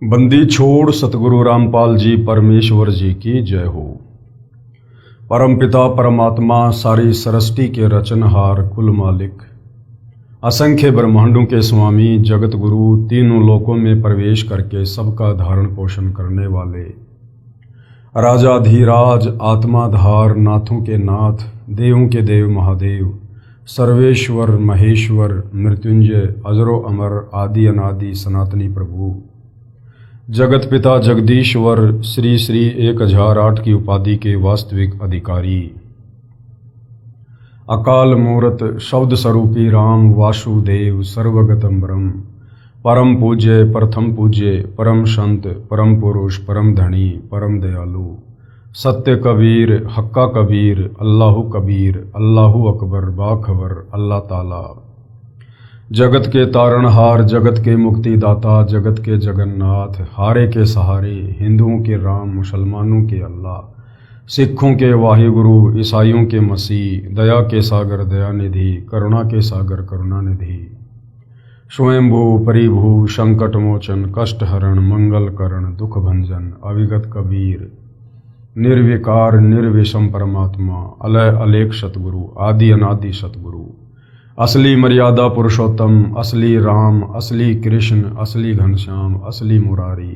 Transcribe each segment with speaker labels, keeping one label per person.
Speaker 1: बंदी छोड़ सतगुरु रामपाल जी परमेश्वर जी की जय हो। परमपिता परमात्मा सारी सृष्टि के रचनहार कुल मालिक, असंख्य ब्रह्मांडों के स्वामी, जगत गुरु, तीनों लोकों में प्रवेश करके सबका धारण पोषण करने वाले, राजाधीराज, आत्माधार, नाथों के नाथ, देवों के देव महादेव, सर्वेश्वर महेश्वर, मृत्युंजय, अजरो अमर, आदि अनादि सनातनी प्रभु, जगत पिता जगदीश्वर, श्री श्री 1008 की उपाधि के वास्तविक अधिकारी, अकाल मूरत, शब्द स्वरूपी राम वासुदेव, सर्वगतम ब्रह्म, परम पूज्य, प्रथम पूज्य, परम संत, परम पुरुष, परम धनी, परम दयालु, सत्य कबीर, हक्का कबीर, अल्लाहु कबीर, अल्लाहु अकबर, बाखबर, अल्लाह ताला, जगत के तारणहार, जगत के मुक्तिदाता, जगत के जगन्नाथ, हारे के सहारे, हिंदुओं के राम, मुसलमानों के अल्लाह, सिखों के वाहिगुरु, ईसाइयों के मसीह, दया के सागर दयानिधि, करुणा के सागर करुणानिधि, स्वयंभू परिभू, संकट मोचन, कष्ट हरण, मंगल करण, दुख भंजन, अविगत कबीर, निर्विकार निर्विषम परमात्मा, अलय अलेख सतगुरु, आदि अनादि सतगुरु, असली मर्यादा पुरुषोत्तम, असली राम, असली कृष्ण, असली घनश्याम, असली मुरारी,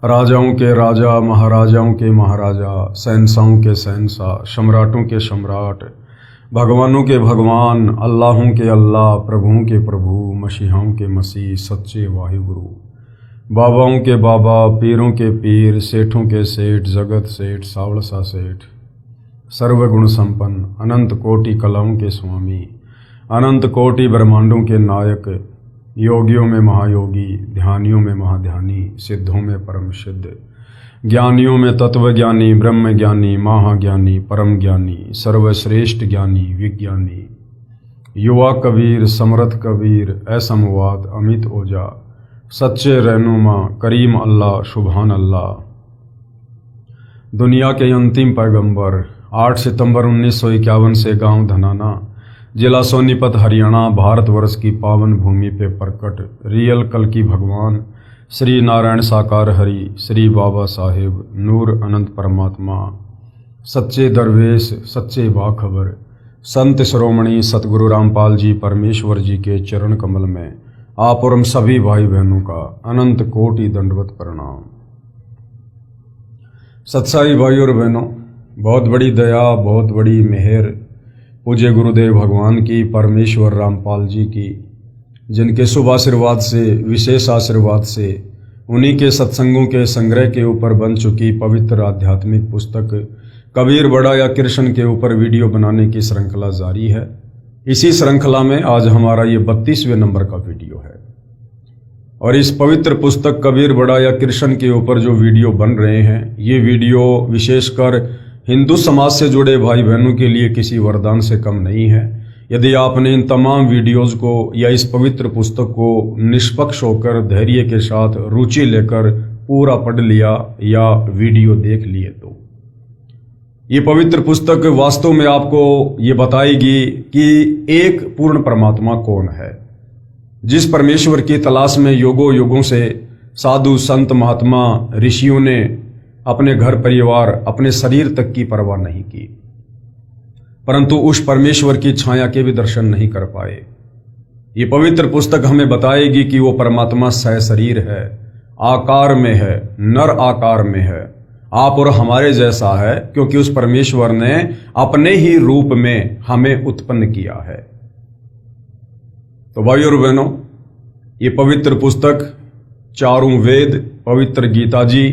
Speaker 1: राजाओं के राजा, महाराजाओं के महाराजा, शहंशाहों के शहंशाह, सम्राटों के सम्राट, भगवानों के भगवान, अल्लाहों के अल्लाह, प्रभुओं के प्रभु, मसीहाओं के मसीह, सच्चे वाहिगुरु, बाबाओं के बाबा, पीरों के पीर, सेठों के सेठ, जगत सेठ, सावड़सा सेठ, सर्वगुण संपन्न, अनंत कोटि कलाओं के स्वामी, अनंत कोटि ब्रह्मांडों के नायक, योगियों में महायोगी, ध्यानियों में महाध्यानी, सिद्धों में परम सिद्ध, ज्ञानियों में तत्वज्ञानी, ब्रह्म ज्ञानी, महाज्ञानी, परम ज्ञानी, सर्वश्रेष्ठ ज्ञानी, विज्ञानी, युवा कबीर, समर्थ कबीर, असमवाद, अमित ओजा, सच्चे रहनुमा, करीम अल्लाह, सुभान अल्लाह, दुनिया के अंतिम पैगंबर, 8 सितंबर 1951 से गांव धनाना, जिला सोनीपत, हरियाणा, भारतवर्ष की पावन भूमि पे प्रकट रियल कल की भगवान श्री नारायण साकार हरि, श्री बाबा साहेब, नूर अनंत परमात्मा, सच्चे दरवेश, सच्चे बाखबर, संत शिरोमणि सतगुरु रामपाल जी परमेश्वर जी के चरण कमल में आप और हम सभी भाई बहनों का अनंत कोटि दंडवत प्रणाम। सत्साई भाई और बहनों, बहुत बड़ी दया, बहुत बड़ी मेहर पूज्य गुरुदेव भगवान की, परमेश्वर रामपाल जी की, जिनके शुभ आशीर्वाद से, विशेष आशीर्वाद से, उन्हीं के सत्संगों के संग्रह के ऊपर बन चुकी पवित्र आध्यात्मिक पुस्तक कबीर बड़ा या कृष्ण के ऊपर वीडियो बनाने की श्रृंखला जारी है। इसी श्रृंखला में आज हमारा ये 32वें नंबर का वीडियो है और इस पवित्र पुस्तक कबीर बड़ा या कृष्ण के ऊपर जो वीडियो बन रहे हैं, ये वीडियो विशेषकर हिंदू समाज से जुड़े भाई बहनों के लिए किसी वरदान से कम नहीं है। यदि आपने इन तमाम वीडियोस को या इस पवित्र पुस्तक को निष्पक्ष होकर, धैर्य के साथ, रुचि लेकर पूरा पढ़ लिया या वीडियो देख लिए तो ये पवित्र पुस्तक वास्तव में आपको ये बताएगी कि एक पूर्ण परमात्मा कौन है, जिस परमेश्वर की तलाश में युगों युगों से साधु संत महात्मा ऋषियों ने अपने घर परिवार, अपने शरीर तक की परवाह नहीं की, परंतु उस परमेश्वर की छाया के भी दर्शन नहीं कर पाए। ये पवित्र पुस्तक हमें बताएगी कि वो परमात्मा सहशरीर है, आकार में है, नर आकार में है, आप और हमारे जैसा है, क्योंकि उस परमेश्वर ने अपने ही रूप में हमें उत्पन्न किया है। तो भाई और बहनों, ये पवित्र पुस्तक चारों वेद, पवित्र गीता जी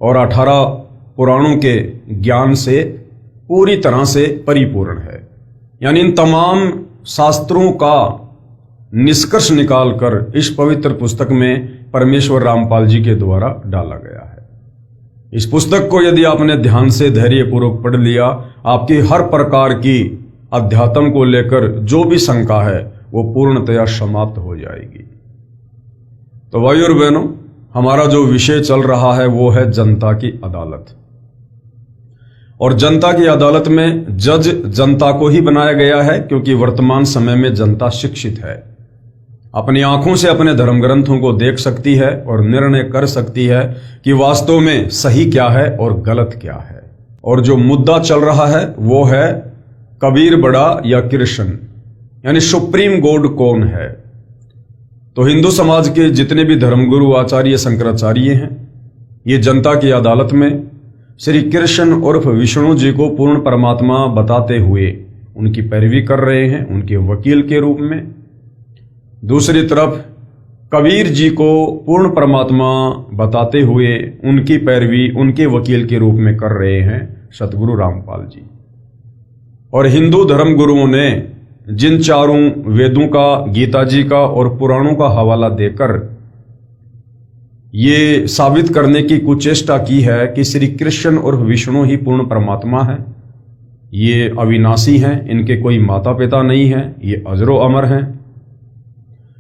Speaker 1: और 18 पुराणों के ज्ञान से पूरी तरह से परिपूर्ण है। यानी इन तमाम शास्त्रों का निष्कर्ष निकालकर इस पवित्र पुस्तक में परमेश्वर रामपाल जी के द्वारा डाला गया है। इस पुस्तक को यदि आपने ध्यान से, धैर्यपूर्वक पढ़ लिया, आपकी हर प्रकार की अध्यात्म को लेकर जो भी शंका है वो पूर्णतया समाप्त हो जाएगी। तो भाई और बहनों, हमारा जो विषय चल रहा है वो है जनता की अदालत। और जनता की अदालत में जज जनता को ही बनाया गया है, क्योंकि वर्तमान समय में जनता शिक्षित है। अपनी आंखों से अपने धर्म ग्रंथों को देख सकती है और निर्णय कर सकती है कि वास्तव में सही क्या है और गलत क्या है। और जो मुद्दा चल रहा है वो है कबीर बड़ा या कृष्ण, यानी सुप्रीम गॉड कौन है। तो हिंदू समाज के जितने भी धर्मगुरु आचार्य शंकराचार्य हैं, ये जनता की अदालत में श्री कृष्ण उर्फ विष्णु जी को पूर्ण परमात्मा बताते हुए उनकी पैरवी कर रहे हैं, उनके वकील के रूप में। दूसरी तरफ कबीर जी को पूर्ण परमात्मा बताते हुए उनकी पैरवी उनके वकील के रूप में कर रहे हैं सतगुरु रामपाल जी। और हिंदू धर्म गुरुओं ने जिन चारों वेदों का, गीता जी का और पुराणों का हवाला देकर ये साबित करने की कुचेष्टा की है कि श्री कृष्ण और विष्णु ही पूर्ण परमात्मा है, ये अविनाशी हैं, इनके कोई माता पिता नहीं हैं, ये अजरो अमर हैं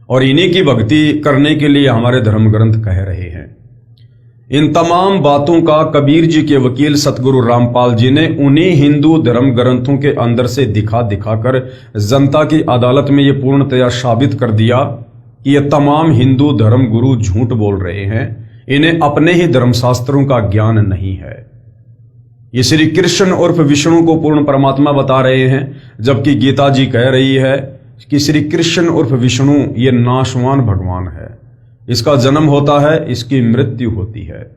Speaker 1: और इन्हीं की भक्ति करने के लिए हमारे धर्म ग्रंथ कह रहे हैं। इन तमाम बातों का कबीर जी के वकील सतगुरु रामपाल जी ने उन्हीं हिंदू धर्म ग्रंथों के अंदर से दिखाकर जनता की अदालत में ये पूर्णतया साबित कर दिया कि ये तमाम हिंदू धर्म गुरु झूठ बोल रहे हैं, इन्हें अपने ही धर्मशास्त्रों का ज्ञान नहीं है। ये श्री कृष्ण उर्फ विष्णु को पूर्ण परमात्मा बता रहे हैं, जबकि गीता जी कह रही है कि श्री कृष्ण उर्फ विष्णु ये नाशवान भगवान है, इसका जन्म होता है, इसकी मृत्यु होती है।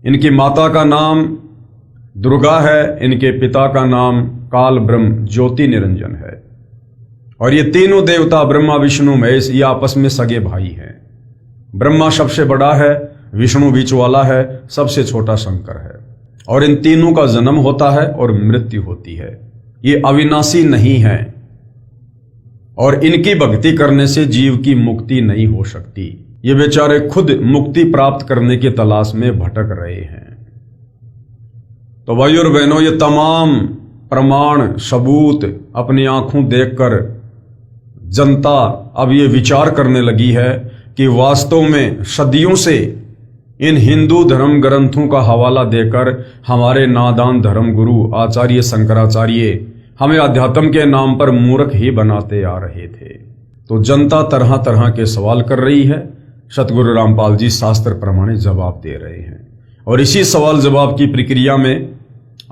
Speaker 1: इनकी माता का नाम दुर्गा है, इनके पिता का नाम काल ब्रह्म ज्योति निरंजन है। और ये तीनों देवता ब्रह्मा विष्णु महेश ये आपस में सगे भाई हैं। ब्रह्मा सबसे बड़ा है, विष्णु बीच वाला है, सबसे छोटा शंकर है। और इन तीनों का जन्म होता है और मृत्यु होती है। ये अविनाशी नहीं है और इनकी भक्ति करने से जीव की मुक्ति नहीं हो सकती। ये बेचारे खुद मुक्ति प्राप्त करने की तलाश में भटक रहे हैं। तो भाइयों और बहनों, ये तमाम प्रमाण सबूत अपनी आंखों देखकर जनता अब ये विचार करने लगी है कि वास्तव में सदियों से इन हिंदू धर्म ग्रंथों का हवाला देकर हमारे नादान धर्म गुरु आचार्य शंकराचार्य हमें अध्यात्म के नाम पर मूर्ख ही बनाते आ रहे थे। तो जनता तरह तरह के सवाल कर रही है, सतगुरु रामपाल जी शास्त्र प्रमाणित जवाब दे रहे हैं। और इसी सवाल जवाब की प्रक्रिया में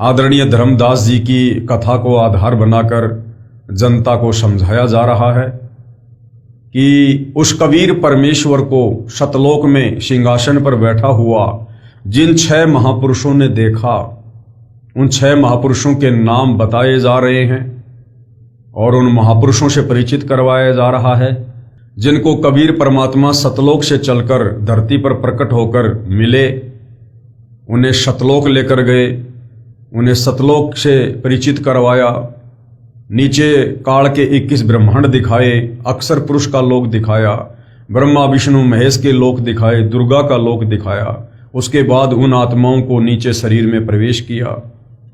Speaker 1: आदरणीय धर्मदास जी की कथा को आधार बनाकर जनता को समझाया जा रहा है कि उस कबीर परमेश्वर को सतलोक में सिंहासन पर बैठा हुआ जिन 6 महापुरुषों ने देखा, उन 6 महापुरुषों के नाम बताए जा रहे हैं और उन महापुरुषों से परिचित करवाया जा रहा है, जिनको कबीर परमात्मा सतलोक से चलकर धरती पर प्रकट होकर मिले। उन्हें सतलोक लेकर गए, उन्हें सतलोक से परिचित करवाया, नीचे काल के 21 ब्रह्मांड दिखाए, अक्षर पुरुष का लोक दिखाया, ब्रह्मा विष्णु महेश के लोक दिखाए, दुर्गा का लोक दिखाया। उसके बाद उन आत्माओं को नीचे शरीर में प्रवेश किया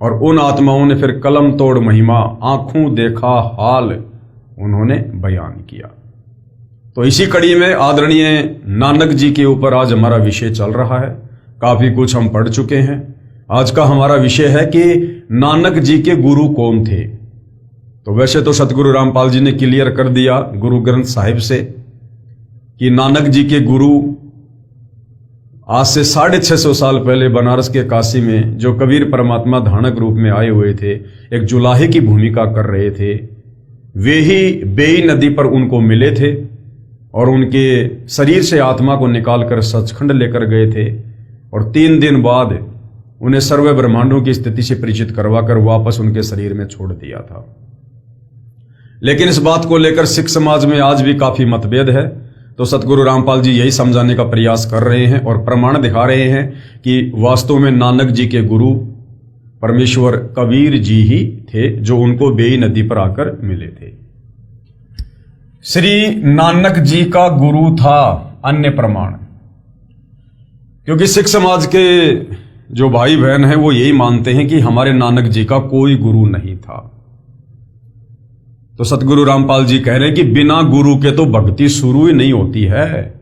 Speaker 1: और उन आत्माओं ने फिर कलम तोड़ महिमा, आंखों देखा हाल उन्होंने बयान किया। तो इसी कड़ी में आदरणीय नानक जी के ऊपर आज हमारा विषय चल रहा है। काफी कुछ हम पढ़ चुके हैं। आज का हमारा विषय है कि नानक जी के गुरु कौन थे। तो वैसे तो सतगुरु रामपाल जी ने क्लियर कर दिया गुरु ग्रंथ साहिब से कि नानक जी के गुरु आज से 650 साल पहले बनारस के काशी में जो कबीर परमात्मा धानक रूप में आए हुए थे, एक जुलाहे की भूमिका कर रहे थे, वे ही बेई नदी पर उनको मिले थे और उनके शरीर से आत्मा को निकालकर सचखंड लेकर गए थे और 3 दिन बाद उन्हें सर्व ब्रह्मांडों की स्थिति से परिचित करवाकर वापस उनके शरीर में छोड़ दिया था। लेकिन इस बात को लेकर सिख समाज में आज भी काफी मतभेद है। तो सतगुरु रामपाल जी यही समझाने का प्रयास कर रहे हैं और प्रमाण दिखा रहे हैं कि वास्तव में नानक जी के गुरु परमेश्वर कबीर जी ही थे, जो उनको बेई नदी पर आकर मिले थे। श्री नानक जी का गुरु था अन्य प्रमाण, क्योंकि सिख समाज के जो भाई बहन हैं वो यही मानते हैं कि हमारे नानक जी का कोई गुरु नहीं था। तो सतगुरु रामपाल जी कह रहे हैं कि बिना गुरु के तो भक्ति शुरू ही नहीं होती है,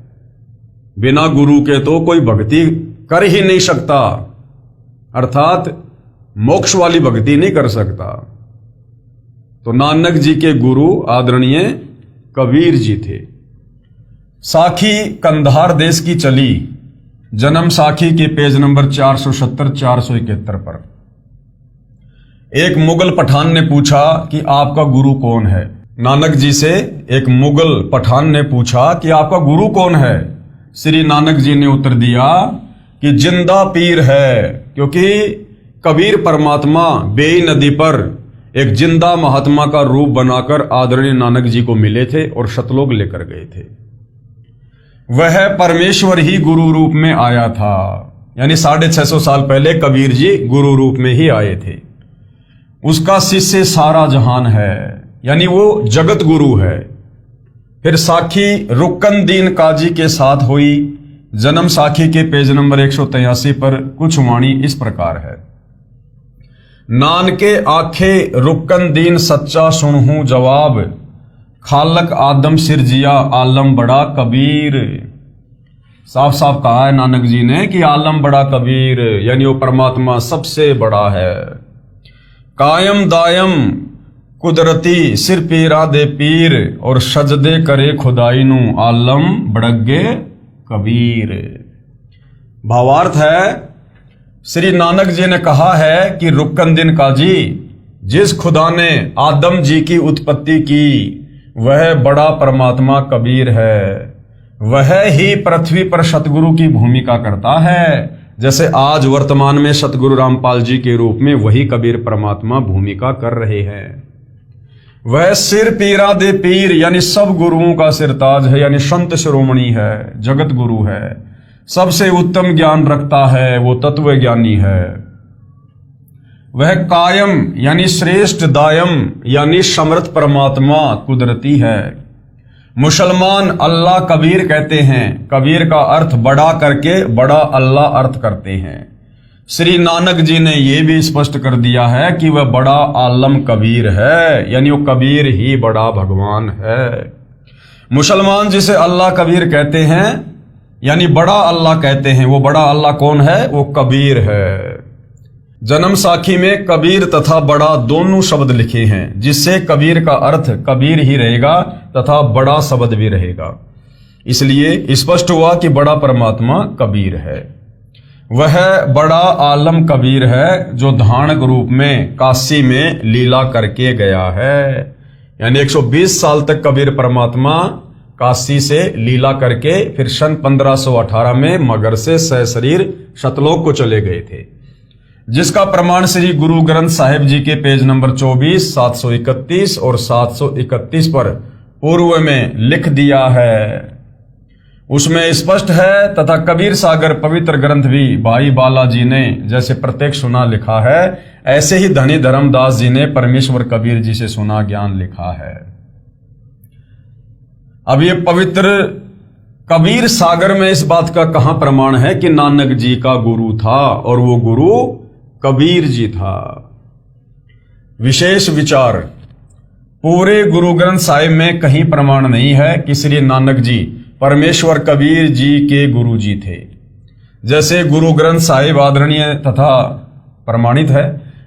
Speaker 1: बिना गुरु के तो कोई भक्ति कर ही नहीं सकता, अर्थात मोक्ष वाली भक्ति नहीं कर सकता। तो नानक जी के गुरु आदरणीय कबीर जी थे साखी कंधार देश की चली, जन्म साखी के पेज नंबर 470-471 पर। एक मुगल पठान ने पूछा कि आपका गुरु कौन है। नानक जी से एक मुगल पठान ने पूछा कि आपका गुरु कौन है। श्री नानक जी ने उत्तर दिया कि जिंदा पीर है, क्योंकि कबीर परमात्मा बेई नदी पर एक जिंदा महात्मा का रूप बनाकर आदरणीय नानक जी को मिले थे और शतलोक लेकर गए थे। वह परमेश्वर ही गुरु रूप में आया था, यानी 650 साल पहले कबीर जी गुरु रूप में ही आए थे। उसका शिष्य सारा जहान है, यानी वो जगत गुरु है। फिर साखी रुकन दीन काजी के साथ हुई, जन्म साखी के पेज नंबर 183 पर कुछ वाणी इस प्रकार है। नान के आखे रुकन दीन सच्चा सुनहूं जवाब, खालक आदम सिरजिया आलम बड़ा कबीर। साफ साफ कहा है नानक जी ने कि आलम बड़ा कबीर, यानी वो परमात्मा सबसे बड़ा है। कायम दायम कुदरती सिर पीरा दे पीर, और सजदे करे खुदाई नू आलम बड़गे कबीर। भावार्थ है, श्री नानक जी ने कहा है कि रुकन दिन काजी, जिस खुदा ने आदम जी की उत्पत्ति की वह बड़ा परमात्मा कबीर है। वह ही पृथ्वी पर सतगुरु की भूमिका करता है, जैसे आज वर्तमान में सतगुरु रामपाल जी के रूप में वही कबीर परमात्मा भूमिका कर रहे हैं। वह सिर पीरा दे पीर, यानी सब गुरुओं का सिरताज है, यानी संत शिरोमणि है, जगत गुरु है, सबसे उत्तम ज्ञान रखता है, वो तत्व ज्ञानी है। वह कायम यानी श्रेष्ठ, दायम यानी समर्थ परमात्मा कुदरती है। मुसलमान अल्लाह कबीर कहते हैं, कबीर का अर्थ बड़ा करके बड़ा अल्लाह अर्थ करते हैं। श्री नानक जी ने यह भी स्पष्ट कर दिया है कि वह बड़ा आलम कबीर है, यानी वो कबीर ही बड़ा भगवान है। मुसलमान जिसे अल्लाह कबीर कहते हैं, यानी बड़ा अल्लाह कहते हैं, वो बड़ा अल्लाह कौन है? वो कबीर है। जन्म साखी में कबीर तथा बड़ा दोनों शब्द लिखे हैं, जिससे कबीर का अर्थ कबीर ही रहेगा तथा बड़ा शब्द भी रहेगा। इसलिए स्पष्ट हुआ कि बड़ा परमात्मा कबीर है। वह बड़ा आलम कबीर है जो धानक रूप में काशी में लीला करके गया है। यानी 120 साल तक कबीर परमात्मा काशी से लीला करके फिर सन 1518 में मगर से सशरीर सतलोक को चले गए थे, जिसका प्रमाण श्री गुरु ग्रंथ साहिब जी के पेज नंबर 24, 731 और 731 पर पूर्व में लिख दिया है। उसमें स्पष्ट है तथा कबीर सागर पवित्र ग्रंथ भी भाई बालाजी ने जैसे प्रत्यक्ष सुना लिखा है, ऐसे ही धनी धर्मदास जी ने परमेश्वर कबीर जी से सुना ज्ञान लिखा है। अब ये पवित्र कबीर सागर में इस बात का कहां प्रमाण है कि नानक जी का गुरु था और वो गुरु कबीर जी था। विशेष विचार, पूरे गुरु ग्रंथ साहिब में कहीं प्रमाण नहीं है कि श्री नानक जी परमेश्वर कबीर जी के गुरु जी थे। जैसे गुरु ग्रंथ साहिब आदरणीय तथा प्रमाणित है,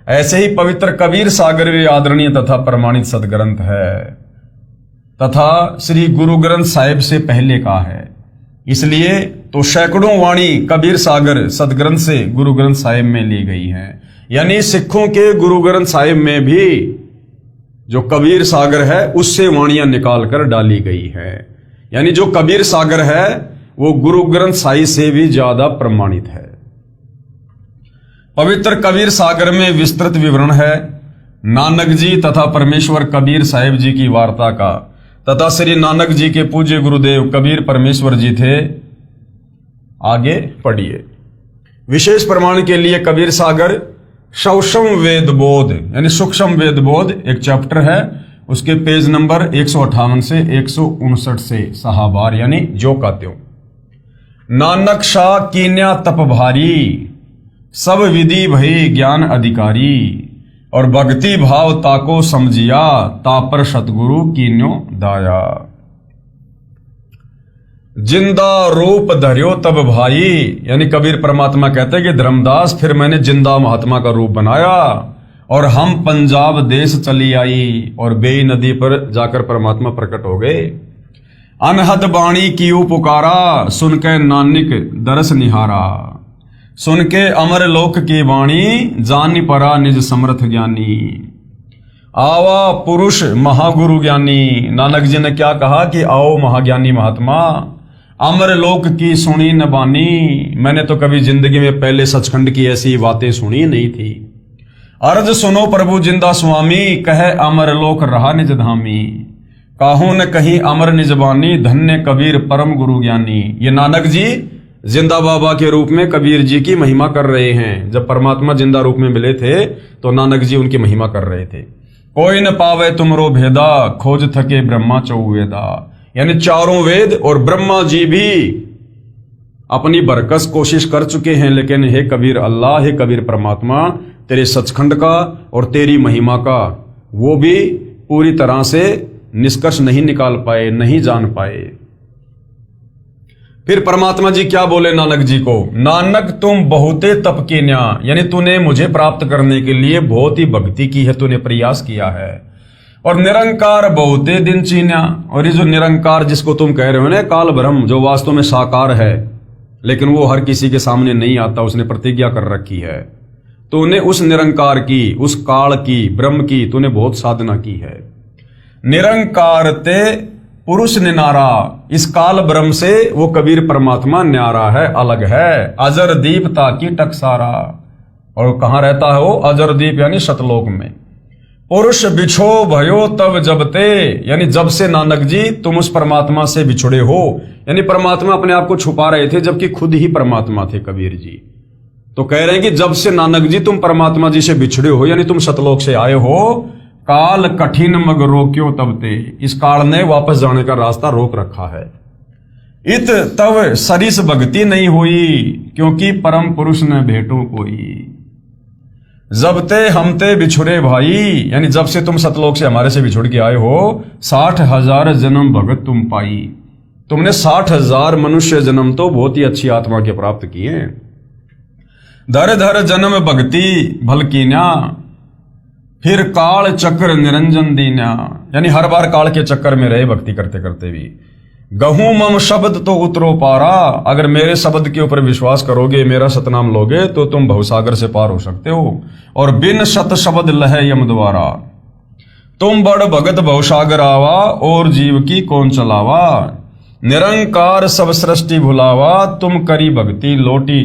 Speaker 1: ऐसे ही पवित्र कबीर सागर भी आदरणीय तथा प्रमाणित सदग्रंथ है तथा श्री गुरु ग्रंथ साहिब से पहले का है। इसलिए तो सैकड़ों वाणी कबीर सागर सदग्रंथ से गुरु ग्रंथ साहिब में ली गई हैं। यानी सिखों के गुरु ग्रंथ साहिब में भी जो कबीर सागर है उससे वाणियां निकाल कर डाली गई है। यानी जो कबीर सागर है वो गुरु ग्रंथ साहिब से भी ज्यादा प्रमाणित है। पवित्र कबीर सागर में विस्तृत विवरण है नानक जी तथा परमेश्वर कबीर साहिब जी की वार्ता का तथा श्री नानक जी के पूज्य गुरुदेव कबीर परमेश्वर जी थे। आगे पढ़िए। विशेष प्रमाण के लिए कबीर सागर सूक्ष्म वेद बोध यानी सूक्ष्म वेद बोध एक चैप्टर है, उसके पेज नंबर 158 से 159 से सहाबार यानी जो का त्यों। नानक शाह कीन्या तप भारी, सब विधि भई ज्ञान अधिकारी, और भक्ति भाव ताको समझिया, तापर सतगुरु कीन्यो दाया। जिंदा रूप धर्यो तब भाई, यानी कबीर परमात्मा कहते हैं कि धर्मदास फिर मैंने जिंदा महात्मा का रूप बनाया और हम पंजाब देश चली आई और बेई नदी पर जाकर परमात्मा प्रकट हो गए। अनहद बाणी की पुकारा, सुन के नानक दरस निहारा। सुन के अमर लोक की वाणी, जानी परा निज समर्थ ज्ञानी। आवा पुरुष महागुरु ज्ञानी। नानक जी ने क्या कहा कि आओ महाज्ञानी महात्मा, अमर लोक की सुनी न बानी। मैंने तो कभी जिंदगी में पहले सचखंड की ऐसी बातें सुनी नहीं थी। अर्ज सुनो प्रभु जिंदा स्वामी, कहे अमर लोक रहा निज धामी। काहू न कहीं अमर निज बानी, धन्य कबीर परम गुरु ज्ञानी। ये नानक जी जिंदा बाबा के रूप में कबीर जी की महिमा कर रहे हैं। जब परमात्मा जिंदा रूप में मिले थे तो नानक जी उनकी महिमा कर रहे थे। कोई न पावे तुमरो भेदा, खोज थके ब्रह्मा चौवेदा। यानी चारों वेद और ब्रह्मा जी भी अपनी बरकस कोशिश कर चुके हैं, लेकिन हे कबीर अल्लाह, हे कबीर परमात्मा, तेरे सचखंड का और तेरी महिमा का वो भी पूरी तरह से निष्कर्ष नहीं निकाल पाए, नहीं जान पाए। फिर परमात्मा जी क्या बोले नानक जी को, नानक तुम बहुते तप के न्या, यानी तूने मुझे प्राप्त करने के लिए बहुत ही भक्ति की है, तूने प्रयास किया है। और निरंकार बहुते दिन चीन्या, और ये जो निरंकार जिसको तुम कह रहे हो ना, काल ब्रह्म, जो वास्तव में साकार है लेकिन वो हर किसी के सामने नहीं आता, उसने प्रतिज्ञा कर रखी है। तूने उस निरंकार की, उस काल की, ब्रह्म की तूने बहुत साधना की है। निरंकार ते पुरुष निनारा, इस काल ब्रह्म से वो कबीर परमात्मा न्यारा है, अलग है। अजर दीप ताकि टकसारा, और कहां रहता है वो अजर दीप, यानी सतलोक में। पुरुष बिछो भयो तब जबते, यानी जब से नानक जी तुम उस परमात्मा से बिछुड़े हो, यानी परमात्मा अपने आप को छुपा रहे थे जबकि खुद ही परमात्मा थे कबीर जी। तो कह रहे हैं कि जब से नानक जी तुम परमात्मा जी से बिछड़े हो, यानी तुम सतलोक से आए हो, काल कठिन मग रोक्यो तबते, इस काल ने वापस जाने का रास्ता रोक रखा है। इत तब सरिस भक्ति नहीं हुई, क्योंकि परम पुरुष ने भेटो कोई। जबते हमते बिछुड़े भाई, यानी जब से तुम सतलोक से हमारे से बिछुड़ के आए हो, 60,000 जन्म भगत तुम पाई। तुमने 60,000 मनुष्य जन्म तो बहुत ही अच्छी आत्मा के प्राप्त किए। धर धर जन्म भक्ति भल कीन्या, फिर काल चक्र निरंजन दीन्या, यानी हर बार काल के चक्कर में रहे भक्ति करते करते भी। गहूं मम शब्द तो उतरो पारा, अगर मेरे शब्द के ऊपर विश्वास करोगे, मेरा सतनाम लोगे, तो तुम भवसागर से पार हो सकते हो। और बिन शत शब्द लह यम द्वारा, तुम बड़ भगत भवसागर आवा, और जीव की कौन चलावा। निरंकार सब सृष्टि भुलावा, तुम करी भक्ति लोटी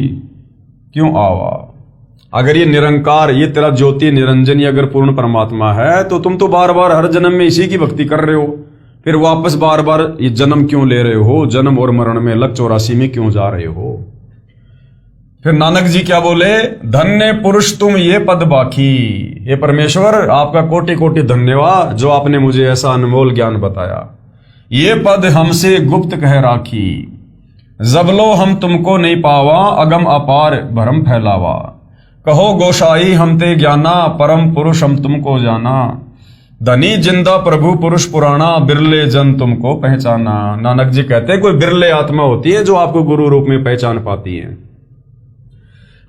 Speaker 1: क्यों आवा। अगर ये निरंकार, ये तेरा ज्योति निरंजन, ये अगर पूर्ण परमात्मा है, तो तुम तो बार बार हर जन्म में इसी की भक्ति कर रहे हो, फिर वापस बार बार ये जन्म क्यों ले रहे हो, जन्म और मरण में लग 84 में क्यों जा रहे हो। फिर नानक जी क्या बोले, धन्य पुरुष तुम ये पद बाकी। हे परमेश्वर, आपका कोटि कोटि धन्यवाद जो आपने मुझे ऐसा अनमोल ज्ञान बताया। ये पद हमसे गुप्त कह राखी, जबलो हम तुमको नहीं पावा, अगम अपार भरम फैलावा। कहो गोसाई हमते ज्ञाना, परम पुरुष हम तुमको जाना। धनी जिंदा प्रभु पुरुष पुराना, बिरले जन तुमको पहचाना। नानक जी कहते हैं कोई बिरले आत्मा होती है जो आपको गुरु रूप में पहचान पाती है।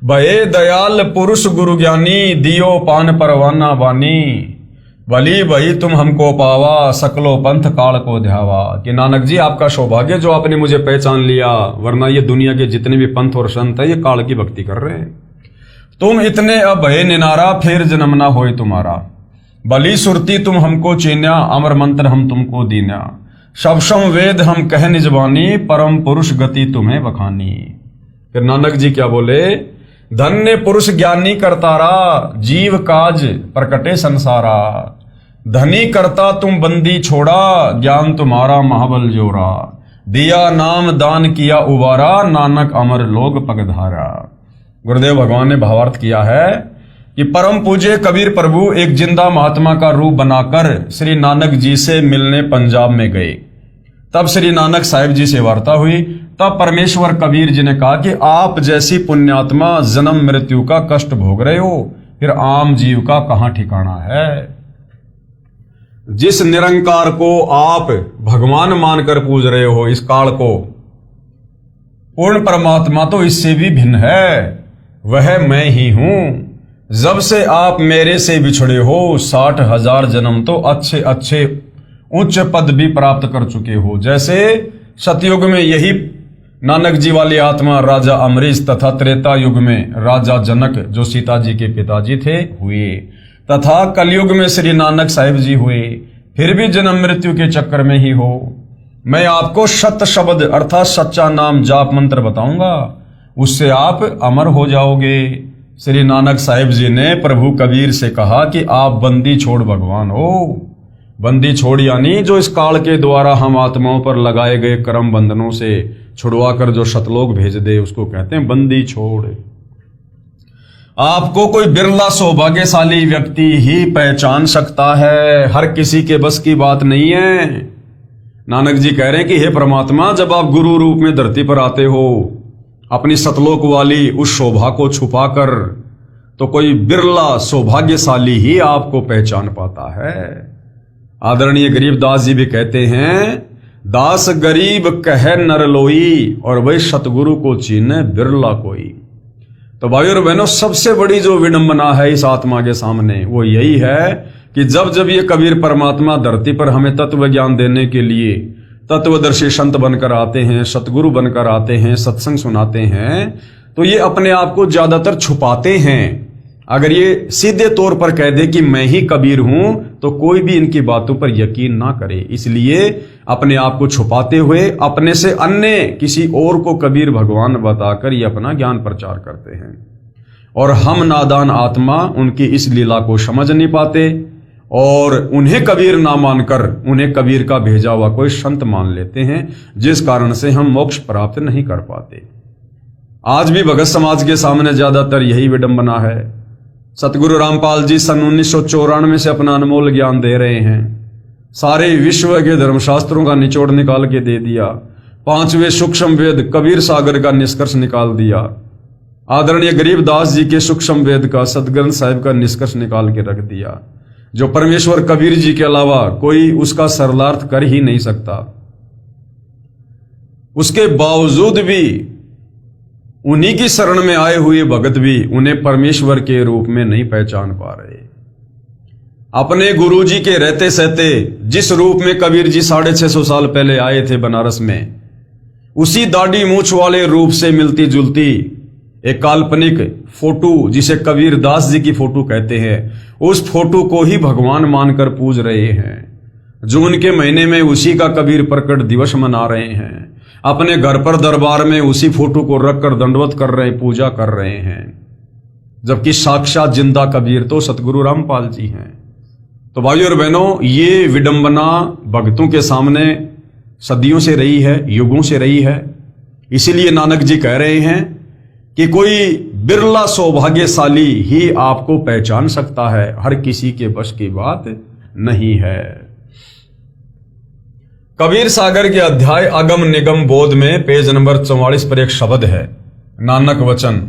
Speaker 1: भये दयाल पुरुष गुरु ज्ञानी, दियो पान परवाना बानी। भली भई तुम हमको पावा, सकलो पंथ काल को ध्यावा। कि नानक जी आपका सौभाग्य जो आपने मुझे पहचान लिया, वरना ये दुनिया के जितने भी पंथ और संत है ये काल की भक्ति कर रहे हैं। तुम इतने अब भय निनारा, फिर जन्म ना होए तुम्हारा। भली सुरती तुम हमको चीन्या, अमर मंत्र हम तुमको दीन्या। शब्दम वेद हम कह निजबानी, परम पुरुष गति तुम्हें बखानी। फिर नानक जी क्या बोले, धन्य पुरुष ज्ञानी करतारा, जीव काज प्रकटे संसारा। धनी करता तुम बंदी छोड़ा, ज्ञान तुम्हारा महाबल जोरा। दिया नाम दान किया उबारा, नानक अमर लोग पगधारा। गुरुदेव भगवान ने भावार्थ किया है कि परम पूज्य कबीर प्रभु एक जिंदा महात्मा का रूप बनाकर श्री नानक जी से मिलने पंजाब में गए। तब श्री नानक साहिब जी से वार्ता हुई। तब परमेश्वर कबीर जी ने कहा कि आप जैसी पुण्यात्मा जन्म मृत्यु का कष्ट भोग रहे हो, फिर आम जीव का कहां ठिकाना है। जिस निरंकार को आप भगवान मानकर पूज रहे हो, इस काल को, पूर्ण परमात्मा तो इससे भी भिन्न है, वह मैं ही हूं। जब से आप मेरे से बिछड़े हो, 60,000 जन्म तो अच्छे अच्छे उच्च पद भी प्राप्त कर चुके हो। जैसे सतयुग में यही नानक जी वाली आत्मा राजा अमरीश तथा त्रेता युग में राजा जनक जो सीता जी के पिताजी थे हुए, तथा कलयुग में श्री नानक साहिब जी हुए। फिर भी जन्म मृत्यु के चक्कर में ही हो। मैं आपको सत्य शब्द अर्थात सच्चा नाम जाप मंत्र बताऊंगा, उससे आप अमर हो जाओगे। श्री नानक साहिब जी ने प्रभु कबीर से कहा कि आप बंदी छोड़ भगवान हो। बंदी छोड़ यानी जो इस काल के द्वारा हम आत्माओं पर लगाए गए कर्म बंधनों से छुड़वाकर जो सतलोक भेज दे, उसको कहते हैं बंदी छोड़। आपको कोई बिरला सौभाग्यशाली व्यक्ति ही पहचान सकता है, हर किसी के बस की बात नहीं है। नानक जी कह रहे हैं कि हे परमात्मा, जब आप गुरु रूप में धरती पर आते हो अपनी सतलोक वाली उस शोभा को छुपाकर, तो कोई बिरला सौभाग्यशाली ही आपको पहचान पाता है। आदरणीय गरीबदास जी भी कहते हैं, दास गरीब कह नर लोई और वही सतगुरु को चीने बिरला कोई। तो भाइयों और बहनों, सबसे बड़ी जो विडंबना है इस आत्मा के सामने वो यही है कि जब ये कबीर परमात्मा धरती पर हमें तत्व ज्ञान देने के लिए तत्वदर्शी संत बनकर आते हैं, सतगुरु बनकर आते हैं, सत्संग सुनाते हैं, तो ये अपने आप को ज्यादातर छुपाते हैं। अगर ये सीधे तौर पर कह दे कि मैं ही कबीर हूं, तो कोई भी इनकी बातों पर यकीन ना करे। इसलिए अपने आप को छुपाते हुए अपने से अन्य किसी और को कबीर भगवान बताकर ये अपना ज्ञान प्रचार करते हैं। और हम नादान आत्मा उनकी इस लीला को समझ नहीं पाते और उन्हें कबीर ना मानकर उन्हें कबीर का भेजा हुआ कोई संत मान लेते हैं, जिस कारण से हम मोक्ष प्राप्त नहीं कर पाते। आज भी भगत समाज के सामने ज्यादातर यही विडंबना है। सतगुरु रामपाल जी सन 1994 से अपना अनमोल ज्ञान दे रहे हैं। सारे विश्व के धर्मशास्त्रों का निचोड़ निकाल के दे दिया। 5वें सूक्ष्म वेद कबीर सागर का निष्कर्ष निकाल दिया। आदरणीय गरीबदास जी के सूक्ष्म वेद का, सतग्रंथ साहिब का निष्कर्ष निकाल के रख दिया, जो परमेश्वर कबीर जी के अलावा कोई उसका सरलार्थ कर ही नहीं सकता। उसके बावजूद भी उन्हीं की शरण में आए हुए भगत भी उन्हें परमेश्वर के रूप में नहीं पहचान पा रहे। अपने गुरु जी के रहते सहते जिस रूप में कबीर जी 650 साल पहले आए थे बनारस में, उसी दाढ़ी मूछ वाले रूप से मिलती जुलती एक काल्पनिक फोटो जिसे कबीर दास जी की फोटो कहते हैं, उस फोटो को ही भगवान मानकर पूज रहे हैं। जून के महीने में उसी का कबीर प्रकट दिवस मना रहे हैं। अपने घर पर दरबार में उसी फोटो को रखकर दंडवत कर रहे, पूजा कर रहे हैं, जबकि साक्षात जिंदा कबीर तो सतगुरु रामपाल जी हैं। तो भाइयों और बहनों, ये विडंबना भक्तों के सामने सदियों से रही है, युगों से रही है। इसीलिए नानक जी कह रहे हैं कि कोई बिरला सौभाग्यशाली ही आपको पहचान सकता है, हर किसी के बस की बात नहीं है। कबीर सागर के अध्याय अगम निगम बोध में पेज नंबर 44 पर एक शब्द है, नानक वचन,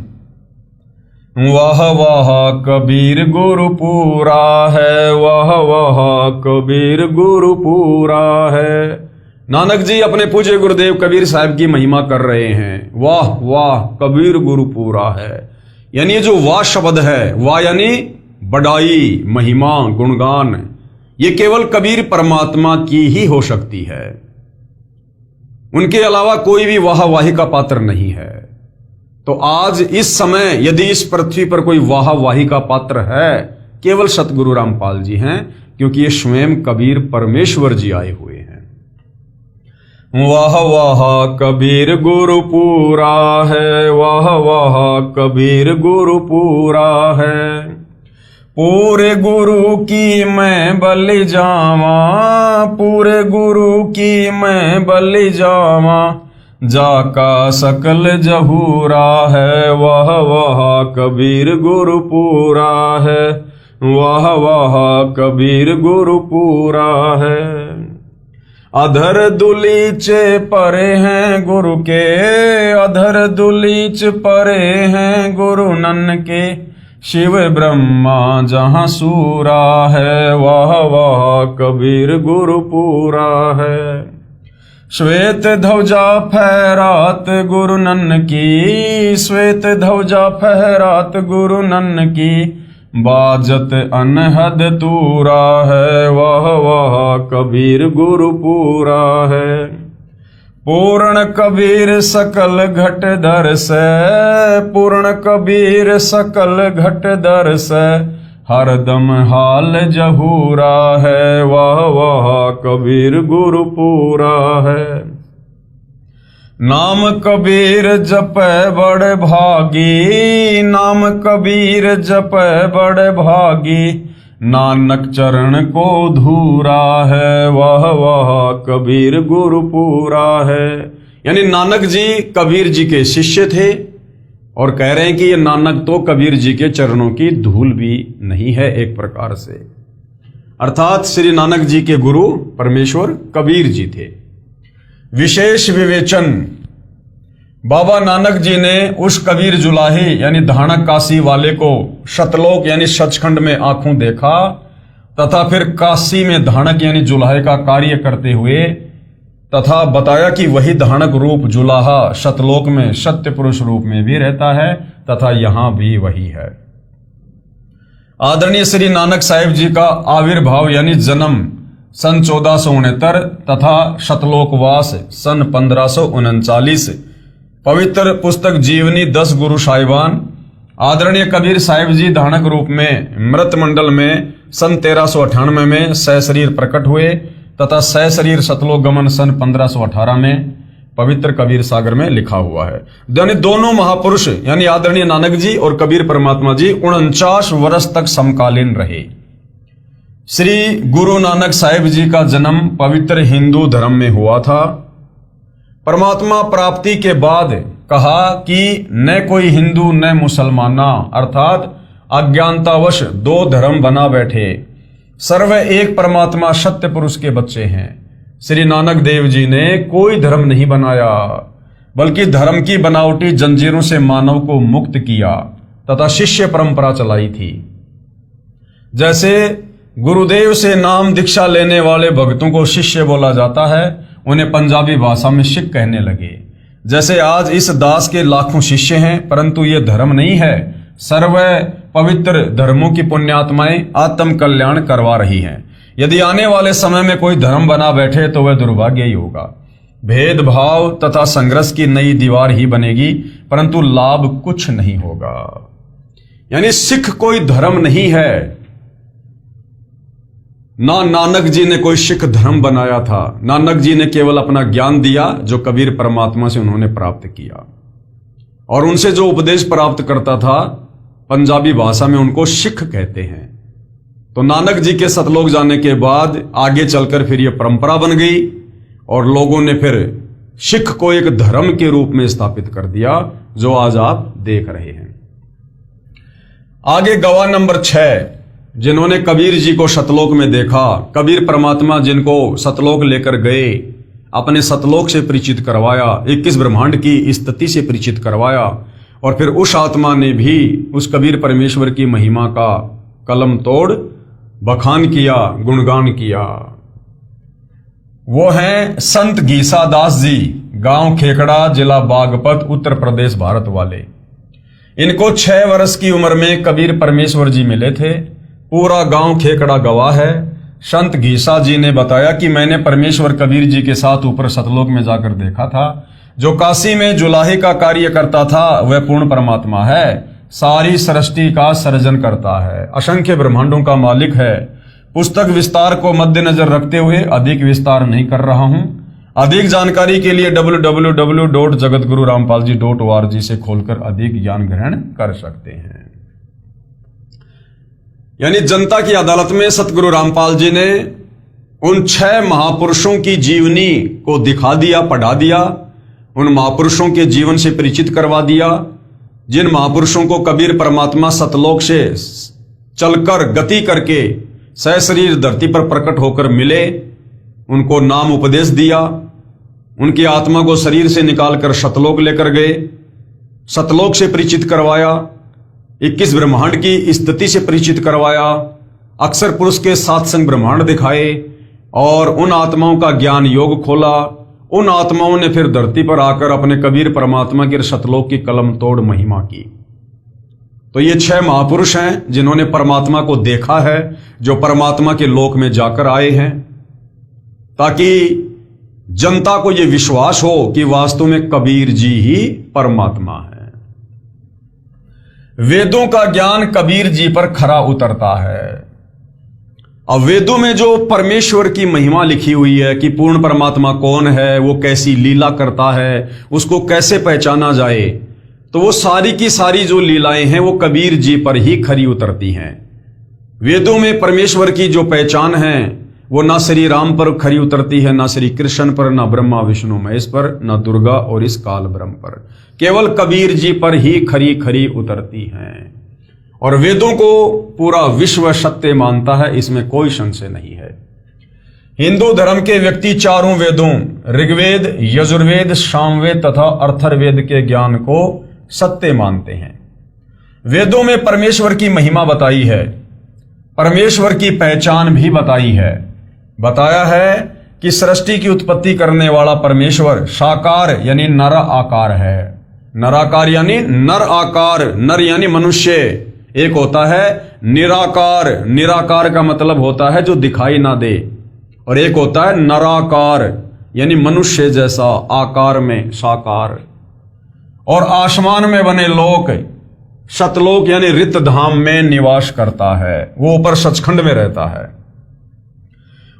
Speaker 1: वाह वाह कबीर गुरु पूरा है, वाह वाह कबीर गुरु पूरा है। नानक जी अपने पूज्य गुरुदेव कबीर साहब की महिमा कर रहे हैं। वाह वाह कबीर गुरु पूरा है, यानी जो वाह शब्द है, वाह यानी बड़ाई, महिमा, गुणगान, ये केवल कबीर परमात्मा की ही हो सकती है। उनके अलावा कोई भी वाह वाही का पात्र नहीं है। तो आज इस समय यदि इस पृथ्वी पर कोई वाह वाही का पात्र है, केवल सतगुरु रामपाल जी हैं, क्योंकि ये स्वयं कबीर परमेश्वर जी आए हुए हैं। वाह वाह कबीर गुरु पूरा है, वाह वाह कबीर गुरु पूरा है। पूरे गुरु की मैं बलि जावा, पूरे गुरु की मैं बलि जावा, जाका सकल जहूरा है, वाह वाह कबीर गुरु पूरा है, वाह वाह कबीर गुरु पूरा है। अधर दुलीच परे हैं गुरु के, अधर दुलीच परे हैं गुरु नन के, शिव ब्रह्मा जहां सूरा है, वाह वाह कबीर गुरु पूरा है। श्वेत ध्वजा फहरात गुरु नन की, श्वेत ध्वजा फहरात गुरु नन की, बाजत अनहद तूरा है, वह वह कबीर गुरु पूरा है। पूर्ण कबीर सकल घट धर से, पूर्ण कबीर सकल घट धर से, हरदम हाल जहूरा है, वह वह कबीर गुरु पूरा है। नाम कबीर जपै बड़ भागी, नाम कबीर जपै बड़ भागी, नानक चरण को धूरा है, वह वह कबीर गुरु पूरा है। यानी नानक जी कबीर जी के शिष्य थे और कह रहे हैं कि ये नानक तो कबीर जी के चरणों की धूल भी नहीं है एक प्रकार से। अर्थात श्री नानक जी के गुरु परमेश्वर कबीर जी थे। विशेष विवेचन, बाबा नानक जी ने उस कबीर जुलाहे यानी धानक काशी वाले को शतलोक यानी सचखंड में आंखों देखा तथा फिर काशी में धानक यानी जुलाहे का कार्य करते हुए तथा बताया कि वही धानक रूप जुलाहा शतलोक में सत्य पुरुष रूप में भी रहता है तथा यहां भी वही है। आदरणीय श्री नानक साहिब जी का आविर्भाव यानी जन्म सन 1469 तथा शतलोकवास सन 1539। पवित्र पुस्तक जीवनी 10 गुरु साहिबान। आदरणीय कबीर साहिब जी धानक रूप में मृत मंडल में सन 1398 में सहशरीर प्रकट हुए तथा सहशरीर शतलोक गमन सन 1518 में पवित्र कबीर सागर में लिखा हुआ है। यानी दोनों महापुरुष यानी आदरणीय नानक जी और कबीर परमात्मा जी 49 वर्ष तक समकालीन रहे। श्री गुरु नानक साहिब जी का जन्म पवित्र हिंदू धर्म में हुआ था। परमात्मा प्राप्ति के बाद कहा कि न कोई हिंदू न मुसलमाना, अर्थात अज्ञानतावश 2 धर्म बना बैठे, सर्व एक परमात्मा सत्य पुरुष के बच्चे हैं। श्री नानक देव जी ने कोई धर्म नहीं बनाया बल्कि धर्म की बनावटी जंजीरों से मानव को मुक्त किया तथा शिष्य परंपरा चलाई थी। जैसे गुरुदेव से नाम दीक्षा लेने वाले भक्तों को शिष्य बोला जाता है, उन्हें पंजाबी भाषा में सिख कहने लगे। जैसे आज इस दास के लाखों शिष्य हैं, परंतु ये धर्म नहीं है, सर्व पवित्र धर्मों की पुण्यात्माएं आत्म कल्याण करवा रही हैं। यदि आने वाले समय में कोई धर्म बना बैठे तो वह दुर्भाग्य ही होगा। भेदभाव तथा संघर्ष की नई दीवार ही बनेगी, परंतु लाभ कुछ नहीं होगा। यानी सिख कोई धर्म नहीं है। ना नानक जी ने कोई सिख धर्म बनाया था। नानक जी ने केवल अपना ज्ञान दिया जो कबीर परमात्मा से उन्होंने प्राप्त किया, और उनसे जो उपदेश प्राप्त करता था पंजाबी भाषा में उनको सिख कहते हैं। तो नानक जी के सतलोक जाने के बाद आगे चलकर फिर यह परंपरा बन गई और लोगों ने फिर सिख को एक धर्म के रूप में स्थापित कर दिया, जो आज आप देख रहे हैं। आगे गवाह नंबर 6, जिन्होंने कबीर जी को सतलोक में देखा, कबीर परमात्मा जिनको सतलोक लेकर गए, अपने सतलोक से परिचित करवाया, 21 ब्रह्मांड की स्थिति से परिचित करवाया, और फिर उस आत्मा ने भी उस कबीर परमेश्वर की महिमा का कलम तोड़ बखान किया, गुणगान किया। वो हैं संत गीसा दास जी, गांव खेकड़ा, जिला बागपत, उत्तर प्रदेश, भारत वाले। इनको 6 वर्ष की उम्र में कबीर परमेश्वर जी मिले थे। पूरा गांव खेकड़ा गवाह है। संत गीसा जी ने बताया कि मैंने परमेश्वर कबीर जी के साथ ऊपर सतलोक में जाकर देखा था। जो काशी में जुलाहे का कार्य करता था वह पूर्ण परमात्मा है, सारी सृष्टि का सर्जन करता है, असंख्य ब्रह्मांडों का मालिक है। पुस्तक विस्तार को मद्देनजर रखते हुए अधिक विस्तार नहीं कर रहा हूं। अधिक जानकारी के लिए www.jagatgururampalji.org से खोलकर अधिक ज्ञान ग्रहण कर सकते हैं। यानी जनता की अदालत में सतगुरु रामपाल जी ने उन 6 महापुरुषों की जीवनी को दिखा दिया, पढ़ा दिया, उन महापुरुषों के जीवन से परिचित करवा दिया, जिन महापुरुषों को कबीर परमात्मा सतलोक से चलकर गति करके सहशरीर धरती पर प्रकट होकर मिले, उनको नाम उपदेश दिया, उनकी आत्मा को शरीर से निकालकर सतलोक लेकर गए, सतलोक से परिचित करवाया, 21 ब्रह्मांड की स्थिति से परिचित करवाया, अक्षर पुरुष के 7 संग ब्रह्मांड दिखाए और उन आत्माओं का ज्ञान योग खोला। उन आत्माओं ने फिर धरती पर आकर अपने कबीर परमात्मा के सतलोक की कलम तोड़ महिमा की। तो ये 6 महापुरुष हैं जिन्होंने परमात्मा को देखा है, जो परमात्मा के लोक में जाकर आए हैं, ताकि जनता को यह विश्वास हो कि वास्तव में कबीर जी ही परमात्मा है। वेदों का ज्ञान कबीर जी पर खरा उतरता है। अब वेदों में जो परमेश्वर की महिमा लिखी हुई है कि पूर्ण परमात्मा कौन है, वो कैसी लीला करता है, उसको कैसे पहचाना जाए, तो वो सारी की सारी जो लीलाएं हैं वो कबीर जी पर ही खरी उतरती हैं। वेदों में परमेश्वर की जो पहचान है वो ना श्री राम पर खरी उतरती है, ना श्री कृष्ण पर, ना ब्रह्मा विष्णु महेश पर, ना दुर्गा और इस काल ब्रह्म पर। केवल कबीर जी पर ही खरी खरी उतरती हैं। और वेदों को पूरा विश्व सत्य मानता है, इसमें कोई संशय नहीं है। हिंदू धर्म के व्यक्ति चारों वेदों ऋग्वेद, यजुर्वेद, सामवेद तथा अथर्ववेद के ज्ञान को सत्य मानते हैं। वेदों में परमेश्वर की महिमा बताई है, परमेश्वर की पहचान भी बताई है। बताया है कि सृष्टि की उत्पत्ति करने वाला परमेश्वर साकार यानी नर आकार है। नराकार यानी नर आकार, नर यानी मनुष्य। एक होता है निराकार, निराकार का मतलब होता है जो दिखाई ना दे, और एक होता है नराकार यानी मनुष्य जैसा आकार में साकार। और आसमान में बने लोक सतलोक यानी रित धाम में निवास करता है, वो ऊपर सचखंड में रहता है।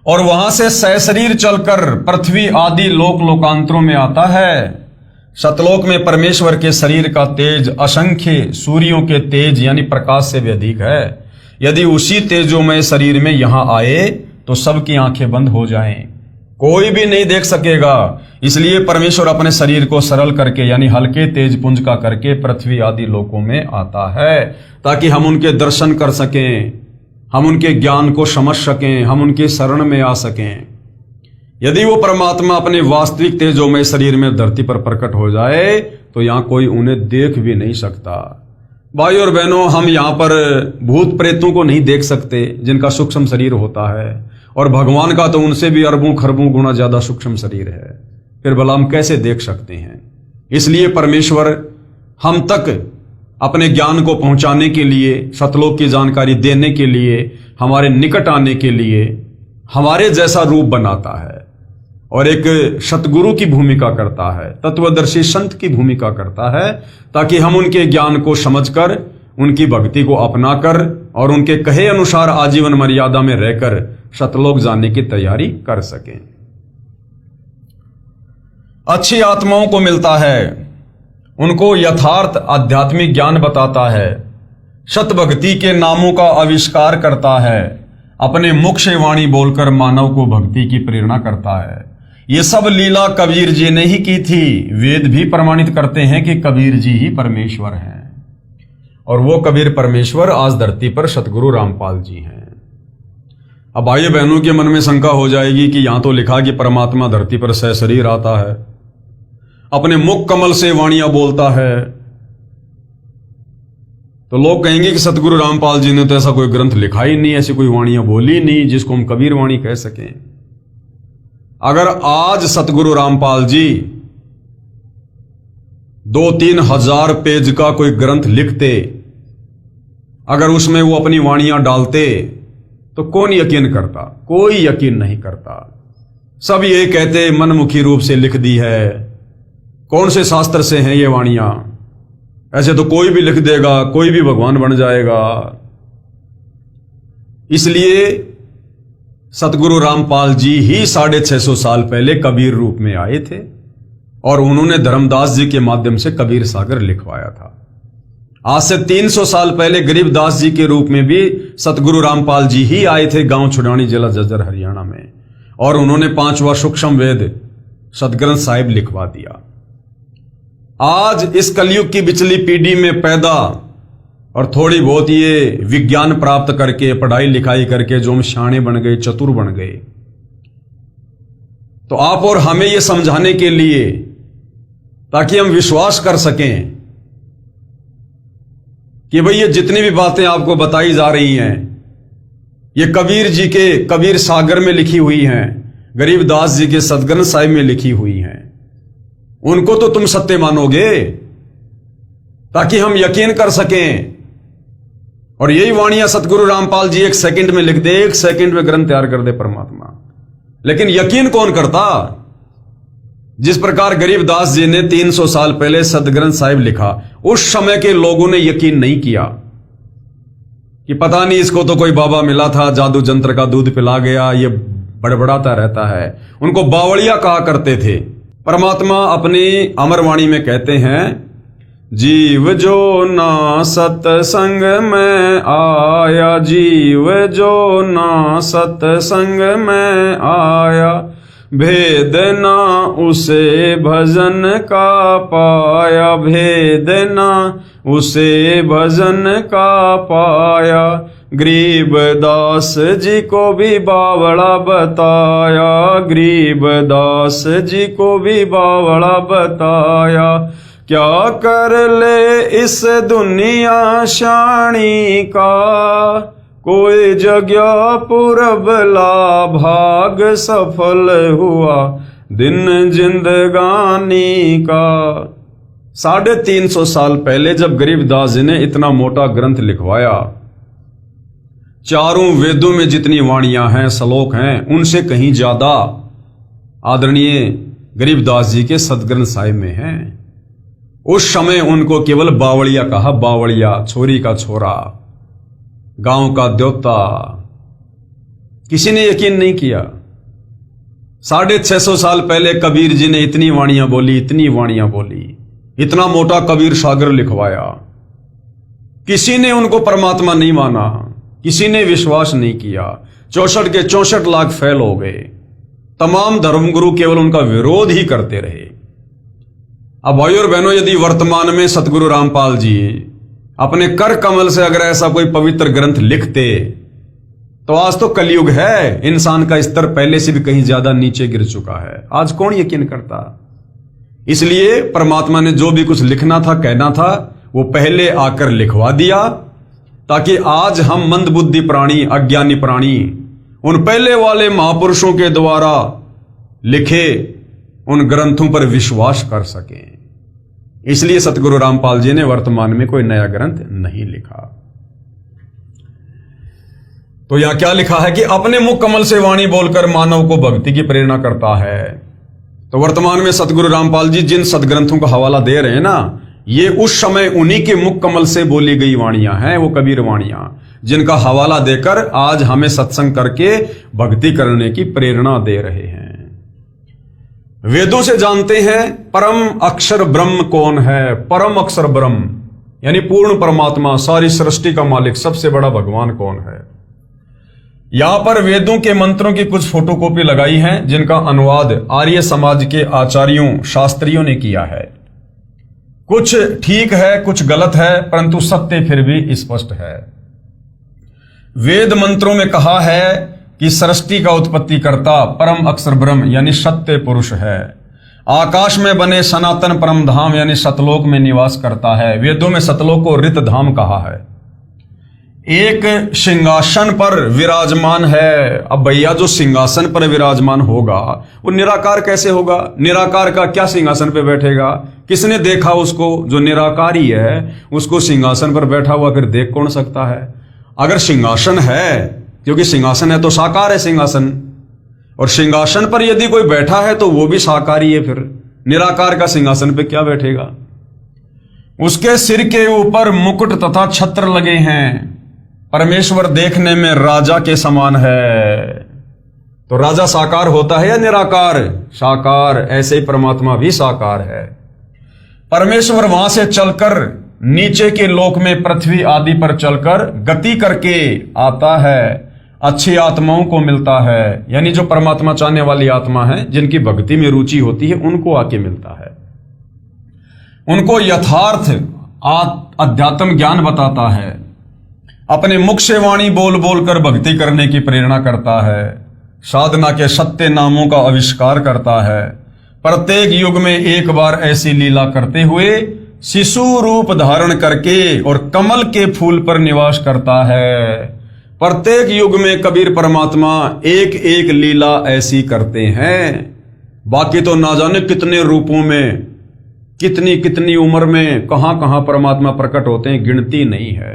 Speaker 1: और वहां से सशरीर चलकर पृथ्वी आदि लोक लोकांतरों में आता है। सतलोक में परमेश्वर के शरीर का तेज असंख्य सूर्यों के तेज यानी प्रकाश से भी अधिक है। यदि उसी तेजोमय शरीर में यहां आए तो सबकी आंखें बंद हो जाएं, कोई भी नहीं देख सकेगा। इसलिए परमेश्वर अपने शरीर को सरल करके यानी हल्के तेज पुंज का करके पृथ्वी आदि लोकों में आता है, ताकि हम उनके दर्शन कर सकें, हम उनके ज्ञान को समझ सकें, हम उनके शरण में आ सकें। यदि वो परमात्मा अपने वास्तविक तेजोमय शरीर में धरती पर प्रकट हो जाए तो यहां कोई उन्हें देख भी नहीं सकता। भाई और बहनों, हम यहां पर भूत प्रेतों को नहीं देख सकते जिनका सूक्ष्म शरीर होता है, और भगवान का तो उनसे भी अरबों खरबों गुना ज्यादा सूक्ष्म शरीर है, फिर भला हम कैसे देख सकते हैं। इसलिए परमेश्वर हम तक अपने ज्ञान को पहुंचाने के लिए, सतलोक की जानकारी देने के लिए, हमारे निकट आने के लिए हमारे जैसा रूप बनाता है और एक सतगुरु की भूमिका करता है, तत्वदर्शी संत की भूमिका करता है, ताकि हम उनके ज्ञान को समझकर, उनकी भक्ति को अपनाकर और उनके कहे अनुसार आजीवन मर्यादा में रहकर सतलोक जाने की तैयारी कर सकें। अच्छी आत्माओं को मिलता है, उनको यथार्थ आध्यात्मिक ज्ञान बताता है, सत भक्ति के नामों का आविष्कार करता है, अपने मुख से वाणी बोलकर मानव को भक्ति की प्रेरणा करता है। ये सब लीला कबीर जी ने ही की थी। वेद भी प्रमाणित करते हैं कि कबीर जी ही परमेश्वर हैं, और वो कबीर परमेश्वर आज धरती पर सतगुरु रामपाल जी हैं। अब भाई बहनों के मन में शंका हो जाएगी कि यहां तो लिखा कि परमात्मा धरती पर सशरीर आता है, अपने मुख कमल से वाणियां बोलता है, तो लोग कहेंगे कि सतगुरु रामपाल जी ने तो ऐसा कोई ग्रंथ लिखा ही नहीं, ऐसी कोई वाणियां बोली नहीं जिसको हम कबीर वाणी कह सकें। अगर आज सतगुरु रामपाल जी 2-3 हजार पेज का कोई ग्रंथ लिखते, अगर उसमें वो अपनी वाणियां डालते, तो कौन यकीन करता? कोई यकीन नहीं करता। सब ये कहते मनमुखी रूप से लिख दी है, कौन से शास्त्र से हैं ये वाणियां, ऐसे तो कोई भी लिख देगा, कोई भी भगवान बन जाएगा। इसलिए सतगुरु रामपाल जी ही 650 साल पहले कबीर रूप में आए थे, और उन्होंने धर्मदास जी के माध्यम से कबीर सागर लिखवाया था। आज से 300 साल पहले गरीबदास जी के रूप में भी सतगुरु रामपाल जी ही आए थे गांव छुड़ानी जिला जज्जर हरियाणा में, और उन्होंने 5वां सूक्ष्म वेद सतग्रंथ साहिब लिखवा दिया। आज इस कलयुग की बिचली पीढ़ी में पैदा और थोड़ी बहुत ये विज्ञान प्राप्त करके, पढ़ाई लिखाई करके जो हम शाणे बन गए, चतुर बन गए, तो आप और हमें ये समझाने के लिए, ताकि हम विश्वास कर सकें कि भाई ये जितनी भी बातें आपको बताई जा रही हैं ये कबीर जी के कबीर सागर में लिखी हुई हैं, गरीबदास जी के सतग्रंथ साहिब में लिखी हुई हैं, उनको तो तुम सत्य मानोगे, ताकि हम यकीन कर सकें और यही वाणियां सतगुरु रामपाल जी 1 सेकंड में लिख दे, 1 सेकंड में ग्रंथ तैयार कर दे परमात्मा। लेकिन यकीन कौन करता? जिस प्रकार गरीबदास जी ने 300 साल पहले सदग्रंथ साहिब लिखा, उस समय के लोगों ने यकीन नहीं किया कि पता नहीं इसको तो कोई बाबा मिला था, जादू जंत्र का दूध पिला गया, ये बड़बड़ाता रहता है। उनको बावड़िया कहा करते थे। परमात्मा अपनी अमरवाणी में कहते हैं, जीव जो ना सत्संग में आया, जीव जो ना सत्संग में आया, भेद ना उसे भजन का पाया, भेद ना उसे भजन का पाया। गरीबदास जी को भी बावड़ा बताया, गरीबदास जी को भी बावड़ा बताया। क्या कर ले इस दुनिया शानी का, कोई जगह पुरबला भाग सफल हुआ दिन जिंदगानी का। 350 साल पहले जब गरीबदास जी ने इतना मोटा ग्रंथ लिखवाया, चारों वेदों में जितनी वाणियां हैं, श्लोक हैं, उनसे कहीं ज्यादा आदरणीय गरीबदास जी के सदग्रंथ साहिब में हैं। उस समय उनको केवल बावड़िया कहा, बावड़िया, छोरी का छोरा, गांव का देवता। किसी ने यकीन नहीं किया। 650 साल पहले कबीर जी ने इतनी वाणियां बोली, इतनी वाणियां बोली, इतना मोटा कबीर सागर लिखवाया। किसी ने उनको परमात्मा नहीं माना, किसी ने विश्वास नहीं किया। 64 के 64 लाख फैल हो गए। तमाम धर्मगुरु केवल उनका विरोध ही करते रहे। अब भाइयों और बहनों, यदि वर्तमान में सतगुरु रामपाल जी अपने कर कमल से अगर ऐसा कोई पवित्र ग्रंथ लिखते, तो आज तो कलयुग है, इंसान का स्तर पहले से भी कहीं ज्यादा नीचे गिर चुका है। आज कौन यकीन करता? इसलिए परमात्मा ने जो भी कुछ लिखना था, कहना था, वो पहले आकर लिखवा दिया, ताकि आज हम मंदबुद्धि प्राणी, अज्ञानी प्राणी, उन पहले वाले महापुरुषों के द्वारा लिखे उन ग्रंथों पर विश्वास कर सकें। इसलिए सतगुरु रामपाल जी ने वर्तमान में कोई नया ग्रंथ नहीं लिखा। तो यहां क्या लिखा है कि अपने मुख कमल से वाणी बोलकर मानव को भक्ति की प्रेरणा करता है। तो वर्तमान में सतगुरु रामपाल जी जिन सदग्रंथों का हवाला दे रहे हैं ना, ये उस समय उन्हीं के मुख कमल से बोली गई वाणियां हैं, वो कबीर वाणियां, जिनका हवाला देकर आज हमें सत्संग करके भक्ति करने की प्रेरणा दे रहे हैं। वेदों से जानते हैं परम अक्षर ब्रह्म कौन है। परम अक्षर ब्रह्म यानी पूर्ण परमात्मा, सारी सृष्टि का मालिक, सबसे बड़ा भगवान कौन है। यहां पर वेदों के मंत्रों की कुछ फोटोकॉपी लगाई है, जिनका अनुवाद आर्य समाज के आचार्यों, शास्त्रियों ने किया है। कुछ ठीक है, कुछ गलत है, परंतु सत्य फिर भी स्पष्ट है। वेद मंत्रों में कहा है कि सृष्टि का उत्पत्ति करता परम अक्षर ब्रह्म यानी सत्य पुरुष है। आकाश में बने सनातन परम धाम यानी सतलोक में निवास करता है। वेदों में सतलोक को रित धाम कहा है। एक सिंहासन पर विराजमान है। अब भैया, जो सिंहासन पर विराजमान होगा वो निराकार कैसे होगा? निराकार का क्या सिंहासन पे बैठेगा? किसने देखा उसको? जो निराकारी है उसको सिंहासन पर बैठा हुआ फिर देख कौन सकता है? अगर सिंहासन है, क्योंकि सिंहासन है तो साकार है सिंहासन, और सिंहासन पर यदि कोई बैठा है तो वो भी साकारी है, फिर निराकार का सिंहासन पे क्या बैठेगा? उसके सिर के ऊपर मुकुट तथा छत्र लगे हैं। परमेश्वर देखने में राजा के समान है। तो राजा साकार होता है या निराकार? साकार। ऐसे ही परमात्मा भी साकार है। परमेश्वर वहां से चलकर नीचे के लोक में पृथ्वी आदि पर चलकर गति करके आता है, अच्छी आत्माओं को मिलता है। यानी जो परमात्मा चाहने वाली आत्मा है, जिनकी भक्ति में रुचि होती है, उनको आके मिलता है। उनको यथार्थ अध्यात्म ज्ञान बताता है। अपने मुख से वाणी बोल बोल कर भक्ति करने की प्रेरणा करता है। साधना के सत्य नामों का आविष्कार करता है। प्रत्येक युग में एक बार ऐसी लीला करते हुए शिशु रूप धारण करके और कमल के फूल पर निवास करता है। प्रत्येक युग में कबीर परमात्मा एक एक लीला ऐसी करते हैं। बाकी तो ना जाने कितने रूपों में, कितनी कितनी उम्र में, कहां कहां परमात्मा प्रकट होते हैं, गिनती नहीं है।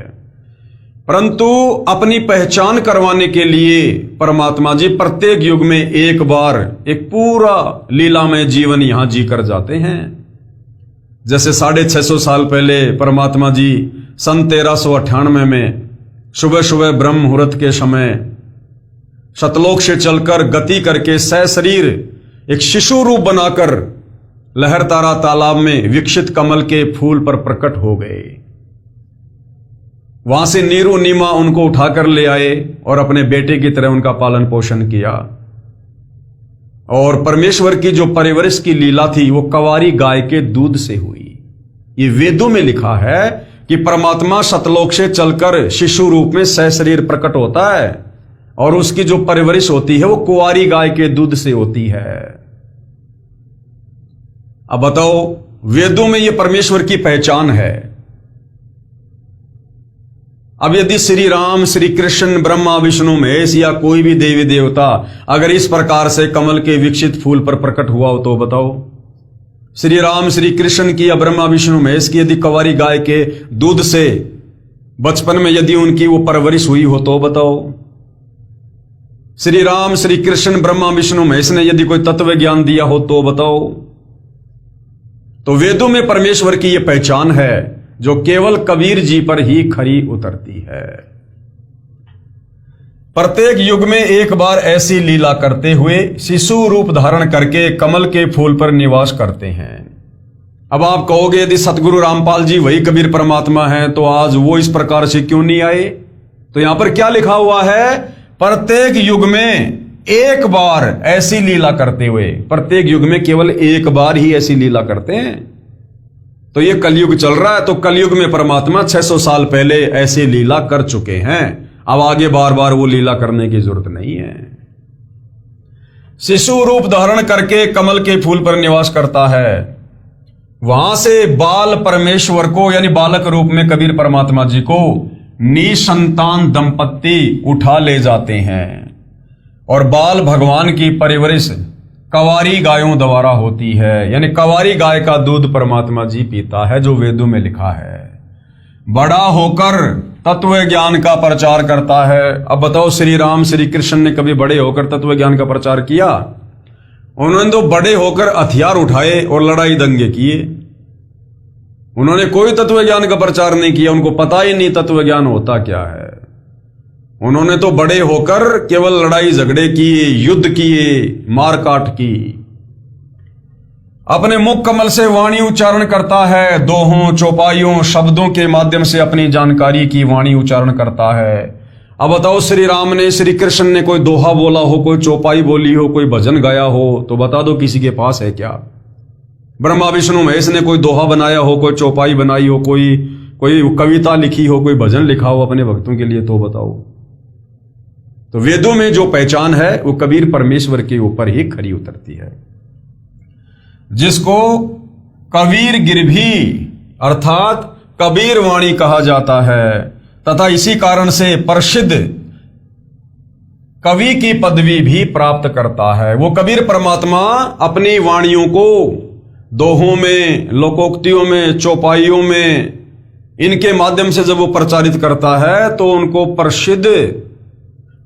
Speaker 1: परंतु अपनी पहचान करवाने के लिए परमात्मा जी प्रत्येक युग में एक बार एक पूरा लीलामय जीवन यहां जी कर जाते हैं। जैसे 650 साल पहले परमात्मा जी सन 1398 में सुबह सुबह ब्रह्म मुहूर्त के समय सतलोक से चलकर गति करके सशरीर एक शिशु रूप बनाकर लहरतारा तालाब में विकसित कमल के फूल पर प्रकट हो गए। वहां से नीरू नीमा उनको उठाकर ले आए और अपने बेटे की तरह उनका पालन पोषण किया। और परमेश्वर की जो परवरिश की लीला थी वो कवारी गाय के दूध से हुई। ये वेदों में लिखा है कि परमात्मा सतलोक से चलकर शिशु रूप में सशरीर प्रकट होता है और उसकी जो परवरिश होती है वो कुंवारी गाय के दूध से होती है। अब बताओ, वेदों में ये परमेश्वर की पहचान है। अब यदि श्री राम, श्री कृष्ण, ब्रह्मा, विष्णु, महेश या कोई भी देवी देवता अगर इस प्रकार से कमल के विकसित फूल पर प्रकट हुआ हो तो बताओ, श्री राम, श्री कृष्ण की या ब्रह्मा, विष्णु, महेश की यदि कुंवारी गाय के दूध से बचपन में यदि उनकी वो परवरिश हुई हो तो बताओ, श्री राम, श्री कृष्ण, ब्रह्मा, विष्णु, महेश ने यदि कोई तत्व ज्ञान दिया हो तो बताओ। तो वेदों में परमेश्वर की यह पहचान है जो केवल कबीर जी पर ही खरी उतरती है। प्रत्येक युग में एक बार ऐसी लीला करते हुए शिशु रूप धारण करके कमल के फूल पर निवास करते हैं। अब आप कहोगे यदि सतगुरु रामपाल जी वही कबीर परमात्मा हैं तो आज वो इस प्रकार से क्यों नहीं आए? तो यहां पर क्या लिखा हुआ है? प्रत्येक युग में एक बार ऐसी लीला करते हुए, प्रत्येक युग में केवल एक बार ही ऐसी लीला करते हैं। तो ये कलयुग चल रहा है, तो कलयुग में परमात्मा 600 साल पहले ऐसी लीला कर चुके हैं। अब आगे बार बार वो लीला करने की जरूरत नहीं है। शिशु रूप धारण करके कमल के फूल पर निवास करता है। वहां से बाल परमेश्वर को यानी बालक रूप में कबीर परमात्मा जी को निसंतान दंपत्ति उठा ले जाते हैं और बाल भगवान की परवरिश कवारी गायों द्वारा होती है। यानी कवारी गाय का दूध परमात्मा जी पीता है जो वेदों में लिखा है। बड़ा होकर तत्व ज्ञान का प्रचार करता है। अब बताओ, श्री राम, श्री कृष्ण ने कभी बड़े होकर तत्व ज्ञान का प्रचार किया? उन्होंने तो बड़े होकर हथियार उठाए और लड़ाई दंगे किए। उन्होंने कोई तत्व ज्ञान का प्रचार नहीं किया। उनको पता ही नहीं तत्व ज्ञान होता क्या है। उन्होंने तो बड़े होकर केवल लड़ाई झगड़े किए, युद्ध किए, मारकाट की। अपने मुख कमल से वाणी उच्चारण करता है। दोहों, चौपाइयों, शब्दों के माध्यम से अपनी जानकारी की वाणी उच्चारण करता है। अब बताओ, श्री राम ने, श्री कृष्ण ने कोई दोहा बोला हो, कोई चौपाई बोली हो, कोई भजन गाया हो तो बता दो किसी के पास है क्या? ब्रह्मा, विष्णु, महेश ने कोई दोहा बनाया हो, कोई चौपाई बनाई हो, कोई कविता लिखी हो, कोई भजन लिखा हो अपने भक्तों के लिए तो बताओ। तो वेदों में जो पहचान है वो कबीर परमेश्वर के ऊपर ही खरी उतरती है, जिसको कबीर गिरभी अर्थात कबीर वाणी कहा जाता है तथा इसी कारण से प्रसिद्ध कवि की पदवी भी प्राप्त करता है। वो कबीर परमात्मा अपनी वाणियों को दोहों में, लोकोक्तियों में, चौपाइयों में, इनके माध्यम से जब वो प्रचारित करता है तो उनको प्रसिद्ध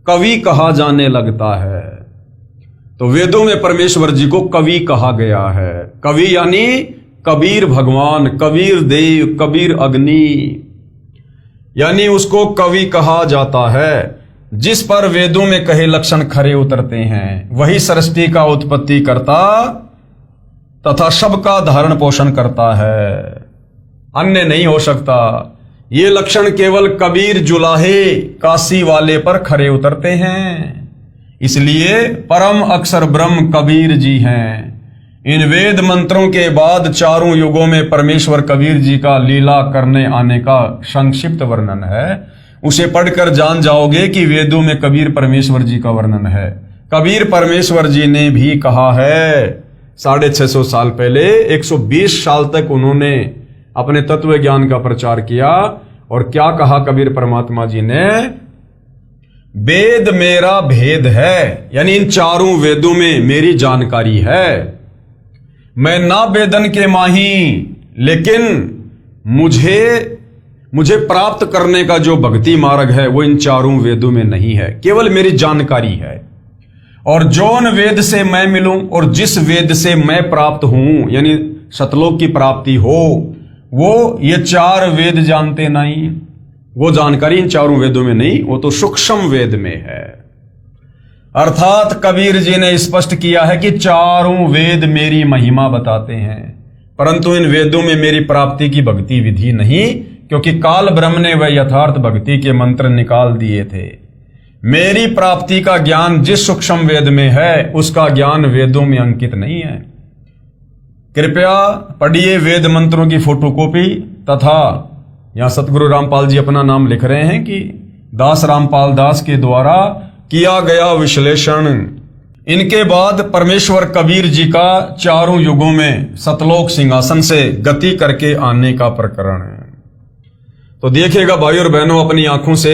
Speaker 1: कवि कहा जाने लगता है। तो वेदों में परमेश्वर जी को कवि कहा गया है। कवि यानी कबीर भगवान, कबीर देव, कबीर अग्नि, यानी उसको कवि कहा जाता है। जिस पर वेदों में कहे लक्षण खरे उतरते हैं वही सृष्टि का उत्पत्ति करता तथा सबका धारण पोषण करता है, अन्य नहीं हो सकता। ये लक्षण केवल कबीर जुलाहे काशी वाले पर खरे उतरते हैं। इसलिए परम अक्षर ब्रह्म कबीर जी हैं। इन वेद मंत्रों के बाद चारों युगों में परमेश्वर कबीर जी का लीला करने आने का संक्षिप्त वर्णन है। उसे पढ़कर जान जाओगे कि वेदों में कबीर परमेश्वर जी का वर्णन है। कबीर परमेश्वर जी ने भी कहा है 650 साल पहले, 120 साल तक उन्होंने अपने तत्व ज्ञान का प्रचार किया। और क्या कहा कबीर परमात्मा जी ने? वेद मेरा भेद है, यानी इन चारों वेदों में मेरी जानकारी है। मैं ना वेदन के माही, लेकिन मुझे मुझे प्राप्त करने का जो भक्ति मार्ग है वो इन चारों वेदों में नहीं है, केवल मेरी जानकारी है। और जौन वेद से मैं मिलूं और जिस वेद से मैं प्राप्त हूं, यानी सतलोक की प्राप्ति हो, वो ये चार वेद जानते नहीं। वो जानकारी इन चारों वेदों में नहीं, वो तो सूक्ष्म वेद में है। अर्थात कबीर जी ने स्पष्ट किया है कि चारों वेद मेरी महिमा बताते हैं, परंतु इन वेदों में मेरी प्राप्ति की भक्ति विधि नहीं, क्योंकि काल ब्रह्म ने वह यथार्थ भक्ति के मंत्र निकाल दिए थे। मेरी प्राप्ति का ज्ञान जिस सूक्ष्म वेद में है, उसका ज्ञान वेदों में अंकित नहीं है। कृपया पढ़िए वेद मंत्रों की फोटोकॉपी, तथा यहां सतगुरु रामपाल जी अपना नाम लिख रहे हैं कि दास रामपाल दास के द्वारा किया गया विश्लेषण। इनके बाद परमेश्वर कबीर जी का चारों युगों में सतलोक सिंहासन से गति करके आने का प्रकरण है। तो देखिएगा भाई और बहनों, अपनी आंखों से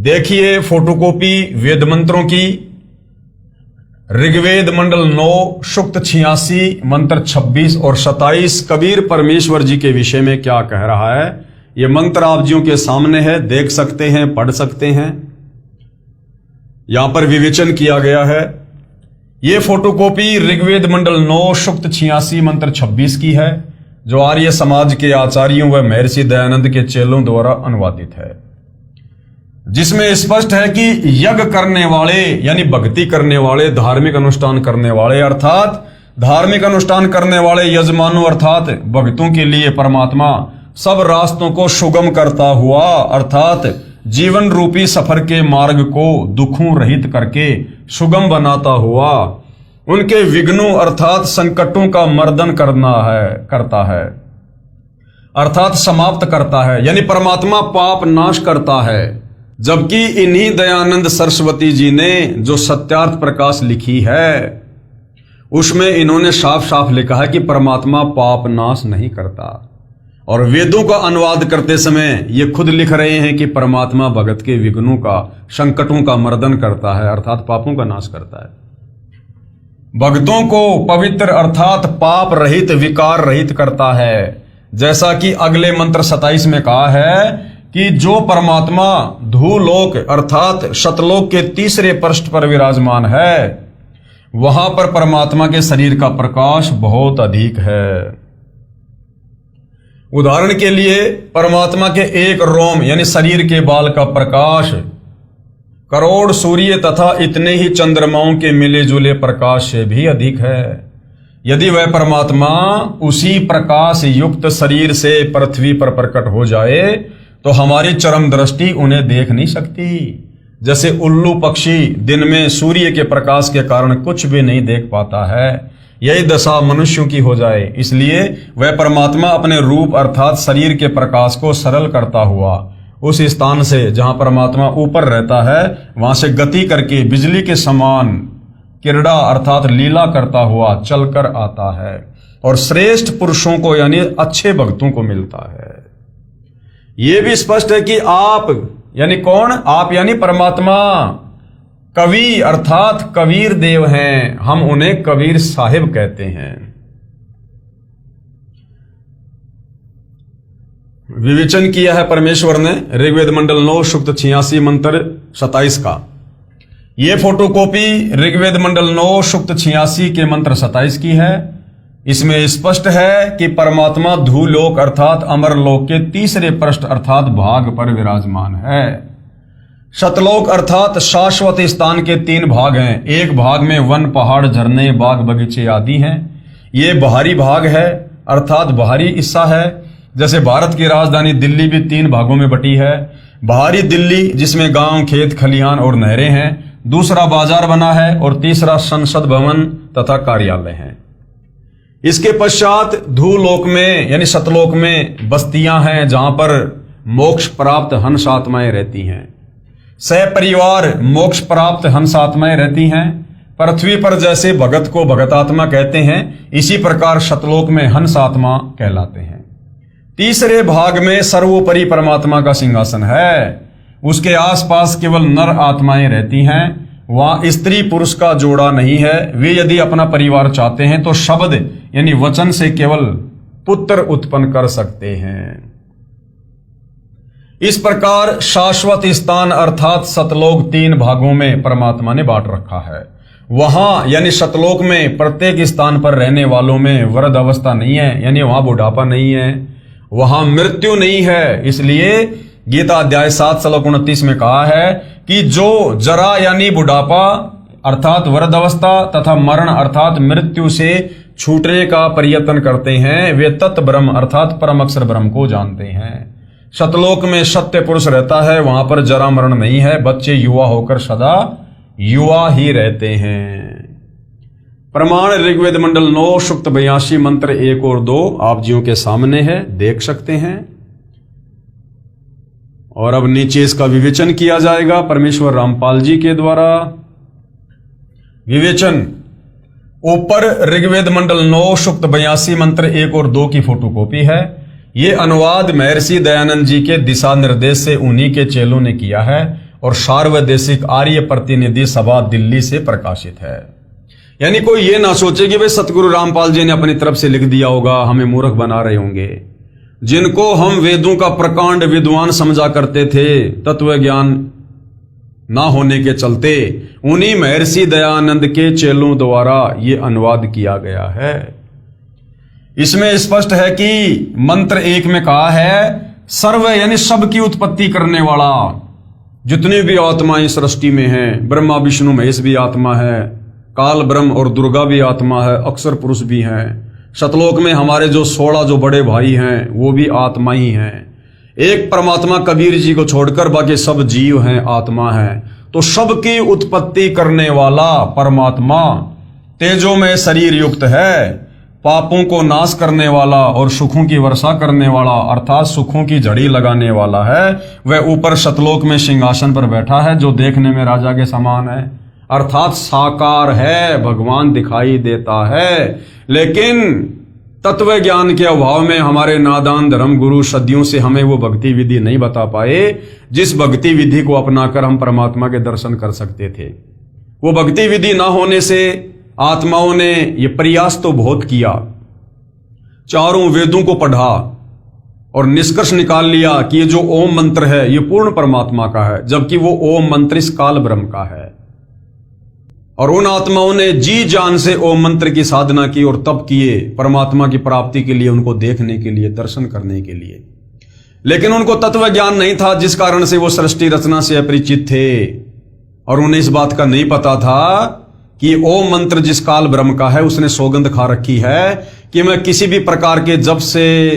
Speaker 1: देखिए फोटोकॉपी वेद मंत्रों की। ऋग्वेद मंडल 9 सूक्त 86 मंत्र 26 और 27 कबीर परमेश्वर जी के विषय में क्या कह रहा है, ये मंत्र आप जियों के सामने है, देख सकते हैं, पढ़ सकते हैं। यहां पर विवेचन किया गया है। यह फोटोकॉपी ऋग्वेद मंडल 9 सूक्त 86 मंत्र 26 की है, जो आर्य समाज के आचार्यों व महर्षि दयानंद के चेलों द्वारा अनुवादित है, जिसमें स्पष्ट है कि यज्ञ करने वाले यानी भक्ति करने वाले, धार्मिक अनुष्ठान करने वाले, अर्थात धार्मिक अनुष्ठान करने वाले यजमानों अर्थात भक्तों के लिए परमात्मा सब रास्तों को सुगम करता हुआ, अर्थात जीवन रूपी सफर के मार्ग को दुखों रहित करके सुगम बनाता हुआ उनके विघ्नों अर्थात संकटों का मर्दन करता है, अर्थात समाप्त करता है, यानी परमात्मा पाप नाश करता है। जबकि इन्हीं दयानंद सरस्वती जी ने जो सत्यार्थ प्रकाश लिखी है, उसमें इन्होंने साफ साफ लिखा है कि परमात्मा पाप नाश नहीं करता। और वेदों का अनुवाद करते समय ये खुद लिख रहे हैं कि परमात्मा भगत के विघ्नों का, संकटों का मर्दन करता है, अर्थात पापों का नाश करता है। भक्तों को पवित्र अर्थात पाप रहित, विकार रहित करता है। जैसा कि अगले मंत्र 27 में कहा है कि जो परमात्मा धूलोक अर्थात सतलोक के तीसरे पृष्ठ पर विराजमान है, वहां पर परमात्मा के शरीर का प्रकाश बहुत अधिक है। उदाहरण के लिए परमात्मा के एक रोम यानी शरीर के बाल का प्रकाश करोड़ सूर्य तथा इतने ही चंद्रमाओं के मिले जुले प्रकाश से भी अधिक है। यदि वह परमात्मा उसी प्रकाश युक्त शरीर से पृथ्वी पर प्रकट हो जाए तो हमारी चरम दृष्टि उन्हें देख नहीं सकती। जैसे उल्लू पक्षी दिन में सूर्य के प्रकाश के कारण कुछ भी नहीं देख पाता है, यही दशा मनुष्यों की हो जाए। इसलिए वह परमात्मा अपने रूप अर्थात शरीर के प्रकाश को सरल करता हुआ उस स्थान से जहां परमात्मा ऊपर रहता है, वहां से गति करके बिजली के समान क्रीड़ा अर्थात लीला करता हुआ चलकर आता है और श्रेष्ठ पुरुषों को यानी अच्छे भक्तों को मिलता है। यह भी स्पष्ट है कि आप यानी कौन? आप यानी परमात्मा कवि अर्थात कबीर देव हैं, हम उन्हें कबीर साहिब कहते हैं। विवेचन किया है परमेश्वर ने ऋग्वेद मंडल 9 सूक्त 86 मंत्र 27 का। यह फोटोकॉपी ऋग्वेद मंडल 9 सूक्त 86 के मंत्र 27 की है। इसमें स्पष्ट है कि परमात्मा धूलोक अर्थात अमरलोक के तीसरे पृष्ठ अर्थात भाग पर विराजमान है। सतलोक अर्थात शाश्वत स्थान के 3 भाग हैं। एक भाग में वन, पहाड़, झरने, बाग, बगीचे आदि हैं। ये बाहरी भाग है अर्थात बाहरी हिस्सा है। जैसे भारत की राजधानी दिल्ली भी 3 भागों में बटी है। बाहरी दिल्ली जिसमें गांव, खेत, खलिहान और नहरें हैं। दूसरा बाजार बना है और तीसरा संसद भवन तथा कार्यालय है। इसके पश्चात धूलोक में यानी सतलोक में बस्तियां हैं जहां पर मोक्ष प्राप्त हंस आत्माएं रहती हैं। सपरिवार मोक्ष प्राप्त हंस आत्माएं रहती हैं। पृथ्वी पर जैसे भगत को भगत आत्मा कहते हैं, इसी प्रकार सतलोक में हंस आत्मा कहलाते हैं। तीसरे भाग में सर्वोपरि परमात्मा का सिंहासन है। उसके आसपास केवल नर आत्माएं रहती हैं। वहां स्त्री पुरुष का जोड़ा नहीं है। वे यदि अपना परिवार चाहते हैं तो शब्द यानी वचन से केवल पुत्र उत्पन्न कर सकते हैं। इस प्रकार शाश्वत स्थान अर्थात सतलोक 3 भागों में परमात्मा ने बांट रखा है। वहां यानी सतलोक में प्रत्येक स्थान पर रहने वालों में वृद्ध अवस्था नहीं है, यानी वहां बुढ़ापा नहीं है, वहां मृत्यु नहीं है। इसलिए गीता अध्याय 7 श्लोक 29 में कहा है कि जो जरा यानी बुढ़ापा अर्थात वृद्ध अवस्था तथा मरण अर्थात मृत्यु से छूटने का प्रयत्न करते हैं, वे तत् ब्रह्म अर्थात परम अक्षर ब्रह्म को जानते हैं। सतलोक में सत्य पुरुष रहता है, वहां पर जरा मरण नहीं है, बच्चे युवा होकर सदा युवा ही रहते हैं। प्रमाण ऋग्वेद मंडल 9 सूक्त 82 मंत्र 1 और 2 आप जियों के सामने है, देख सकते हैं। और अब नीचे इसका विवेचन किया जाएगा परमेश्वर रामपाल जी के द्वारा। विवेचन, ऊपर ऋग्वेद मंडल 9 सूक्त 82 मंत्र 1 और 2 की फोटोकॉपी है। ये अनुवाद महर्षि दयानंद जी के दिशा निर्देश से उन्हीं के चेलों ने किया है और सार्वदेशिक आर्य प्रतिनिधि सभा दिल्ली से प्रकाशित है। यानी कोई ये ना सोचे कि भाई सतगुरु रामपाल जी ने अपनी तरफ से लिख दिया होगा, हमें मूर्ख बना रहे होंगे। जिनको हम वेदों का प्रकांड विद्वान समझा करते थे, तत्व ज्ञान ना होने के चलते उन्हीं महर्षि दयानंद के चेलों द्वारा ये अनुवाद किया गया है। इसमें स्पष्ट है कि मंत्र 1 में कहा है सर्व यानी सबकी उत्पत्ति करने वाला, जितने भी आत्माएं सृष्टि में हैं, ब्रह्मा विष्णु महेश भी आत्मा है, काल ब्रह्म और दुर्गा भी आत्मा है, अक्षर पुरुष भी हैं। सतलोक में हमारे जो 16 जो बड़े भाई हैं वो भी आत्मा ही हैं। एक परमात्मा कबीर जी को छोड़कर बाकी सब जीव हैं, आत्मा हैं। तो सबकी उत्पत्ति करने वाला परमात्मा तेजो में शरीर युक्त है, पापों को नाश करने वाला और सुखों की वर्षा करने वाला अर्थात सुखों की झड़ी लगाने वाला है। वह ऊपर सतलोक में सिंहासन पर बैठा है जो देखने में राजा के समान है, अर्थात साकार है, भगवान दिखाई देता है। लेकिन तत्व ज्ञान के अभाव में हमारे नादान धर्म गुरु सदियों से हमें वो भक्ति विधि नहीं बता पाए जिस भक्ति विधि को अपनाकर हम परमात्मा के दर्शन कर सकते थे। वो भक्ति विधि ना होने से आत्माओं ने ये प्रयास तो बहुत किया, चारों वेदों को पढ़ा और निष्कर्ष निकाल लिया कि ये जो ओम मंत्र है ये पूर्ण परमात्मा का है, जबकि वो ओम मंत्र इस काल ब्रह्म का है। और उन आत्माओं ने जी जान से ओम मंत्र की साधना की और तप किए परमात्मा की प्राप्ति के लिए, उनको देखने के लिए, दर्शन करने के लिए। लेकिन उनको तत्व ज्ञान नहीं था, जिस कारण से वो सृष्टि रचना से अपरिचित थे और उन्हें इस बात का नहीं पता था कि ओम मंत्र जिस काल ब्रह्म का है उसने सौगंध खा रखी है कि मैं किसी भी प्रकार के जप से,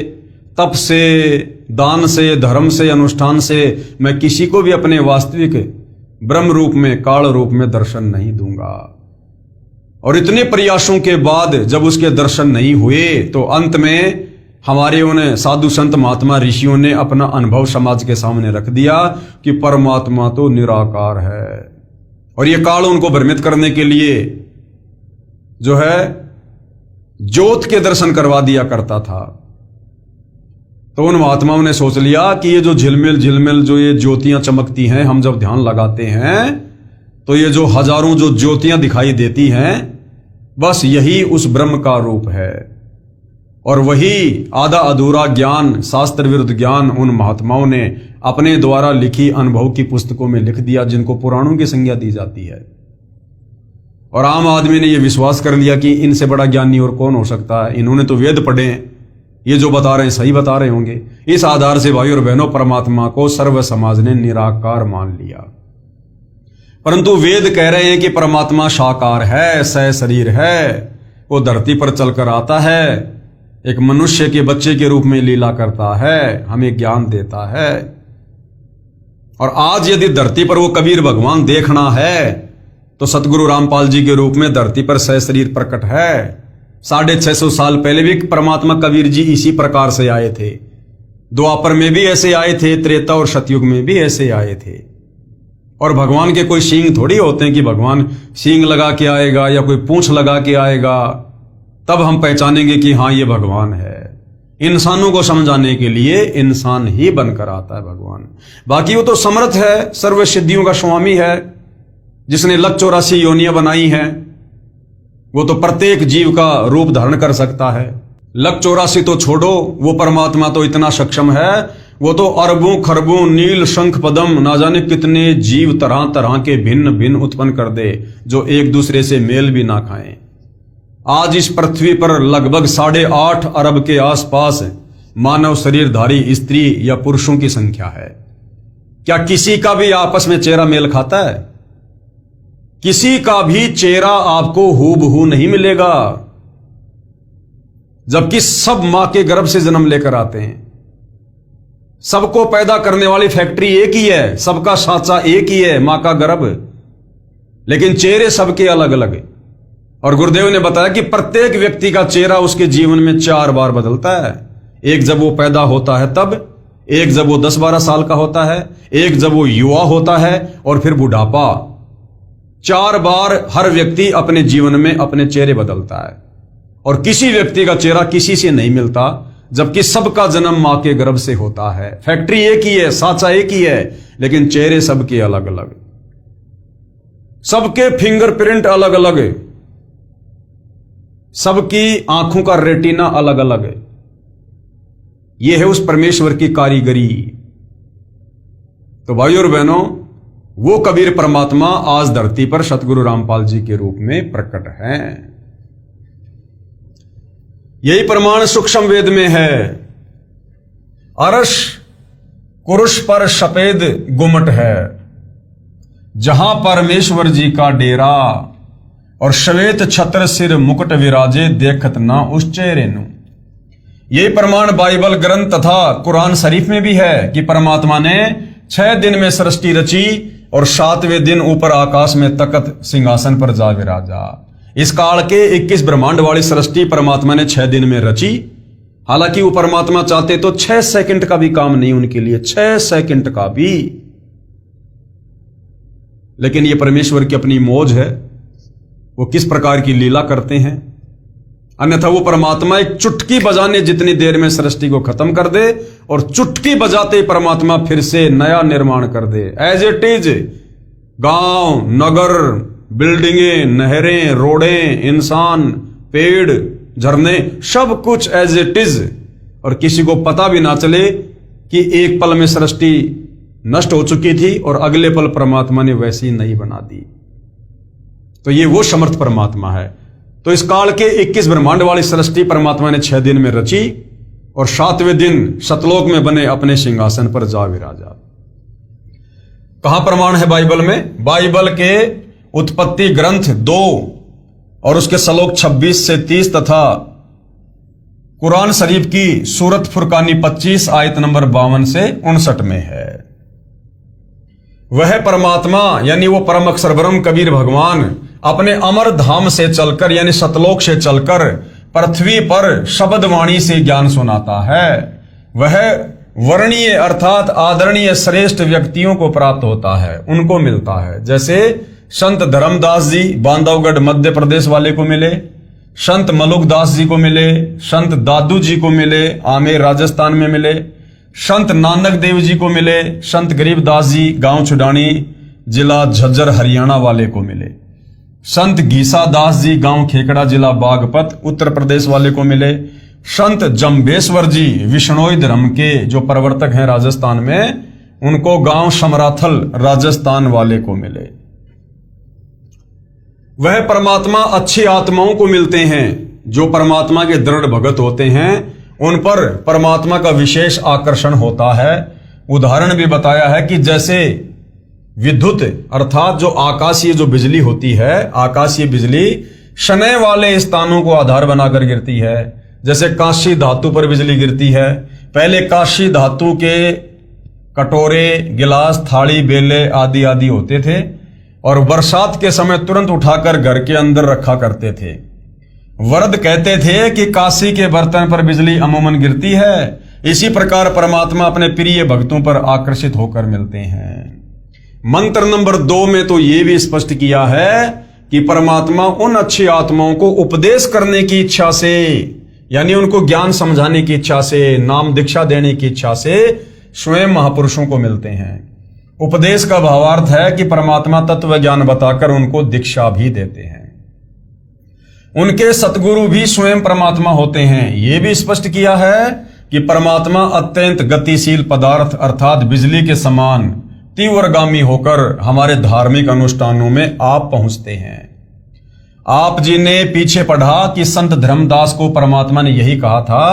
Speaker 1: तप से, दान से, धर्म से, अनुष्ठान से मैं किसी को भी अपने वास्तविक ब्रह्म रूप में, काल रूप में दर्शन नहीं दूंगा। और इतने प्रयासों के बाद जब उसके दर्शन नहीं हुए तो अंत में हमारे उन्हें साधु संत महात्मा ऋषियों ने अपना अनुभव समाज के सामने रख दिया कि परमात्मा तो निराकार है। और ये काल उनको भ्रमित करने के लिए जो है ज्योत के दर्शन करवा दिया करता था। तो उन महात्माओं ने सोच लिया कि ये जो झिलमिल झिलमिल जो ये ज्योतियां चमकती हैं, हम जब ध्यान लगाते हैं तो ये जो हजारों जो ज्योतियां दिखाई देती हैं, बस यही उस ब्रह्म का रूप है। और वही आधा अधूरा ज्ञान, शास्त्र विरुद्ध ज्ञान उन महात्माओं ने अपने द्वारा लिखी अनुभव की पुस्तकों में लिख दिया, जिनको पुराणों की संज्ञा दी जाती है। और आम आदमी ने यह विश्वास कर लिया कि इनसे बड़ा ज्ञानी और कौन हो सकता है, इन्होंने तो वेद पढ़े हैं, ये जो बता रहे हैं सही बता रहे होंगे। इस आधार से भाई और बहनों परमात्मा को सर्व समाज ने निराकार मान लिया। परंतु वेद कह रहे हैं कि परमात्मा साकार है, सह शरीर है, वो धरती पर चलकर आता है, एक मनुष्य के बच्चे के रूप में लीला करता है, हमें ज्ञान देता है। और आज यदि धरती पर वो कबीर भगवान देखना है तो सतगुरु रामपाल जी के रूप में धरती पर सह शरीर प्रकट है। 650 साल पहले भी परमात्मा कबीर जी इसी प्रकार से आए थे। द्वापर में भी ऐसे आए थे, त्रेता और सतयुग में भी ऐसे आए थे। और भगवान के कोई सींग थोड़ी होते हैं कि भगवान सींग लगा के आएगा या कोई पूंछ लगा के आएगा तब हम पहचानेंगे कि हाँ ये भगवान है। इंसानों को समझाने के लिए इंसान ही बनकर आता है भगवान। बाकी वो तो समर्थ है, सर्व सिद्धियों का स्वामी है, जिसने 184 योनियां बनाई हैं। वो तो प्रत्येक जीव का रूप धारण कर सकता है। 184 तो छोड़ो, वो परमात्मा तो इतना सक्षम है, वो तो अरबों खरबों नील शंख पदम ना जाने कितने जीव तरह तरह के भिन्न भिन्न उत्पन्न कर दे, जो एक दूसरे से मेल भी ना खाएं। आज इस पृथ्वी पर लगभग 8.5 अरब के आसपास मानव शरीरधारी स्त्री या पुरुषों की संख्या है। क्या किसी का भी आपस में चेहरा मेल खाता है? किसी का भी चेहरा आपको हूबहू नहीं मिलेगा, जबकि सब मां के गर्भ से जन्म लेकर आते हैं। सबको पैदा करने वाली फैक्ट्री एक ही है, सबका साचा एक ही है, मां का गर्भ, लेकिन चेहरे सबके अलग अलग। और गुरुदेव ने बताया कि प्रत्येक व्यक्ति का चेहरा उसके जीवन में 4 बार बदलता है। एक जब वो पैदा होता है तब, एक जब वो 10-12 साल का होता है, एक जब वो युवा होता है, और फिर बुढ़ापा। 4 बार हर व्यक्ति अपने जीवन में अपने चेहरे बदलता है, और किसी व्यक्ति का चेहरा किसी से नहीं मिलता, जबकि सबका जन्म मां के गर्भ से होता है। फैक्ट्री एक ही है, साचा एक ही है, लेकिन चेहरे सबके अलग अलग, सबके फिंगरप्रिंट अलग अलग, सबकी आंखों का रेटिना अलग अलग है। यह है उस परमेश्वर की कारीगरी। तो भाइयों और बहनों, वो कबीर परमात्मा आज धरती पर सतगुरु रामपाल जी के रूप में प्रकट हैं। यही प्रमाण सूक्ष्म वेद में है। अरश कुरुश पर सफेद गुमट है, जहां परमेश्वर जी का डेरा, और श्वेत छत्र सिर मुकुट विराजे, देखत ना उस चेहरे नु। यही प्रमाण बाइबल ग्रंथ तथा कुरान शरीफ में भी है कि परमात्मा ने 6 दिन में सृष्टि रची और 7वें दिन ऊपर आकाश में तखत सिंहासन पर जा विराजा। इस काल के 21 ब्रह्मांड वाली सृष्टि परमात्मा ने 6 दिन में रची। हालांकि वो परमात्मा चाहते तो 6 सेकंड का भी काम नहीं उनके लिए, 6 सेकंड का भी, लेकिन ये परमेश्वर की अपनी मौज है, वो किस प्रकार की लीला करते हैं। अन्यथा वो परमात्मा एक चुटकी बजाने जितनी देर में सृष्टि को खत्म कर दे, और चुटकी बजाते परमात्मा फिर से नया निर्माण कर दे। एज इट इज गांव, नगर, बिल्डिंगें, नहरें, रोडें, इंसान, पेड़, झरने, सब कुछ एज इट इज, और किसी को पता भी ना चले कि एक पल में सृष्टि नष्ट हो चुकी थी और अगले पल परमात्मा ने वैसी नई बना दी। तो ये वो समर्थ परमात्मा है। तो इस काल के 21 ब्रह्मांड वाली सृष्टि परमात्मा ने 6 दिन में रची, और 7वें दिन सतलोक में बने अपने सिंहासन पर जा विराजा। कहां प्रमाण है बाइबल में? बाइबल के उत्पत्ति ग्रंथ 2 और उसके श्लोक 26 से 30 तथा कुरान शरीफ की सूरत फुरकानी 25 आयत नंबर 52 से 59 में है। वह परमात्मा यानी वो परम अक्षर ब्रह्म कबीर भगवान अपने अमर धाम से चलकर यानी सतलोक से चलकर पृथ्वी पर शब्द वाणी से ज्ञान सुनाता है। वह वर्णीय अर्थात आदरणीय श्रेष्ठ व्यक्तियों को प्राप्त होता है, उनको मिलता है। जैसे संत धर्मदास जी बांधवगढ़ मध्य प्रदेश वाले को मिले, संत मलुकदास जी को मिले, संत दादू जी को मिले, आमेर राजस्थान में मिले, संत नानक देव जी को मिले, संत गरीबदास जी गांव छुडानी जिला झज्जर हरियाणा वाले को मिले, संत गीसा दास जी गांव खेकड़ा जिला बागपत उत्तर प्रदेश वाले को मिले, संत जम्बेश्वर जी विष्णोई धर्म के जो प्रवर्तक हैं राजस्थान में, उनको गांव समराथल राजस्थान वाले को मिले। वह परमात्मा अच्छी आत्माओं को मिलते हैं, जो परमात्मा के दृढ़ भगत होते हैं, उन पर परमात्मा का विशेष आकर्षण होता है। उदाहरण भी बताया है कि जैसे विद्युत अर्थात जो आकाशीय जो बिजली होती है, आकाशीय बिजली शनै वाले स्थानों को आधार बनाकर गिरती है। जैसे काशी धातु पर बिजली गिरती है। पहले काशी धातु के कटोरे, गिलास, थाली, बेले आदि आदि होते थे और बरसात के समय तुरंत उठाकर घर के अंदर रखा करते थे। वरद कहते थे कि काशी के बर्तन पर बिजली अमूमन गिरती है। इसी प्रकार परमात्मा अपने प्रिय भक्तों पर आकर्षित होकर मिलते हैं। मंत्र नंबर 2 में तो यह भी स्पष्ट किया है कि परमात्मा उन अच्छी आत्माओं को उपदेश करने की इच्छा से, यानी उनको ज्ञान समझाने की इच्छा से, नाम दीक्षा देने की इच्छा से स्वयं महापुरुषों को मिलते हैं। उपदेश का भावार्थ है कि परमात्मा तत्व ज्ञान बताकर उनको दीक्षा भी देते हैं। उनके सतगुरु भी स्वयं परमात्मा होते हैं, यह भी स्पष्ट किया है। कि परमात्मा अत्यंत गतिशील पदार्थ अर्थात बिजली के समान तीव्रगामी होकर हमारे धार्मिक अनुष्ठानों में आप पहुंचते हैं। आप जी ने पीछे पढ़ा कि संत धर्मदास को परमात्मा ने यही कहा था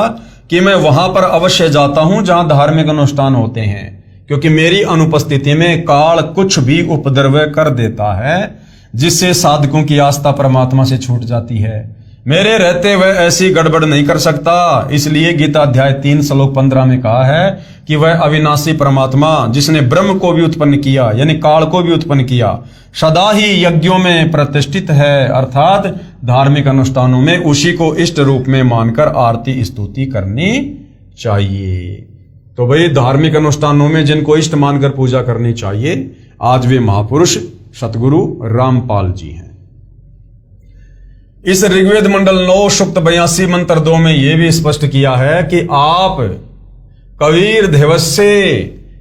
Speaker 1: कि मैं वहां पर अवश्य जाता हूं जहां धार्मिक अनुष्ठान होते हैं, क्योंकि मेरी अनुपस्थिति में काल कुछ भी उपद्रव कर देता है जिससे साधकों की आस्था परमात्मा से छूट जाती है। मेरे रहते वह ऐसी गड़बड़ नहीं कर सकता। इसलिए गीता अध्याय 3 श्लोक 15 में कहा है कि वह अविनाशी परमात्मा जिसने ब्रह्म को भी उत्पन्न किया यानी काल को भी उत्पन्न किया, सदा ही यज्ञों में प्रतिष्ठित है, अर्थात धार्मिक अनुष्ठानों में उसी को इष्ट रूप में मानकर आरती स्तुति करनी चाहिए। तो भाई धार्मिक अनुष्ठानों में जिनको इष्ट मानकर पूजा करनी चाहिए, आज वे महापुरुष सतगुरु रामपाल जी हैं। इस ऋग्वेद मंडल 9 सूक्त 82 मंत्र 2 में यह भी स्पष्ट किया है कि आप कबीर देवस्य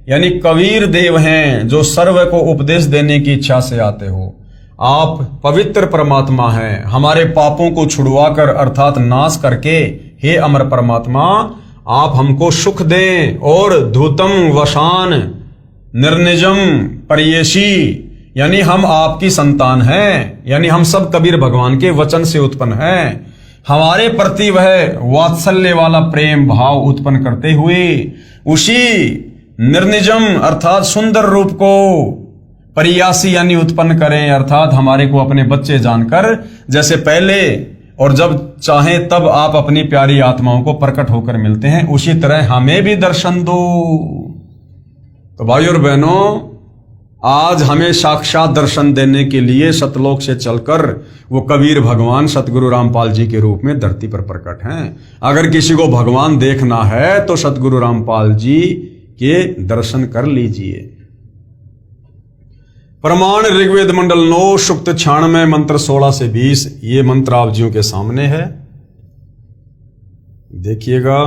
Speaker 1: यानी कबीर देव हैं जो सर्व को उपदेश देने की इच्छा से आते हो। आप पवित्र परमात्मा हैं, हमारे पापों को छुड़वाकर अर्थात नाश करके हे अमर परमात्मा आप हमको सुख दें और धूतम वशान निर्निजम परियेशी यानी हम आपकी संतान हैं, यानी हम सब कबीर भगवान के वचन से उत्पन्न हैं। हमारे प्रति वह वात्सल्य वाला प्रेम भाव उत्पन्न करते हुए उसी निर्निजम अर्थात सुंदर रूप को परियासी यानी उत्पन्न करें, अर्थात हमारे को अपने बच्चे जानकर जैसे पहले और जब चाहें तब आप अपनी प्यारी आत्माओं को प्रकट होकर मिलते हैं, उसी तरह हमें भी दर्शन दो। तो भाइयों और बहनों, आज हमें साक्षात दर्शन देने के लिए सतलोक से चलकर वो कबीर भगवान सतगुरु रामपाल जी के रूप में धरती पर प्रकट हैं। अगर किसी को भगवान देखना है तो सतगुरु रामपाल जी के दर्शन कर लीजिए। प्रमाण ऋग्वेद मंडल 9 सूक्त 96 मंत्र 16 से 20, ये मंत्र आप जियों के सामने है, देखिएगा।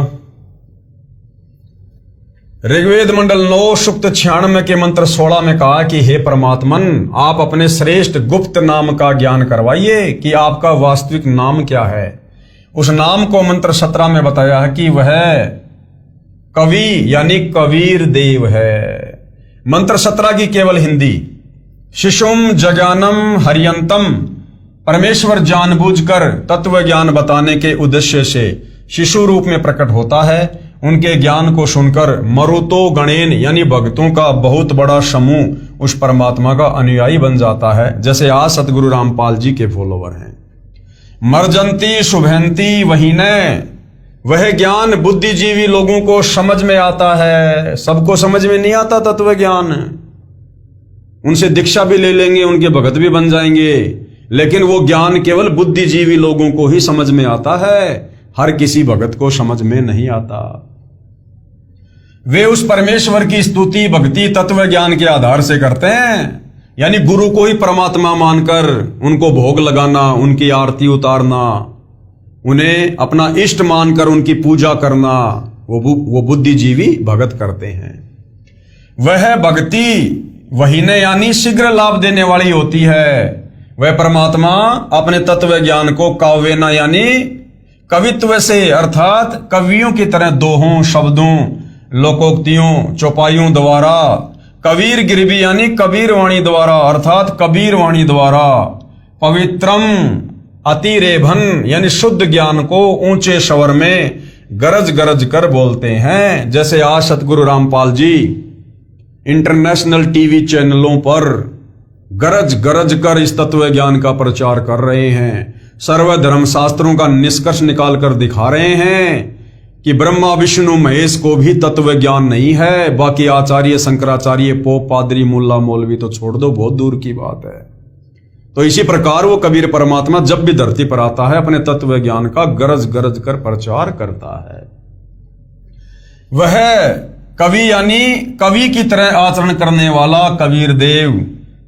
Speaker 1: ऋग्वेद मंडल 9 सूक्त 96 के मंत्र 16 में कहा कि हे परमात्मन आप अपने श्रेष्ठ गुप्त नाम का ज्ञान करवाइए कि आपका वास्तविक नाम क्या है। उस नाम को मंत्र 17 में बताया है कि वह कवि यानी कबीर देव है। मंत्र 17 की केवल हिंदी, शिशुम जज्ञानम हरियंतम, परमेश्वर जानबूझकर तत्व ज्ञान बताने के उद्देश्य से शिशु रूप में प्रकट होता है। उनके ज्ञान को सुनकर मरुतो गणेन यानी भक्तों का बहुत बड़ा समूह उस परमात्मा का अनुयायी बन जाता है, जैसे आज सतगुरु रामपाल जी के फॉलोवर हैं। मर्जंती शुभंती वहीने, वह ज्ञान बुद्धिजीवी लोगों को समझ में आता है, सबको समझ में नहीं आता तत्व ज्ञान। उनसे दीक्षा भी ले लेंगे, उनके भगत भी बन जाएंगे, लेकिन वो ज्ञान केवल बुद्धिजीवी लोगों को ही समझ में आता है, हर किसी भगत को समझ में नहीं आता। वे उस परमेश्वर की स्तुति भक्ति तत्व ज्ञान के आधार से करते हैं, यानी गुरु को ही परमात्मा मानकर उनको भोग लगाना, उनकी आरती उतारना, उन्हें अपना इष्ट मानकर उनकी पूजा करना, वो बुद्धिजीवी भगत करते हैं। वह भक्ति वही ने यानी शीघ्र लाभ देने वाली होती है। वह परमात्मा अपने तत्व ज्ञान को काव्यना यानी कवित्व से अर्थात कवियों की तरह दोहों, शब्दों, लोकोक्तियों, चौपाइयों द्वारा, कबीर गिरवी यानी कबीर वाणी द्वारा अर्थात कबीर वाणी द्वारा, पवित्रम अतिरेभन यानी शुद्ध ज्ञान को ऊंचे स्वर में गरज गरज कर बोलते हैं। जैसे आज सतगुरु रामपाल जी इंटरनेशनल टीवी चैनलों पर गरज गरज कर इस तत्व ज्ञान का प्रचार कर रहे हैं, सर्व धर्म शास्त्रों का निष्कर्ष निकाल कर दिखा रहे हैं कि ब्रह्मा विष्णु महेश को भी तत्व ज्ञान नहीं है। बाकी आचार्य शंकराचार्य पोप पादरी मुल्ला मौलवी तो छोड़ दो, बहुत दूर की बात है। तो इसी प्रकार वो कबीर परमात्मा जब भी धरती पर आता है अपने तत्व ज्ञान का गरज गरज कर प्रचार करता है। वह कवि यानी कवि की तरह आचरण करने वाला कबीर देव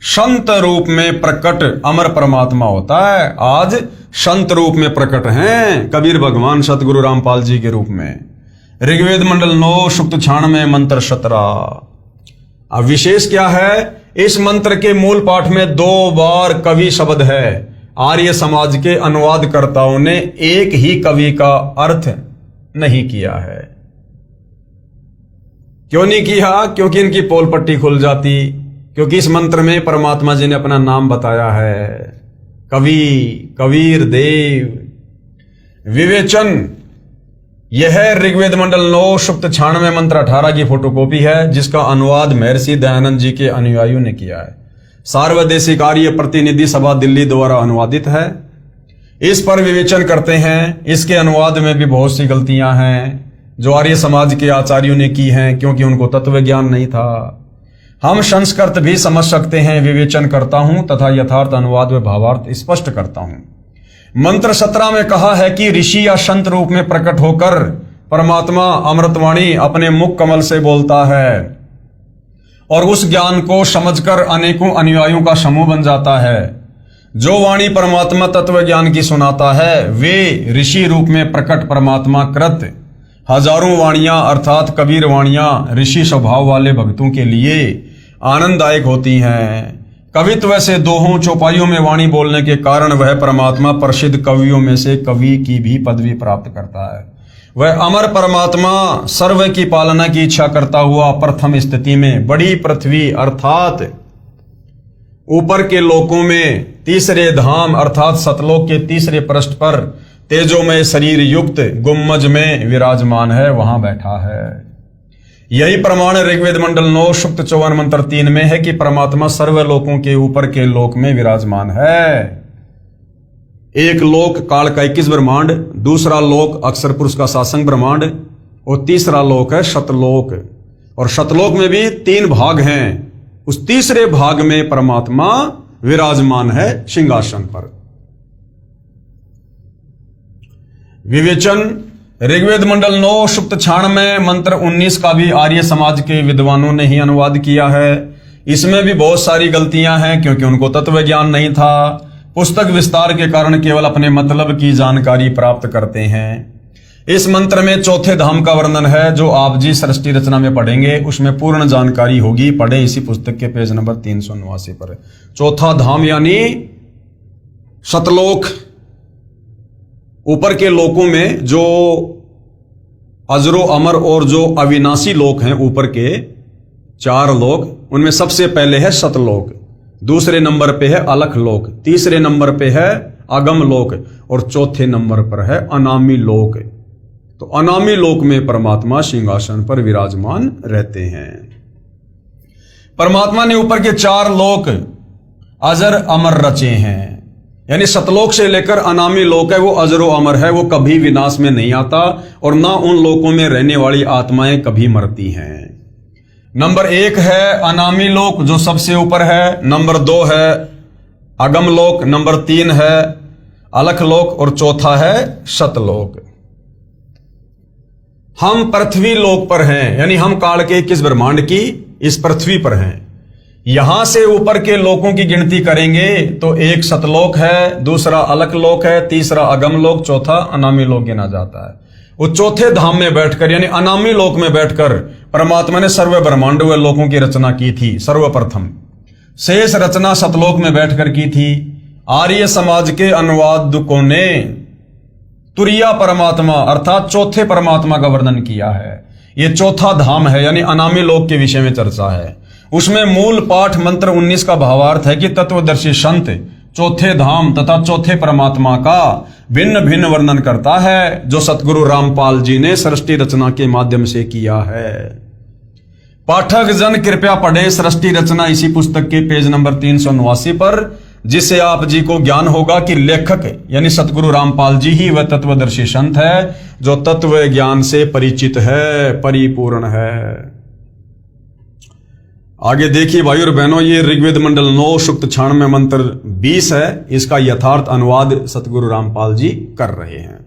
Speaker 1: संत रूप में प्रकट अमर परमात्मा होता है। आज संत रूप में प्रकट हैं कबीर भगवान सतगुरु रामपाल जी के रूप में। ऋग्वेद मंडल 9 सूक्त 96 मंत्र 17। अब विशेष क्या है, इस मंत्र के मूल पाठ में 2 बार कवि शब्द है। आर्य समाज के अनुवादकर्ताओं ने एक ही कवि का अर्थ नहीं किया है। क्यों नहीं किया? क्योंकि इनकी पोल पट्टी खुल जाती, क्योंकि इस मंत्र में परमात्मा जी ने अपना नाम बताया है, कवि, कबीर देव। विवेचन, यह ऋग्वेद मंडल 9 सुक्त 96 मंत्र 18 की फोटोकॉपी है, जिसका अनुवाद महर्षि दयानंद जी के अनुयायियों ने किया है। सार्वदेशिक आर्य प्रतिनिधि सभा दिल्ली द्वारा अनुवादित है। इस पर विवेचन करते हैं। इसके अनुवाद में भी बहुत सी गलतियां हैं जो आर्य समाज के आचार्यों ने की हैं, क्योंकि उनको तत्व ज्ञान नहीं था। हम संस्कृत भी समझ सकते हैं। विवेचन करता हूं तथा यथार्थ अनुवाद व भावार्थ स्पष्ट करता हूं। मंत्र 17 में कहा है कि ऋषि या संत रूप में प्रकट होकर परमात्मा अमृतवाणी अपने मुख कमल से बोलता है और उस ज्ञान को समझकर अनेकों अनुयायियों का समूह बन जाता है। जो वाणी परमात्मा तत्व ज्ञान की सुनाता है वे ऋषि रूप में प्रकट परमात्मा कृत हजारों वाणियां अर्थात कबीर वाणियां ऋषि स्वभाव वाले भक्तों के लिए आनंददायक होती हैं। कवित्व से दोहों चौपाइयों में वाणी बोलने के कारण वह परमात्मा प्रसिद्ध कवियों में से कवि की भी पदवी प्राप्त करता है। वह अमर परमात्मा सर्व की पालना की इच्छा करता हुआ प्रथम स्थिति में बड़ी पृथ्वी अर्थात ऊपर के लोकों में तीसरे धाम अर्थात सतलोक के तीसरे पृष्ठ पर तेजोमय शरीर युक्त गुम्मज में विराजमान है, वहां बैठा है। यही प्रमाण ऋग्वेद मंडल 9 सुक्त 54 मंत्र 3 में है कि परमात्मा सर्वलोकों के ऊपर के लोक में विराजमान है। एक लोक काल का 21 ब्रह्मांड, दूसरा लोक अक्षर पुरुष का सासंग ब्रह्मांड और तीसरा लोक है शतलोक। और शतलोक में भी 3 भाग हैं। उस तीसरे भाग में परमात्मा विराजमान है सिंहासन पर। विवेचन, ऋग्वेद मंडल 9 सुक्त 96 मंत्र 19 का भी आर्य समाज के विद्वानों ने ही अनुवाद किया है। इसमें भी बहुत सारी गलतियां हैं, क्योंकि उनको तत्व ज्ञान नहीं था। पुस्तक विस्तार के कारण केवल अपने मतलब की जानकारी प्राप्त करते हैं। इस मंत्र में चौथे धाम का वर्णन है, जो आप जी सृष्टि रचना में पढ़ेंगे उसमें पूर्ण जानकारी होगी। पढ़े इसी पुस्तक के पेज नंबर 389 पर। चौथा धाम यानी सतलोक, ऊपर के लोकों में जो अजरो अमर और जो अविनाशी लोक हैं, ऊपर के 4 लोक, उनमें सबसे पहले है सतलोक, दूसरे नंबर पे है अलख लोक, तीसरे नंबर पे है अगम लोक और चौथे नंबर पर है अनामी लोक। तो अनामी लोक में परमात्मा सिंहासन पर विराजमान रहते हैं। परमात्मा ने ऊपर के 4 लोक अजर अमर रचे हैं, यानी सतलोक से लेकर अनामी लोक है वो अजरो अमर है, वो कभी विनाश में नहीं आता और ना उन लोकों में रहने वाली आत्माएं कभी मरती हैं। नंबर 1 है अनामी लोक जो सबसे ऊपर है, नंबर 2 है अगम लोक, नंबर 3 है अलख लोक और चौथा है सतलोक। हम पृथ्वी लोक पर हैं, यानी हम काल के 21 ब्रह्मांड की इस पृथ्वी पर हैं। यहां से ऊपर के लोकों की गिनती करेंगे तो एक सतलोक है, दूसरा अलख लोक है, तीसरा अगम लोक, चौथा अनामी लोक गिना जाता है। वो चौथे धाम में बैठकर यानी अनामी लोक में बैठकर परमात्मा ने सर्व ब्रह्मांड व लोकों की रचना की थी सर्वप्रथम। शेष रचना सतलोक में बैठकर की थी। आर्य समाज के अनुवादकों ने तुरिया परमात्मा अर्थात चौथे परमात्मा का वर्णन किया है। ये चौथा धाम है यानी अनामी लोक के विषय में चर्चा है। उसमें मूल पाठ मंत्र 19 का भावार्थ है कि तत्वदर्शी संत चौथे धाम तथा चौथे परमात्मा का भिन्न भिन्न वर्णन करता है, जो सतगुरु रामपाल जी ने सृष्टि रचना के माध्यम से किया है। पाठक जन कृपया पढ़े सृष्टि रचना इसी पुस्तक के पेज नंबर 389 पर, जिससे आप जी को ज्ञान होगा कि लेखक यानी सतगुरु रामपाल जी ही वह तत्वदर्शी संत है जो तत्व ज्ञान से परिचित है, परिपूर्ण है। आगे देखिए भाई और बहनों, ये ऋग्वेद मंडल 9 सुक्त 96 मंत्र 20 है। इसका यथार्थ अनुवाद सतगुरु रामपाल जी कर रहे हैं।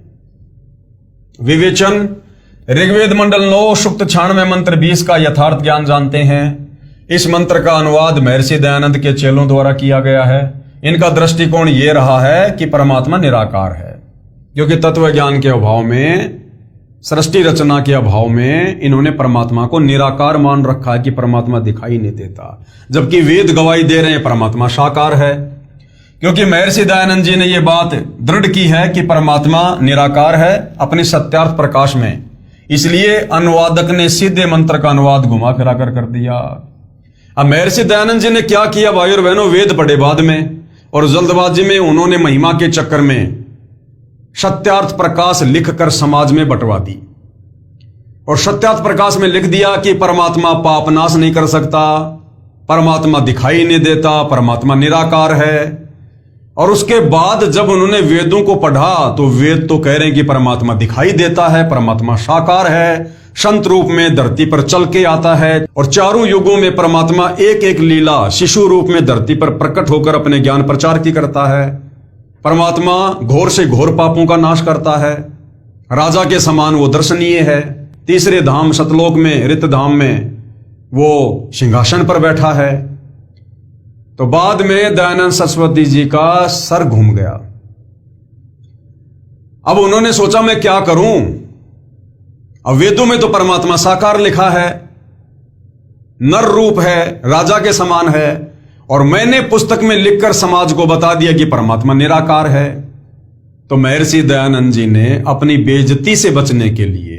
Speaker 1: विवेचन, ऋग्वेद मंडल 9 सुक्त 96 मंत्र 20 का यथार्थ ज्ञान जानते हैं। इस मंत्र का अनुवाद महर्षि दयानंद के चेलों द्वारा किया गया है। इनका दृष्टिकोण यह रहा है कि परमात्मा निराकार है, क्योंकि तत्व ज्ञान के अभाव में, सृष्टि रचना के अभाव में इन्होंने परमात्मा को निराकार मान रखा है कि परमात्मा दिखाई नहीं देता, जबकि वेद गवाही दे रहे हैं परमात्मा साकार है। क्योंकि महर्षि दयानंद जी ने यह बात दृढ़ की है कि परमात्मा निराकार है अपने सत्यार्थ प्रकाश में, इसलिए अनुवादक ने सीधे मंत्र का अनुवाद घुमा फिरा कर दिया। अब महर्षि दयानंद जी ने क्या किया भाई और बहनों, वेद पढ़े बाद में और जल्दबाजी में उन्होंने महिमा के चक्कर में सत्यार्थ प्रकाश लिखकर समाज में बंटवा दी। और सत्यार्थ प्रकाश में लिख दिया कि परमात्मा पाप नाश नहीं कर सकता, परमात्मा दिखाई नहीं देता, परमात्मा निराकार है। और उसके बाद जब उन्होंने वेदों को पढ़ा तो वेद तो कह रहे हैं कि परमात्मा दिखाई देता है, परमात्मा साकार है, संत रूप में धरती पर चल के आता है, और चारों युगों में परमात्मा एक एक लीला शिशु रूप में धरती पर प्रकट होकर अपने ज्ञान प्रचार की करता है। परमात्मा घोर से घोर पापों का नाश करता है, राजा के समान वो दर्शनीय है। तीसरे धाम सतलोक में, रित धाम में वो सिंहासन पर बैठा है। तो बाद में दयानंद सरस्वती जी का सर घूम गया। अब उन्होंने सोचा मैं क्या करूं, अब वेदों में तो परमात्मा साकार लिखा है, नर रूप है, राजा के समान है, और मैंने पुस्तक में लिखकर समाज को बता दिया कि परमात्मा निराकार है। तो महर्षि दयानंद जी ने अपनी बेइज्जती से बचने के लिए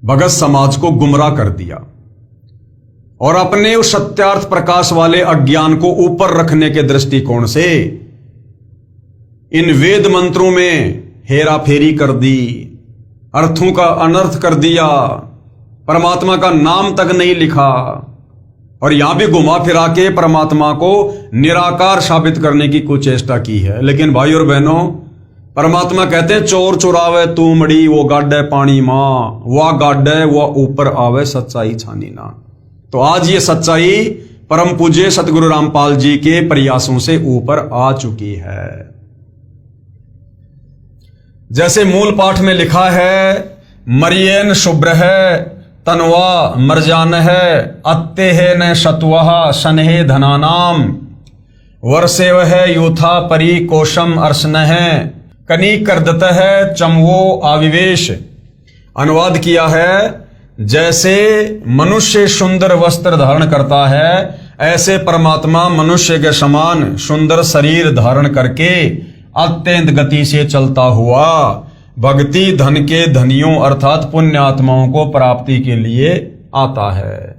Speaker 1: भगत समाज को गुमराह कर दिया और अपने उस सत्यार्थ प्रकाश वाले अज्ञान को ऊपर रखने के दृष्टिकोण से इन वेद मंत्रों में हेरा फेरी कर दी, अर्थों का अनर्थ कर दिया, परमात्मा का नाम तक नहीं लिखा, और यहां भी घुमा फिरा के परमात्मा को निराकार साबित करने की कुछ चेष्टा की है। लेकिन भाई और बहनों, परमात्मा कहते हैं चोर चुरावे तू मड़ी, वो गाड्डे पानी मां, वह गाड्डे वह ऊपर आवे सच्चाई छानी ना। तो आज ये सच्चाई परम पूज्य सतगुरु रामपाल जी के प्रयासों से ऊपर आ चुकी है। जैसे मूल पाठ में लिखा है, मरियन शुभ्र है तनवा मरजान है, अत्ते है न शतवह सनहे धनानाम, वर्षे वह यूथा परी कोशम अर्शन है, कनी करदत है चमवो आविवेश। अनुवाद किया है, जैसे मनुष्य सुंदर वस्त्र धारण करता है, ऐसे परमात्मा मनुष्य के समान सुंदर शरीर धारण करके अत्यंत गति से चलता हुआ भक्ति धन के धनियों अर्थात पुण्य आत्माओं को प्राप्ति के लिए आता है।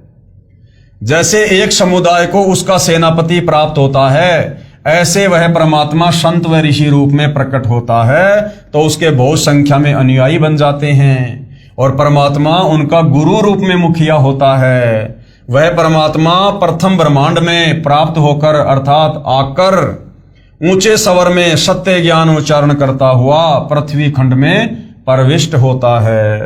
Speaker 1: जैसे एक समुदाय को उसका सेनापति प्राप्त होता है, ऐसे वह परमात्मा संत व ऋषि रूप में प्रकट होता है तो उसके बहुत संख्या में अनुयायी बन जाते हैं, और परमात्मा उनका गुरु रूप में मुखिया होता है। वह परमात्मा प्रथम ब्रह्मांड में प्राप्त होकर अर्थात आकर ऊंचे स्वर में सत्य ज्ञान उच्चारण करता हुआ पृथ्वी खंड में प्रविष्ट होता है।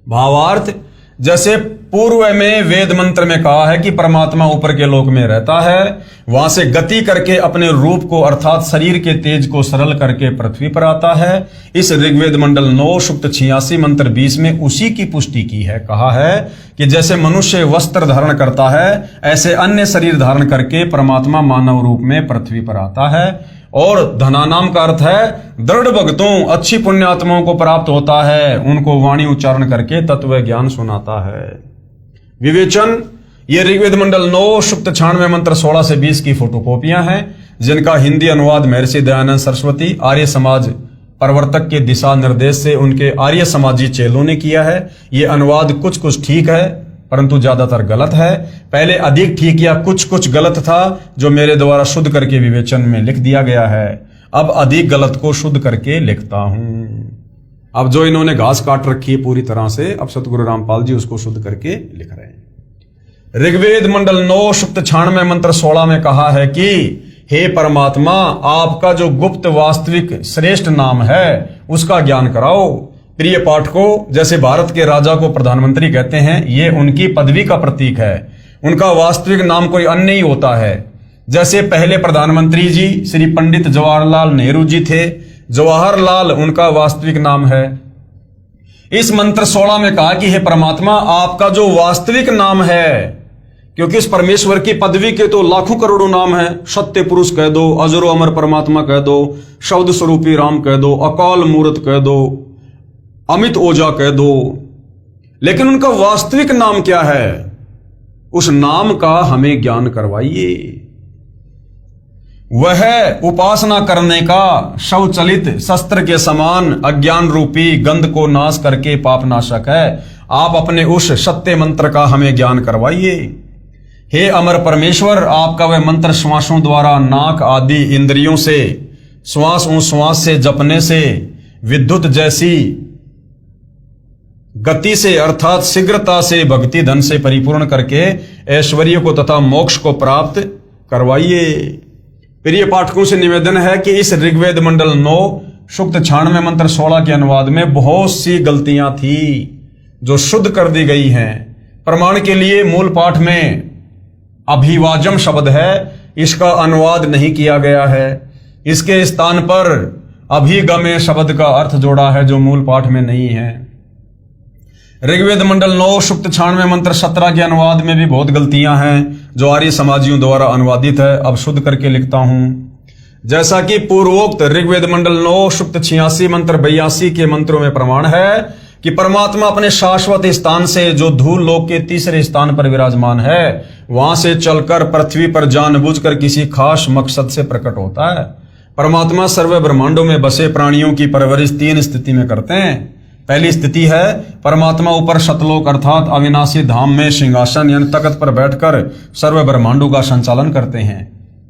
Speaker 1: भावार्थ, जैसे पूर्व में वेद मंत्र में कहा है कि परमात्मा ऊपर के लोक में रहता है, वहां से गति करके अपने रूप को अर्थात शरीर के तेज को सरल करके पृथ्वी पर आता है। इस ऋग्वेद मंडल 9 सूक्त 86 मंत्र 20 में उसी की पुष्टि की है। कहा है कि जैसे मनुष्य वस्त्र धारण करता है, ऐसे अन्य शरीर धारण करके परमात्मा मानव रूप में पृथ्वी पर आता है। और धनानाम का अर्थ है दृढ़ भक्तों, अच्छी पुण्यात्माओं को प्राप्त होता है, उनको वाणी उच्चारण करके तत्व ज्ञान सुनाता है। विवेचन, ये ऋग्वेद मंडल 9 सूक्त 96 मंत्र 16 से 20 की फोटोकॉपियां हैं, जिनका हिंदी अनुवाद महर्षि दयानंद सरस्वती आर्य समाज प्रवर्तक के दिशा निर्देश से उनके आर्य समाजी चेलों ने किया है। ये अनुवाद कुछ कुछ ठीक है परंतु ज्यादातर गलत है। पहले अधिक ठीक या कुछ कुछ गलत था जो मेरे द्वारा शुद्ध करके विवेचन में लिख दिया गया है। अब अधिक गलत को शुद्ध करके लिखता हूं। अब जो इन्होंने घास काट रखी है पूरी तरह से, अब सतगुरु रामपाल जी उसको शुद्ध करके लिख रहे हैं। ऋग्वेद मंडल 9 सूक्त 96 मंत्र 16 में कहा है कि हे परमात्मा, आपका जो गुप्त वास्तविक श्रेष्ठ नाम है उसका ज्ञान कराओ। प्रिय पाठकों, जैसे भारत के राजा को प्रधानमंत्री कहते हैं, ये उनकी पदवी का प्रतीक है। उनका वास्तविक नाम कोई अन्य नहीं होता है। जैसे पहले प्रधानमंत्री जी श्री पंडित जवाहरलाल नेहरू जी थे, जवाहरलाल उनका वास्तविक नाम है। इस मंत्र 16 में कहा कि हे परमात्मा, आपका जो वास्तविक नाम है, क्योंकि इस परमेश्वर की पदवी के तो लाखों करोड़ों नाम है। सत्य पुरुष कह दो, अजरो अमर परमात्मा कह दो, शब्द स्वरूपी राम कह दो, अकाल मूर्त कह दो, अमित ओजा कह दो, लेकिन उनका वास्तविक नाम क्या है? उस नाम का हमें ज्ञान करवाइए। वह उपासना करने का शवचलित शस्त्र के समान अज्ञान रूपी गंध को नाश करके पाप नाशक है। आप अपने उस सत्य मंत्र का हमें ज्ञान करवाइए। हे अमर परमेश्वर, आपका वह मंत्र श्वासों द्वारा नाक आदि इंद्रियों से श्वास से जपने से विद्युत जैसी गति से अर्थात शीघ्रता से भक्ति धन से परिपूर्ण करके ऐश्वर्य को तथा मोक्ष को प्राप्त करवाइए। प्रिय पाठकों से निवेदन है कि इस ऋग्वेद मंडल 9 सूक्त 96 मंत्र 16 के अनुवाद में बहुत सी गलतियां थी जो शुद्ध कर दी गई हैं। प्रमाण के लिए मूल पाठ में अभिवाजम शब्द है, इसका अनुवाद नहीं किया गया है। इसके स्थान पर अभिगमे शब्द का अर्थ जोड़ा है जो मूल पाठ में नहीं है। ऋग्वेद मंडल 9 सूक्त 96 मंत्र 17 के अनुवाद में भी बहुत गलतियां हैं जो आर्य समाजियों द्वारा अनुवादित है। अब शुद्ध करके लिखता हूं। जैसा कि पूर्वोक्त ऋग्वेद मंडल 9 सूक्त 86 मंत्र 82 के मंत्रों में प्रमाण है कि परमात्मा अपने शाश्वत स्थान से जो धूल लोक के तीसरे स्थान पर विराजमान है वहां से चलकर पृथ्वी पर जानबूझकर किसी खास मकसद से प्रकट होता है। परमात्मा सर्व ब्रह्मांडों में बसे प्राणियों की परवरिश 3 स्थिति में करते हैं। पहली स्थिति है परमात्मा ऊपर सतलोक अर्थात अविनाशी धाम में सिंहासन यानी तख्त पर बैठकर सर्व ब्रह्मांडों का संचालन करते हैं।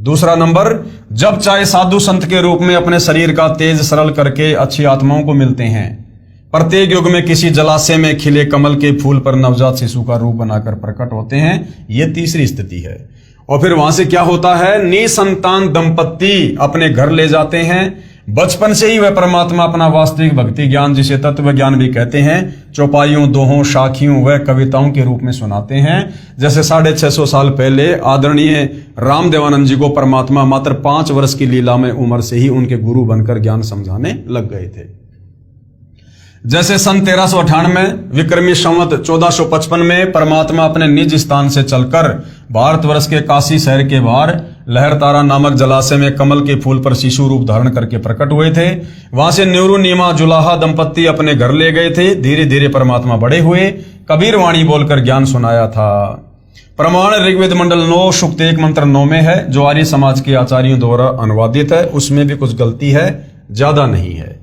Speaker 1: दूसरा नंबर, जब चाहे साधु संत के रूप में अपने शरीर का तेज सरल करके अच्छी आत्माओं को मिलते हैं। प्रत्येक युग में किसी जलाशय में खिले कमल के फूल पर नवजात शिशु का रूप बनाकर प्रकट होते हैं। यह तीसरी स्थिति है। और फिर वहां से क्या होता है, निसंतान दंपत्ति अपने घर ले जाते हैं। बचपन से ही वह परमात्मा अपना वास्तविक भक्ति ज्ञान, जिसे तत्व ज्ञान भी कहते हैं, चौपाइयों, दोहों, साखियों व कविताओं के रूप में सुनाते हैं। जैसे 650 साल पहले आदरणीय रामदेवानंद जी को परमात्मा मात्र 5 वर्ष की लीला में उम्र से ही उनके गुरु बनकर ज्ञान समझाने लग गए थे। जैसे सन 1398 विक्रमी संवत 1455 में परमात्मा अपने निज स्थान से चलकर भारतवर्ष के काशी शहर के बाहर लहरतारा नामक जलाशय में कमल के फूल पर शिशु रूप धारण करके प्रकट हुए थे। वहां से न्यूरू नीमा जुलाहा दंपत्ति अपने घर ले गए थे। धीरे धीरे परमात्मा बड़े हुए, कबीर वाणी बोलकर ज्ञान सुनाया था। प्रमाण ऋग्वेद मंडल 9 सूक्त 1 मंत्र 9 में है जो आर्य समाज के आचार्यों द्वारा अनुवादित है। उसमें भी कुछ गलती है, ज्यादा नहीं है।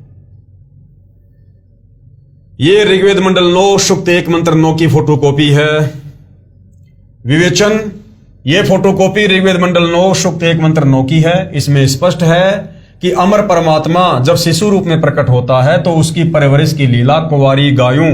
Speaker 1: ये ऋग्वेद मंडल 9 सूक्त 1 मंत्र 9 की फोटोकॉपी है। विवेचन, ये फोटोकॉपी ऋग्वेद मंडल 9 सूक्त 1 मंत्र 9 की है। इसमें स्पष्ट है कि अमर परमात्मा जब शिशु रूप में प्रकट होता है तो उसकी परवरिश की लीला कुंवारी गायों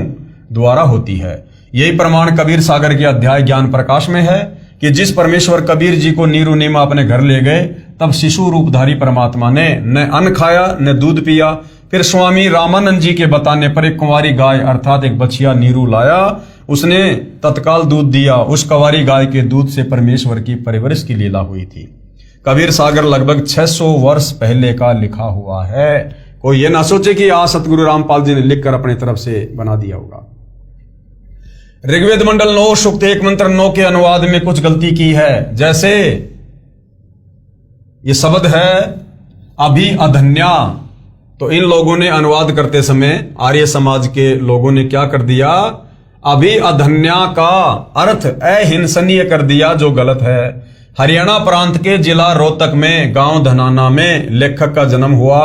Speaker 1: द्वारा होती है। यही प्रमाण कबीर सागर के अध्याय ज्ञान प्रकाश में है कि जिस परमेश्वर कबीर जी को नीरू नीमा अपने घर ले गए तब शिशु रूपधारी परमात्मा ने न अन्न खाया न दूध पिया। फिर स्वामी रामानंद जी के बताने पर एक कुंवारी गाय अर्थात एक बछिया नीरू लाया। उसने तत्काल दूध दिया। उस कुंवारी गाय के दूध से परमेश्वर की परवरिश की लीला हुई थी। कबीर सागर लगभग 600 वर्ष पहले का लिखा हुआ है। कोई ये ना सोचे कि आज सतगुरु रामपाल जी ने लिखकर अपनी तरफ से बना दिया होगा। ऋग्वेद मंडल 9 सूक्त 1 मंत्र 9 के अनुवाद में कुछ गलती की है। जैसे ये शब्द है अभी अधन्या, तो इन लोगों ने अनुवाद करते समय आर्य समाज के लोगों ने क्या कर दिया, अभी अधन्या का अर्थ अहिंसनीय कर दिया, जो गलत है। हरियाणा प्रांत के जिला रोहतक में गांव धनाना में लेखक का जन्म हुआ।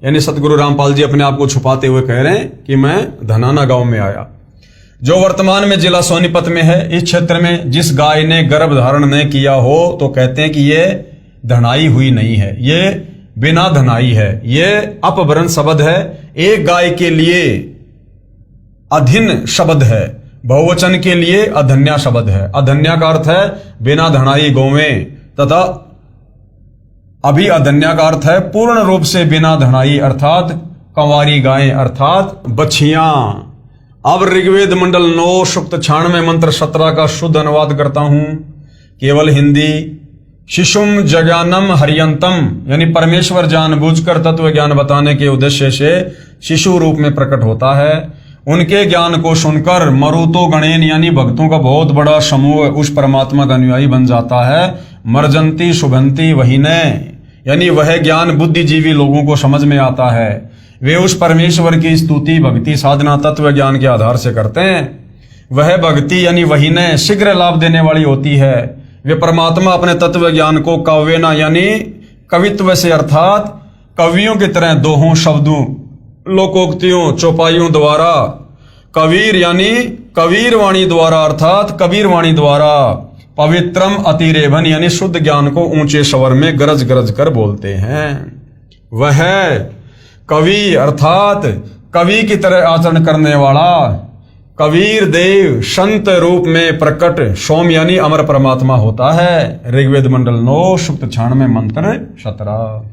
Speaker 1: यानी सतगुरु रामपाल जी अपने आप को छुपाते हुए कह रहे हैं कि मैं धनाना गांव में आया, जो वर्तमान में जिला सोनीपत में है। इस क्षेत्र में जिस गाय ने गर्भ धारण न किया हो तो कहते हैं कि ये धनाई हुई नहीं है, ये बिना धनाई है। ये अपभ्रंश शब्द है। एक गाय के लिए अधीन शब्द है, बहुवचन के लिए अधन्या शब्द है। अधन्या का अर्थ है बिना धनाई गौवें तथा अभी अधन्या का अर्थ है पूर्ण रूप से बिना धनाई अर्थात कंवारी गायें अर्थात बछियां। अब ऋग्वेद मंडल 9 सूक्त 96 मंत्र 17 का शुद्ध अनुवाद करता हूं, केवल हिंदी। शिशुम जज्ञानम हरियंतम, यानी परमेश्वर जानबूझकर तत्व ज्ञान बताने के उद्देश्य से शिशु रूप में प्रकट होता है। उनके ज्ञान को सुनकर मरुतो गणेन यानी भक्तों का बहुत बड़ा समूह उस परमात्मा का अनुयायी बन जाता है। मर्जंती शुभंती वहीने, यानी वह ज्ञान बुद्धिजीवी लोगों को समझ में आता है। वे उस परमेश्वर की स्तुति भक्ति साधना तत्व ज्ञान के आधार से करते हैं। वह भक्ति यानी वहीने शीघ्र लाभ देने वाली होती है। वे परमात्मा अपने तत्व ज्ञान को काव्यना यानी कवित्व से अर्थात कवियों की तरह दोहों, शब्दों, लोकोक्तियों, चौपाइयों द्वारा, कबीर यानी कबीर वाणी द्वारा अर्थात कबीर वाणी द्वारा, पवित्रम अतिरेभन यानी शुद्ध ज्ञान को ऊंचे स्वर में गरज गरज कर बोलते हैं। वह कवि अर्थात कवि की तरह आचरण करने वाला कबीर देव संत रूप में प्रकट सोम यानी अमर परमात्मा होता है। ऋग्वेद मंडल 9 सूक्त 96 मंत्र 17।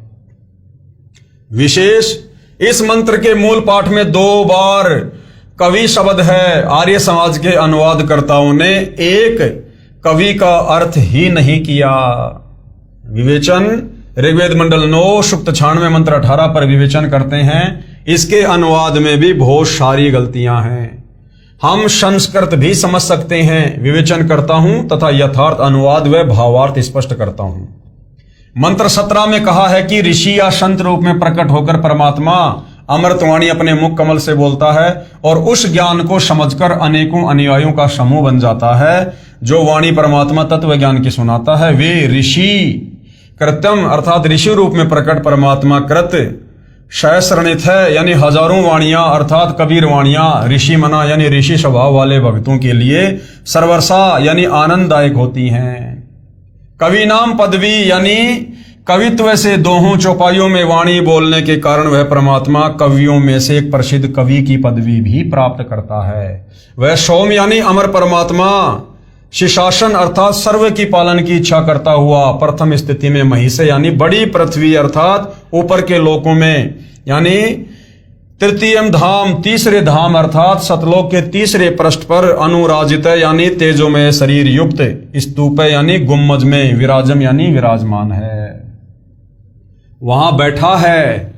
Speaker 1: विशेष इस मंत्र के मूल पाठ में 2 बार कवि शब्द है। आर्य समाज के अनुवादकर्ताओं ने एक कवि का अर्थ ही नहीं किया। विवेचन ऋग्वेद मंडल 9 सूक्त 96 मंत्र 18 पर विवेचन करते हैं। इसके अनुवाद में भी बहुत सारी गलतियां हैं। हम संस्कृत भी समझ सकते हैं। विवेचन करता हूं तथा यथार्थ अनुवाद व भावार्थ स्पष्ट करता हूं। मंत्र 17 में कहा है कि ऋषि या संत रूप में प्रकट होकर परमात्मा अमृतवाणी अपने मुख कमल से बोलता है और उस ज्ञान को समझकर अनेकों अनुयायियों का समूह बन जाता है। जो वाणी परमात्मा तत्व ज्ञान की सुनाता है वे ऋषि कृत्यम अर्थात ऋषि रूप में प्रकट परमात्मा कृत सहस्रणित है यानी हजारों वाणियां अर्थात कबीर वाणियां ऋषि मना यानी ऋषि स्वभाव वाले भक्तों के लिए सर्वरसा यानी आनंददायक होती हैं। कवि नाम पदवी यानी कवित्व से दोहों चौपाइयों में वाणी बोलने के कारण वह परमात्मा कवियों में से एक प्रसिद्ध कवि की पदवी भी प्राप्त करता है। वह सोम यानी अमर परमात्मा शिशासन अर्थात सर्व की पालन की इच्छा करता हुआ प्रथम स्थिति में महिष यानी बड़ी पृथ्वी अर्थात ऊपर के लोकों में यानी तृतीयम धाम तीसरे धाम अर्थात सतलोक के तीसरे पृष्ठ पर अनुराजित यानी तेजोमय शरीर युक्त स्तूप यानी गुम्मज में विराजम यानी विराजमान है, वहां बैठा है।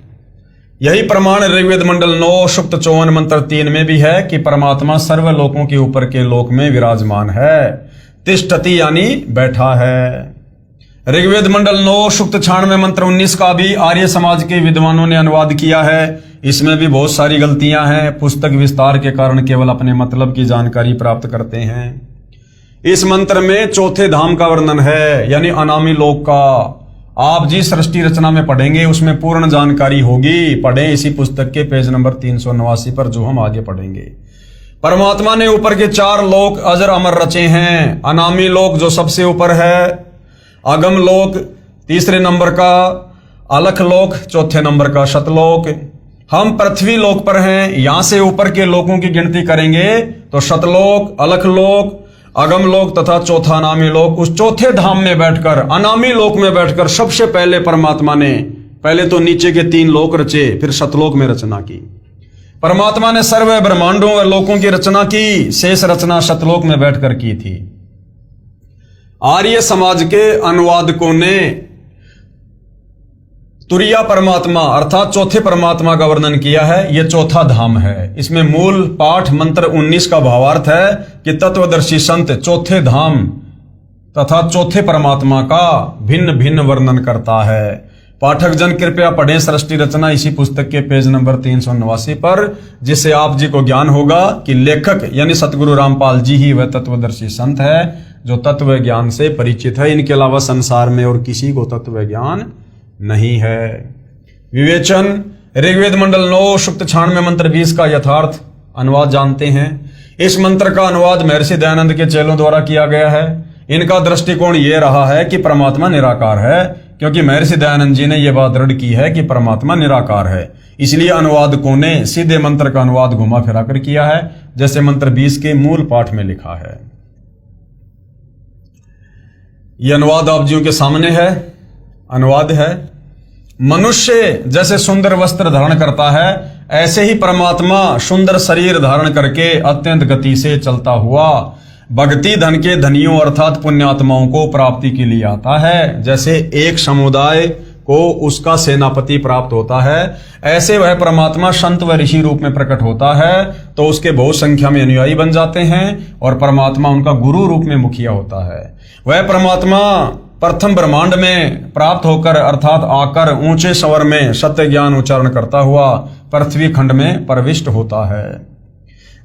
Speaker 1: यही प्रमाण ऋग्वेद मंडल 9 सूक्त 54 मंत्र 3 में भी है कि परमात्मा सर्व लोकों के ऊपर के लोक में विराजमान है। तिष्ठति यानी बैठा है। ऋग्वेद मंडल 9 सूक्त 96 मंत्र 19 का भी आर्य समाज के विद्वानों ने अनुवाद किया है। इसमें भी बहुत सारी गलतियां हैं। पुस्तक विस्तार के कारण केवल अपने मतलब की जानकारी प्राप्त करते हैं। इस मंत्र में चौथे धाम का वर्णन है यानी अनामी लोक का। आप जिस सृष्टि रचना में पढ़ेंगे उसमें पूर्ण जानकारी होगी। पढ़ें इसी पुस्तक के पेज नंबर 389 पर जो हम आगे पढ़ेंगे। परमात्मा ने ऊपर के 4 लोक अजर अमर रचे हैं। अनामी लोक जो सबसे ऊपर है, अगम लोक तीसरे नंबर का, अलख लोक चौथे नंबर का, शतलोक। हम पृथ्वी लोक पर हैं। यहां से ऊपर के लोकों की गिनती करेंगे तो शतलोक, अलख लोक, अगम लोक तथा चौथा अनामी लोक। उस चौथे धाम में बैठकर अनामी लोक में बैठकर सबसे पहले परमात्मा ने पहले तो नीचे के 3 लोक रचे, फिर शतलोक में रचना की। परमात्मा ने सर्व ब्रह्मांडों व लोकों की रचना की। शेष रचना शतलोक में बैठकर की थी। आर्य समाज के अनुवादकों ने तुरिया परमात्मा अर्थात चौथे परमात्मा का वर्णन किया है। यह चौथा धाम है। इसमें मूल पाठ मंत्र 19 का भावार्थ है कि तत्वदर्शी संत चौथे धाम तथा चौथे परमात्मा का भिन्न भिन्न वर्णन करता है। पाठक जन कृपया पढ़ें सृष्टि रचना इसी पुस्तक के पेज नंबर 389 पर, जिससे आप जी को ज्ञान होगा कि लेखक यानी सतगुरु रामपाल जी ही वह तत्वदर्शी संत है जो तत्व ज्ञान से परिचित है। इनके अलावा संसार में और किसी को तत्व ज्ञान नहीं है। विवेचन ऋग्वेद मंडल 9 सूक्त 96 मंत्र 20 का यथार्थ अनुवाद जानते हैं। इस मंत्र का अनुवाद महर्षि दयानंद के चेलों द्वारा किया गया है। इनका दृष्टिकोण यह रहा है कि परमात्मा निराकार है, क्योंकि महर्षि दयानंद जी ने यह बात दृढ़ की है कि परमात्मा निराकार है। इसलिए अनुवादकों ने सीधे मंत्र का अनुवाद घुमा फिरा कर किया है, जैसे मंत्र 20 के मूल पाठ में लिखा है। यह अनुवाद आप जियों के सामने है। अनुवाद है, मनुष्य जैसे सुंदर वस्त्र धारण करता है, ऐसे ही परमात्मा सुंदर शरीर धारण करके अत्यंत गति से चलता हुआ भक्ति धन के धनियों अर्थात पुण्यात्माओं को प्राप्ति के लिए आता है। जैसे एक समुदाय को उसका सेनापति प्राप्त होता है, ऐसे वह परमात्मा संत व ऋषि रूप में प्रकट होता है तो उसके बहुत संख्या में अनुयायी बन जाते हैं और परमात्मा उनका गुरु रूप में मुखिया होता है। वह परमात्मा प्रथम ब्रह्मांड में प्राप्त होकर अर्थात आकर ऊंचे स्वर में सत्य ज्ञान उच्चारण करता हुआ पृथ्वी खंड में प्रविष्ट होता है।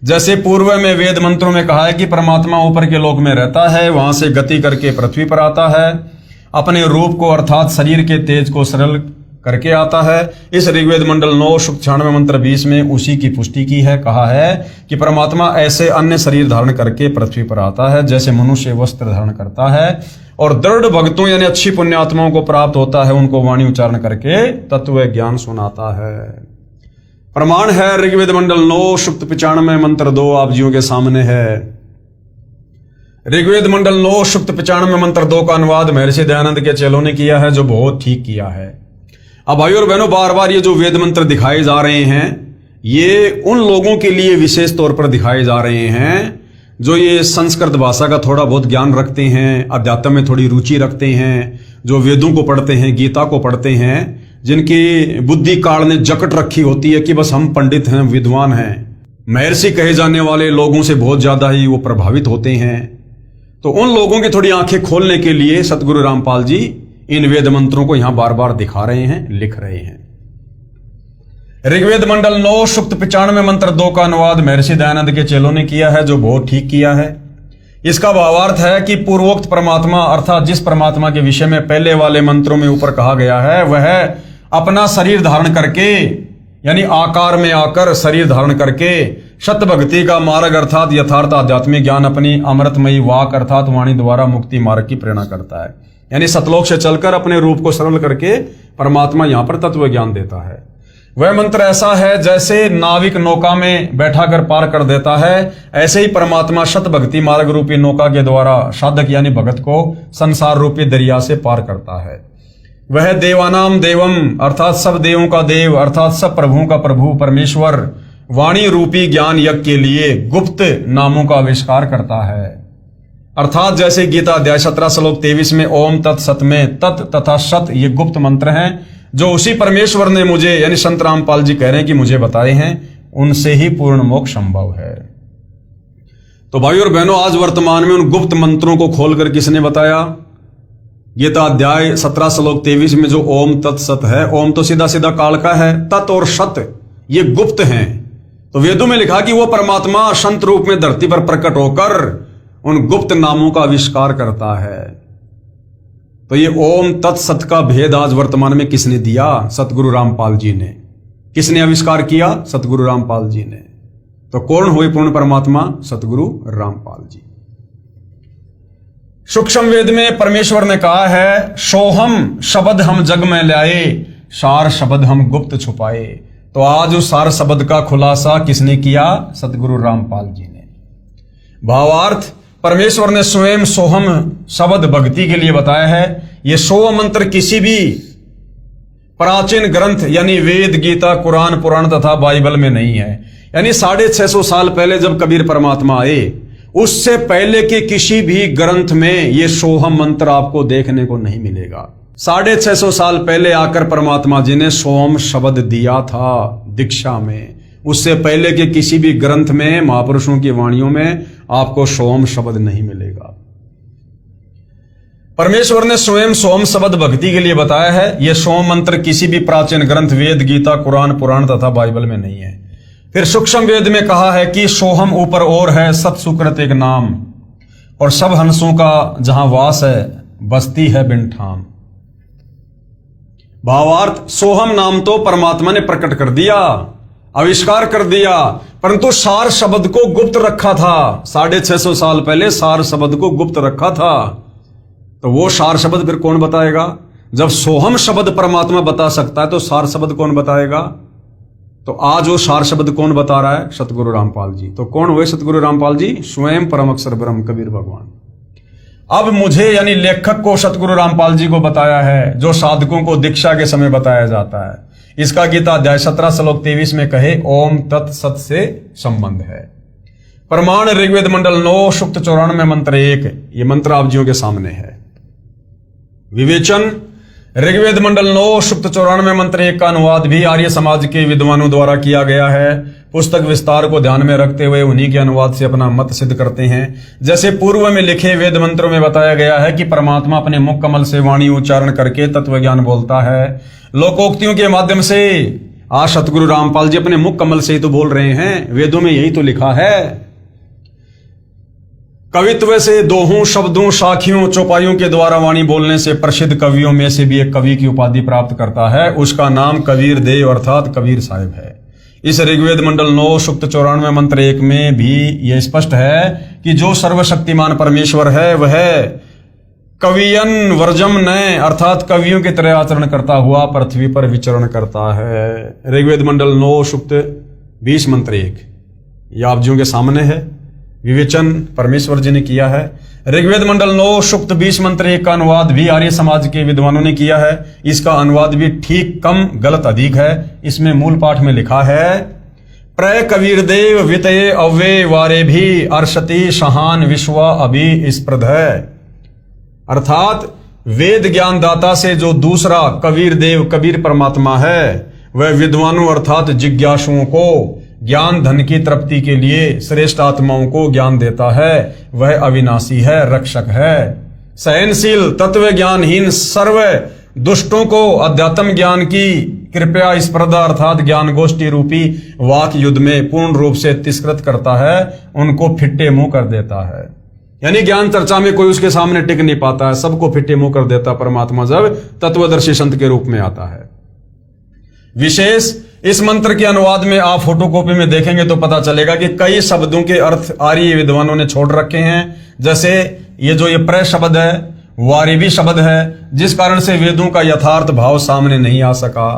Speaker 1: जैसे पूर्व में वेद मंत्रों में कहा है कि परमात्मा ऊपर के लोक में रहता है, वहां से गति करके पृथ्वी पर आता है। अपने रूप को अर्थात शरीर के तेज को सरल करके आता है। इस ऋग्वेद मंडल 9 सूक्त 96 मंत्र 20 में उसी की पुष्टि की है। कहा है कि परमात्मा ऐसे अन्य शरीर धारण करके पृथ्वी पर आता है जैसे मनुष्य वस्त्र धारण करता है, और दृढ़ भक्तों यानी अच्छी पुण्यात्माओं को प्राप्त होता है, उनको वाणी उच्चारण करके तत्व ज्ञान सुनाता है। प्रमाण है ऋग्वेद मंडल 9 सूक्त 95 मंत्र 2 आप जियों के सामने है। ऋग्वेद मंडल 9 सूक्त 95 मंत्र 2 का अनुवाद महर्षि दयानंद के चेलों ने किया है, जो बहुत ठीक किया है। अब भाइयों और बहनों, बार बार ये जो वेद मंत्र दिखाए जा रहे हैं, ये उन लोगों के लिए विशेष तौर पर दिखाए जा रहे हैं जो ये संस्कृत भाषा का थोड़ा बहुत ज्ञान रखते हैं, अध्यात्म में थोड़ी रुचि रखते हैं, जो वेदों को पढ़ते हैं, गीता को पढ़ते हैं, जिनकी बुद्धि काल ने जकट रखी होती है कि बस हम पंडित हैं, विद्वान हैं, महर्षि कहे जाने वाले लोगों से बहुत ज्यादा ही वो प्रभावित होते हैं। तो उन लोगों की थोड़ी आंखें खोलने के लिए सतगुरु रामपाल जी इन वेद मंत्रों को यहां बार बार दिखा रहे हैं, लिख रहे हैं। ऋग्वेद मंडल 9 सूक्त 95 मंत्र 2 का अनुवाद महर्षि दयानंद के चेलों ने किया है, जो बहुत ठीक किया है। इसका भावार्थ है कि पूर्वोक्त परमात्मा अर्थात जिस परमात्मा के विषय में पहले वाले मंत्रों में ऊपर कहा गया है, वह अपना शरीर धारण करके यानी आकार में आकर शरीर धारण करके शत भक्ति का मार्ग अर्थात यथार्थ आध्यात्मिक ज्ञान अपनी अमृतमयी वाक अर्थात वाणी द्वारा मुक्ति मार्ग की प्रेरणा करता है। यानी सतलोक से चलकर अपने रूप को सरल करके परमात्मा यहां पर तत्व ज्ञान देता है। वह मंत्र ऐसा है जैसे नाविक नौका में बैठाकर पार कर देता है, ऐसे ही परमात्मा शत भक्ति मार्ग रूपी नौका के द्वारा साधक यानी भगत को संसार रूपी दरिया से पार करता है। वह देवानाम देवम अर्थात सब देवों का देव अर्थात सब प्रभुओं का प्रभु परमेश्वर वाणी रूपी ज्ञान यज्ञ के लिए गुप्त नामों का आविष्कार करता है। अर्थात जैसे गीता अध्याय 17 श्लोक 23 में ओम तत् सत में तत् तथा सत ये गुप्त मंत्र हैं, जो उसी परमेश्वर ने मुझे यानी संत रामपाल जी कह रहे हैं कि मुझे बताए हैं, उनसे ही पूर्ण मोक्ष संभव है। तो भाई और बहनों, आज वर्तमान में उन गुप्त मंत्रों को खोलकर किसने बताया? गीता अध्याय 17 श्लोक 23 में जो ओम तत् सत है, ओम तो सीधा सीधा काल का है, तत् और सत ये गुप्त हैं। तो वेदों में लिखा कि वो परमात्मा संत रूप में धरती पर प्रकट होकर उन गुप्त नामों का आविष्कार करता है। तो ये ओम तत्सत का भेद आज वर्तमान में किसने दिया? सतगुरु रामपाल जी ने। किसने आविष्कार किया? सतगुरु रामपाल जी ने। तो कौन हुए पूर्ण परमात्मा? सतगुरु रामपाल जी। सूक्ष्म वेद में परमेश्वर ने कहा है, सोहम शब्द हम जग में लाए, सार शब्द हम गुप्त छुपाए। तो आज उस सार शब्द का खुलासा किसने किया? सतगुरु रामपाल जी ने। भावार्थ, परमेश्वर ने स्वयं सोहम शब्द भक्ति के लिए बताया है। यह 100 मंत्र किसी भी प्राचीन ग्रंथ यानी वेद, गीता, कुरान, पुराण तथा बाइबल में नहीं है। यानी 650 साल पहले जब कबीर परमात्मा आए, उससे पहले के किसी भी ग्रंथ में यह सोहम मंत्र आपको देखने को नहीं मिलेगा। 650 साल पहले आकर परमात्मा जी ने सोहम शब्द दिया था दीक्षा में। उससे पहले के किसी भी ग्रंथ में, महापुरुषों की वाणियों में आपको सोम शब्द नहीं मिलेगा। परमेश्वर ने स्वयं सोम शब्द भक्ति के लिए बताया है। यह सोम मंत्र किसी भी प्राचीन ग्रंथ वेद, गीता, कुरान, पुराण तथा बाइबल में नहीं है। फिर सूक्ष्म वेद में कहा है कि सोहम ऊपर और है सत सुकृत एक नाम, और सब हंसों का जहां वास है बस्ती है बिन ठाम। भावार्थ, सोहम नाम तो परमात्मा ने प्रकट कर दिया, आविष्कार कर दिया, परंतु सार शब्द को गुप्त रखा था। 650 साल पहले सार शब्द को गुप्त रखा था। तो वो सार शब्द फिर कौन बताएगा? जब सोहम शब्द परमात्मा बता सकता है तो सार शब्द कौन बताएगा? तो आज वो सार शब्द कौन बता रहा है? सतगुरु रामपाल जी। तो कौन हुए सतगुरु रामपाल जी? स्वयं परम अक्षर ब्रह्म कबीर भगवान। अब मुझे यानी लेखक को सतगुरु रामपाल जी को बताया है, जो साधकों को दीक्षा के समय बताया जाता है। इसका गीता अध्याय 17 श्लोक 23 में कहे ओम तत् सत से संबंध है। प्रमाण ऋग्वेद मंडल 9 सूक्त 94 मंत्र 1, ये मंत्र आप जियों के सामने है। विवेचन, ऋग्वेद मंडल 9 सूक्त 94 मंत्र 1 का अनुवाद भी आर्य समाज के विद्वानों द्वारा किया गया है। पुस्तक विस्तार को ध्यान में रखते हुए उन्हीं के अनुवाद से अपना मत सिद्ध करते हैं। जैसे पूर्व में लिखे वेद मंत्रों में बताया गया है कि परमात्मा अपने मुख कमल से वाणी उच्चारण करके तत्व ज्ञान बोलता है। लोकोक्तियों के माध्यम से आज सतगुरु रामपाल जी अपने मुख कमल से ही तो बोल रहे हैं। वेदों में यही तो लिखा है। कवित्व से दोहों, शब्दों, साखियों, चौपाइयों के द्वारा वाणी बोलने से प्रसिद्ध कवियों में से भी एक कवि की उपाधि प्राप्त करता है। उसका नाम कबीर देव अर्थात कबीर साहिब है। इस ऋग्वेद मंडल 9 सूक्त 94 मंत्र 1 में भी यह स्पष्ट है कि जो सर्वशक्तिमान परमेश्वर है वह कवियन वर्जम नय अर्थात कवियों की तरह आचरण करता हुआ पृथ्वी पर विचरण करता है। ऋग्वेद मंडल 9 सूक्त 20 मंत्र 1 यह आप जियों के सामने है। विवेचन परमेश्वर जी ने किया है। ऋग्वेद मंडल 9 सूक्त 20 मंत्र 1 का अनुवाद भी आर्य समाज के विद्वानों ने किया है। इसका अनुवाद भी ठीक कम गलत अधिक है। इसमें मूल पाठ में लिखा है प्रय कबीर देव वितये अव्ये वारे भी अर्षति शहान विश्वा अभि स्प्रध है। अर्थात वेद ज्ञान दाता से जो दूसरा कबीर देव कबीर परमात्मा है वह विद्वानों अर्थात जिज्ञासुओं को ज्ञान धन की तृप्ति के लिए श्रेष्ठ आत्माओं को ज्ञान देता है। वह अविनाशी है, रक्षक है, सहनशील, तत्व ज्ञानहीन सर्व दुष्टों को अध्यात्म ज्ञान की कृपया स्पर्धा अर्थात ज्ञान गोष्ठी रूपी वाक युद्ध में पूर्ण रूप से तिरस्कृत करता है, उनको फिट्टे मुंह कर देता है। यानी ज्ञान चर्चा में कोई उसके सामने टिक नहीं पाता है, सबको फिट्टे मुंह कर देता परमात्मा जब तत्वदर्शी संत के रूप में आता है। विशेष इस मंत्र के अनुवाद में आप फोटोकॉपी में देखेंगे तो पता चलेगा कि कई शब्दों के अर्थ आर्य विद्वानों ने छोड़ रखे हैं। जैसे ये प्रय शब्द है, वारिवी शब्द है, जिस कारण से वेदों का यथार्थ भाव सामने नहीं आ सका।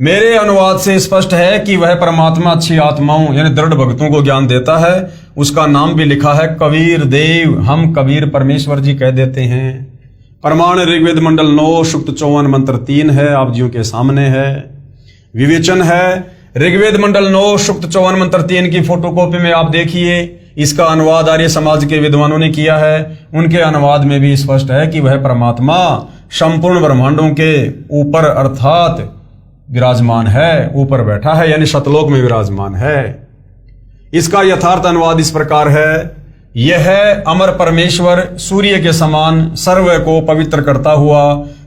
Speaker 1: मेरे अनुवाद से स्पष्ट है कि वह परमात्मा अच्छी आत्माओं यानी दृढ़ भक्तों को ज्ञान देता है। उसका नाम भी लिखा है कबीर देव, हम कबीर परमेश्वर जी कह देते हैं। प्रमाण ऋग्वेद मंडल 9 सूक्त 54 मंत्र 3 है, आप जियों के सामने है। विवेचन है ऋग्वेद मंडल 9 सूक्त 54 मंत्र 3 की फोटोकॉपी में आप देखिए। इसका अनुवाद आर्य समाज के विद्वानों ने किया है। उनके अनुवाद में भी स्पष्ट है कि वह परमात्मा संपूर्ण ब्रह्मांडों के ऊपर अर्थात विराजमान है, ऊपर बैठा है यानी सतलोक में विराजमान है। इसका यथार्थ अनुवाद इस प्रकार है, यह अमर परमेश्वर सूर्य के समान सर्व को पवित्र करता हुआ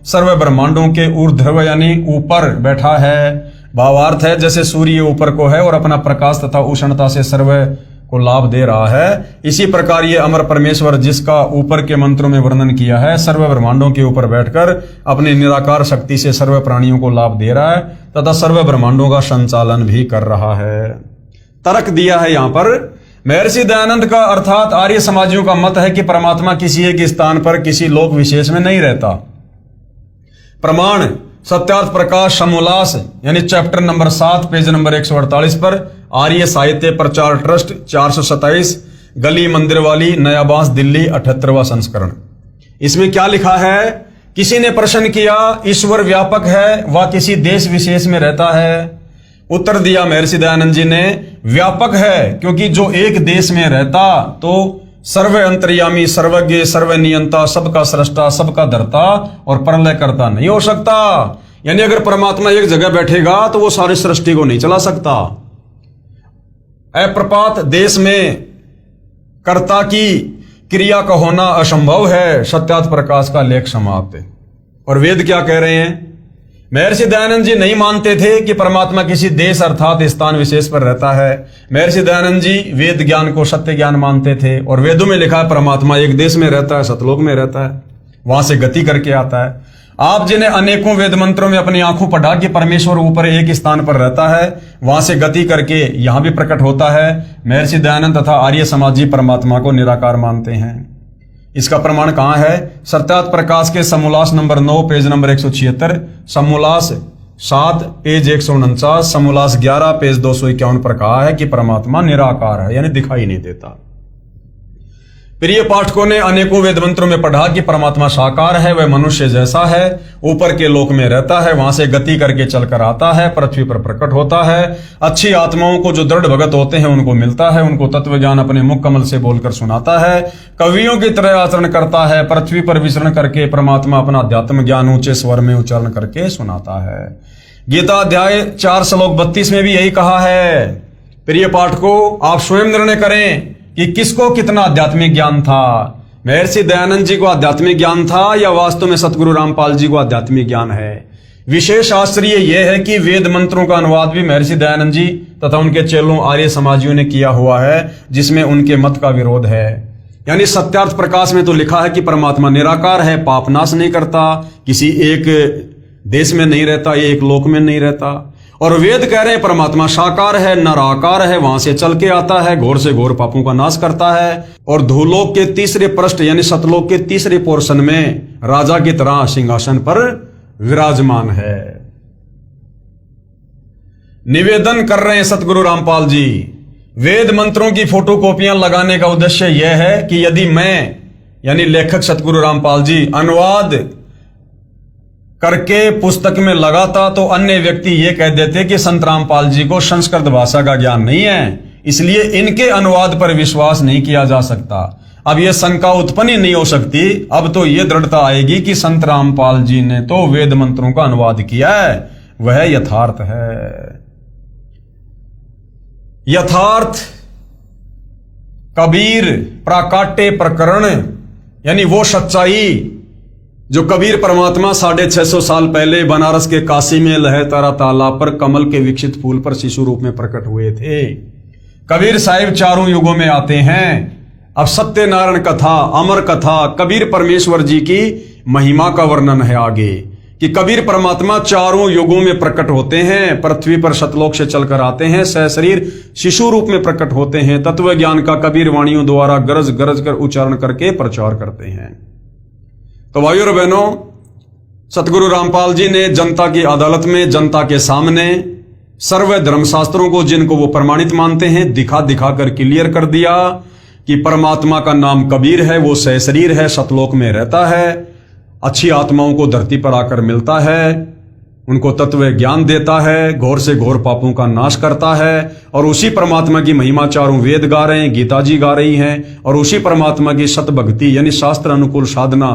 Speaker 1: सर्व ब्रह्मांडों के ऊर्ध्व यानी ऊपर बैठा है। भावार्थ है जैसे सूर्य ऊपर को है और अपना प्रकाश तथा उष्णता से सर्व को लाभ दे रहा है, इसी प्रकार ये अमर परमेश्वर जिसका ऊपर के मंत्रों में वर्णन किया है सर्व ब्रह्मांडों के ऊपर बैठकर अपने निराकार शक्ति से सर्व प्राणियों को लाभ दे रहा है तथा सर्व ब्रह्मांडों का संचालन भी कर रहा है। तर्क दिया है यहाँ पर महर्षि दयानंद का अर्थात आर्य समाजियों का मत है कि परमात्मा किसी एक स्थान पर किसी लोक विशेष में नहीं रहता। प्रमाण सत्यार्थ प्रकाश समोल्लास यानी चैप्टर नंबर 7 पेज नंबर 148 पर आर्य साहित्य प्रचार ट्रस्ट 427 गली मंदिर वाली नया बांस दिल्ली 78वां संस्करण। इसमें क्या लिखा है? किसी ने प्रश्न किया ईश्वर व्यापक है व किसी देश विशेष में रहता है? उत्तर दिया महर्षि दयानंद जी ने व्यापक है क्योंकि जो एक देश में रहता तो सर्व अंतर्यामी सर्वज्ञ सर्वनियंता सबका सृष्टा सबका धर्ता और प्रलय करता नहीं हो सकता। यानी अगर परमात्मा एक जगह बैठेगा तो वो सारी सृष्टि को नहीं चला सकता। अप्रपात देश में कर्ता की क्रिया का होना असंभव है। सत्यार्थ प्रकाश का लेख समाप्त। और वेद क्या कह रहे हैं? महर्षि दयानंद जी नहीं मानते थे कि परमात्मा किसी देश अर्थात स्थान विशेष पर रहता है। महर्षि दयानंद जी वेद ज्ञान को सत्य ज्ञान मानते थे और वेदों में लिखा है परमात्मा एक देश में रहता है, सतलोक में रहता है, वहां से गति करके आता है। आप जिन्हें अनेकों वेद मंत्रों में अपनी आंखों पढ़ा कि परमेश्वर ऊपर एक स्थान पर रहता है, वहां से गति करके यहां भी प्रकट होता है। महर्षि दयानंद तथा आर्य समाजी परमात्मा को निराकार मानते हैं। इसका प्रमाण कहां है? सत्यार्थ प्रकाश के समोल्लास नंबर 9 पेज नंबर 176, समोल्लास 7 पेज 149, समोल्लास 11 पेज 251 पर कहा है कि परमात्मा निराकार है यानी दिखाई नहीं देता। प्रिय पाठकों ने अनेकों वेद मंत्रों में पढ़ा कि परमात्मा साकार है, वह मनुष्य जैसा है, ऊपर के लोक में रहता है, वहां से गति करके चलकर आता है, पृथ्वी पर प्रकट होता है। अच्छी आत्माओं को जो दृढ़ भगत होते हैं उनको मिलता है, उनको तत्व ज्ञान अपने मुख कमल से बोलकर सुनाता है, कवियों की तरह आचरण करता है। पृथ्वी पर विचरण करके परमात्मा अपना अध्यात्म ज्ञान ऊंचे स्वर में उच्चारण करके सुनाता है। गीता अध्याय 4 श्लोक 32 में भी यही कहा है। प्रिय पाठकों, आप स्वयं निर्णय करें कि किसको कितना आध्यात्मिक ज्ञान था। महर्षि दयानंद जी को आध्यात्मिक ज्ञान था या वास्तव में सतगुरु रामपाल जी को आध्यात्मिक ज्ञान है। विशेष आश्चर्य यह है कि वेद मंत्रों का अनुवाद भी महर्षि दयानंद जी तथा उनके चेलों आर्य समाजियों ने किया हुआ है, जिसमें उनके मत का विरोध है। यानी सत्यार्थ प्रकाश में तो लिखा है कि परमात्मा निराकार है, पाप नाश नहीं करता, किसी एक देश में नहीं रहता, ये एक लोक में नहीं रहता। और वेद कह रहे हैं परमात्मा साकार है, निराकार है, वहां से चल के आता है, घोर से घोर पापों का नाश करता है। और धूलोक के तीसरे पृष्ठ यानी सतलोक के तीसरे पोर्शन में राजा की तरह सिंहासन पर विराजमान है। निवेदन कर रहे हैं सतगुरु रामपाल जी, वेद मंत्रों की फोटोकॉपियां लगाने का उद्देश्य यह है कि यदि मैं यानी लेखक सतगुरु रामपाल जी अनुवाद करके पुस्तक में लगाता तो अन्य व्यक्ति ये कह देते कि संत रामपाल जी को संस्कृत भाषा का ज्ञान नहीं है, इसलिए इनके अनुवाद पर विश्वास नहीं किया जा सकता। अब यह शंका उत्पन्न ही नहीं हो सकती, अब तो यह दृढ़ता आएगी कि संत रामपाल जी ने तो वेद मंत्रों का अनुवाद किया है, वह यथार्थ है। यथार्थ कबीर प्राकाट्य प्रकरण यानी वो सच्चाई जो कबीर परमात्मा 650 साल पहले बनारस के काशी में लहतारा तालाब पर कमल के विकसित फूल पर शिशु रूप में प्रकट हुए थे। कबीर साहिब चारों युगों में आते हैं। अब सत्यनारायण कथा, अमर कथा, कबीर परमेश्वर जी की महिमा का वर्णन है आगे कि कबीर परमात्मा चारों युगों में प्रकट होते हैं, पृथ्वी पर सतलोक से चलकर आते हैं, सहशरीर शिशु रूप में प्रकट होते हैं, तत्व ज्ञान का कबीर वाणियों द्वारा गरज गरज कर उच्चारण करके प्रचार करते हैं। तो भाइयों और बहनों, सतगुरु रामपाल जी ने जनता की अदालत में, जनता के सामने सर्व धर्मशास्त्रों को जिनको वो प्रमाणित मानते हैं दिखा दिखा कर क्लियर कर दिया कि परमात्मा का नाम कबीर है, वो सहशरीर है, सतलोक में रहता है, अच्छी आत्माओं को धरती पर आकर मिलता है, उनको तत्व ज्ञान देता है, घोर से घोर पापों का नाश करता है। और उसी परमात्मा की महिमा चारों वेद गा रहे हैं, गीता जी गा रही हैं, और उसी परमात्मा की सत भक्ति यानी शास्त्र अनुकूल साधना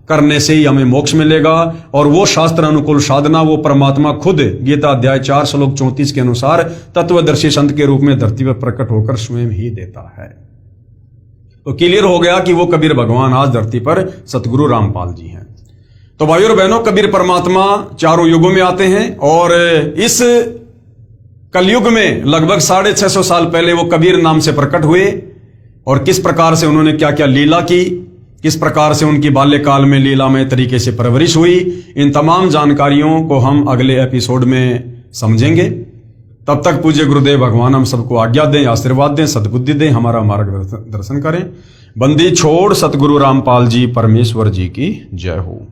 Speaker 1: करने से ही हमें मोक्ष मिलेगा। और वो शास्त्र अनुकूल साधना वो परमात्मा खुद गीता अध्याय 4 श्लोक 34 के अनुसार तत्वदर्शी संत के रूप में धरती पर प्रकट होकर स्वयं ही देता है। तो क्लियर हो गया कि वो कबीर भगवान आज धरती पर सतगुरु रामपाल जी हैं। तो भाइयों और बहनों, कबीर परमात्मा चारों युगों में आते हैं और इस कलयुग में लगभग 650 साल पहले वो कबीर नाम से प्रकट हुए। और किस प्रकार से उन्होंने क्या क्या लीला की, किस प्रकार से उनकी बाल्यकाल में लीलामय तरीके से परवरिश हुई, इन तमाम जानकारियों को हम अगले एपिसोड में समझेंगे। तब तक पूज्य गुरुदेव भगवान हम सबको आज्ञा दें, आशीर्वाद दें, सद्बुद्धि दें, हमारा मार्गदर्शन करें। बंदी छोड़ सतगुरु रामपाल जी परमेश्वर जी की जय हो।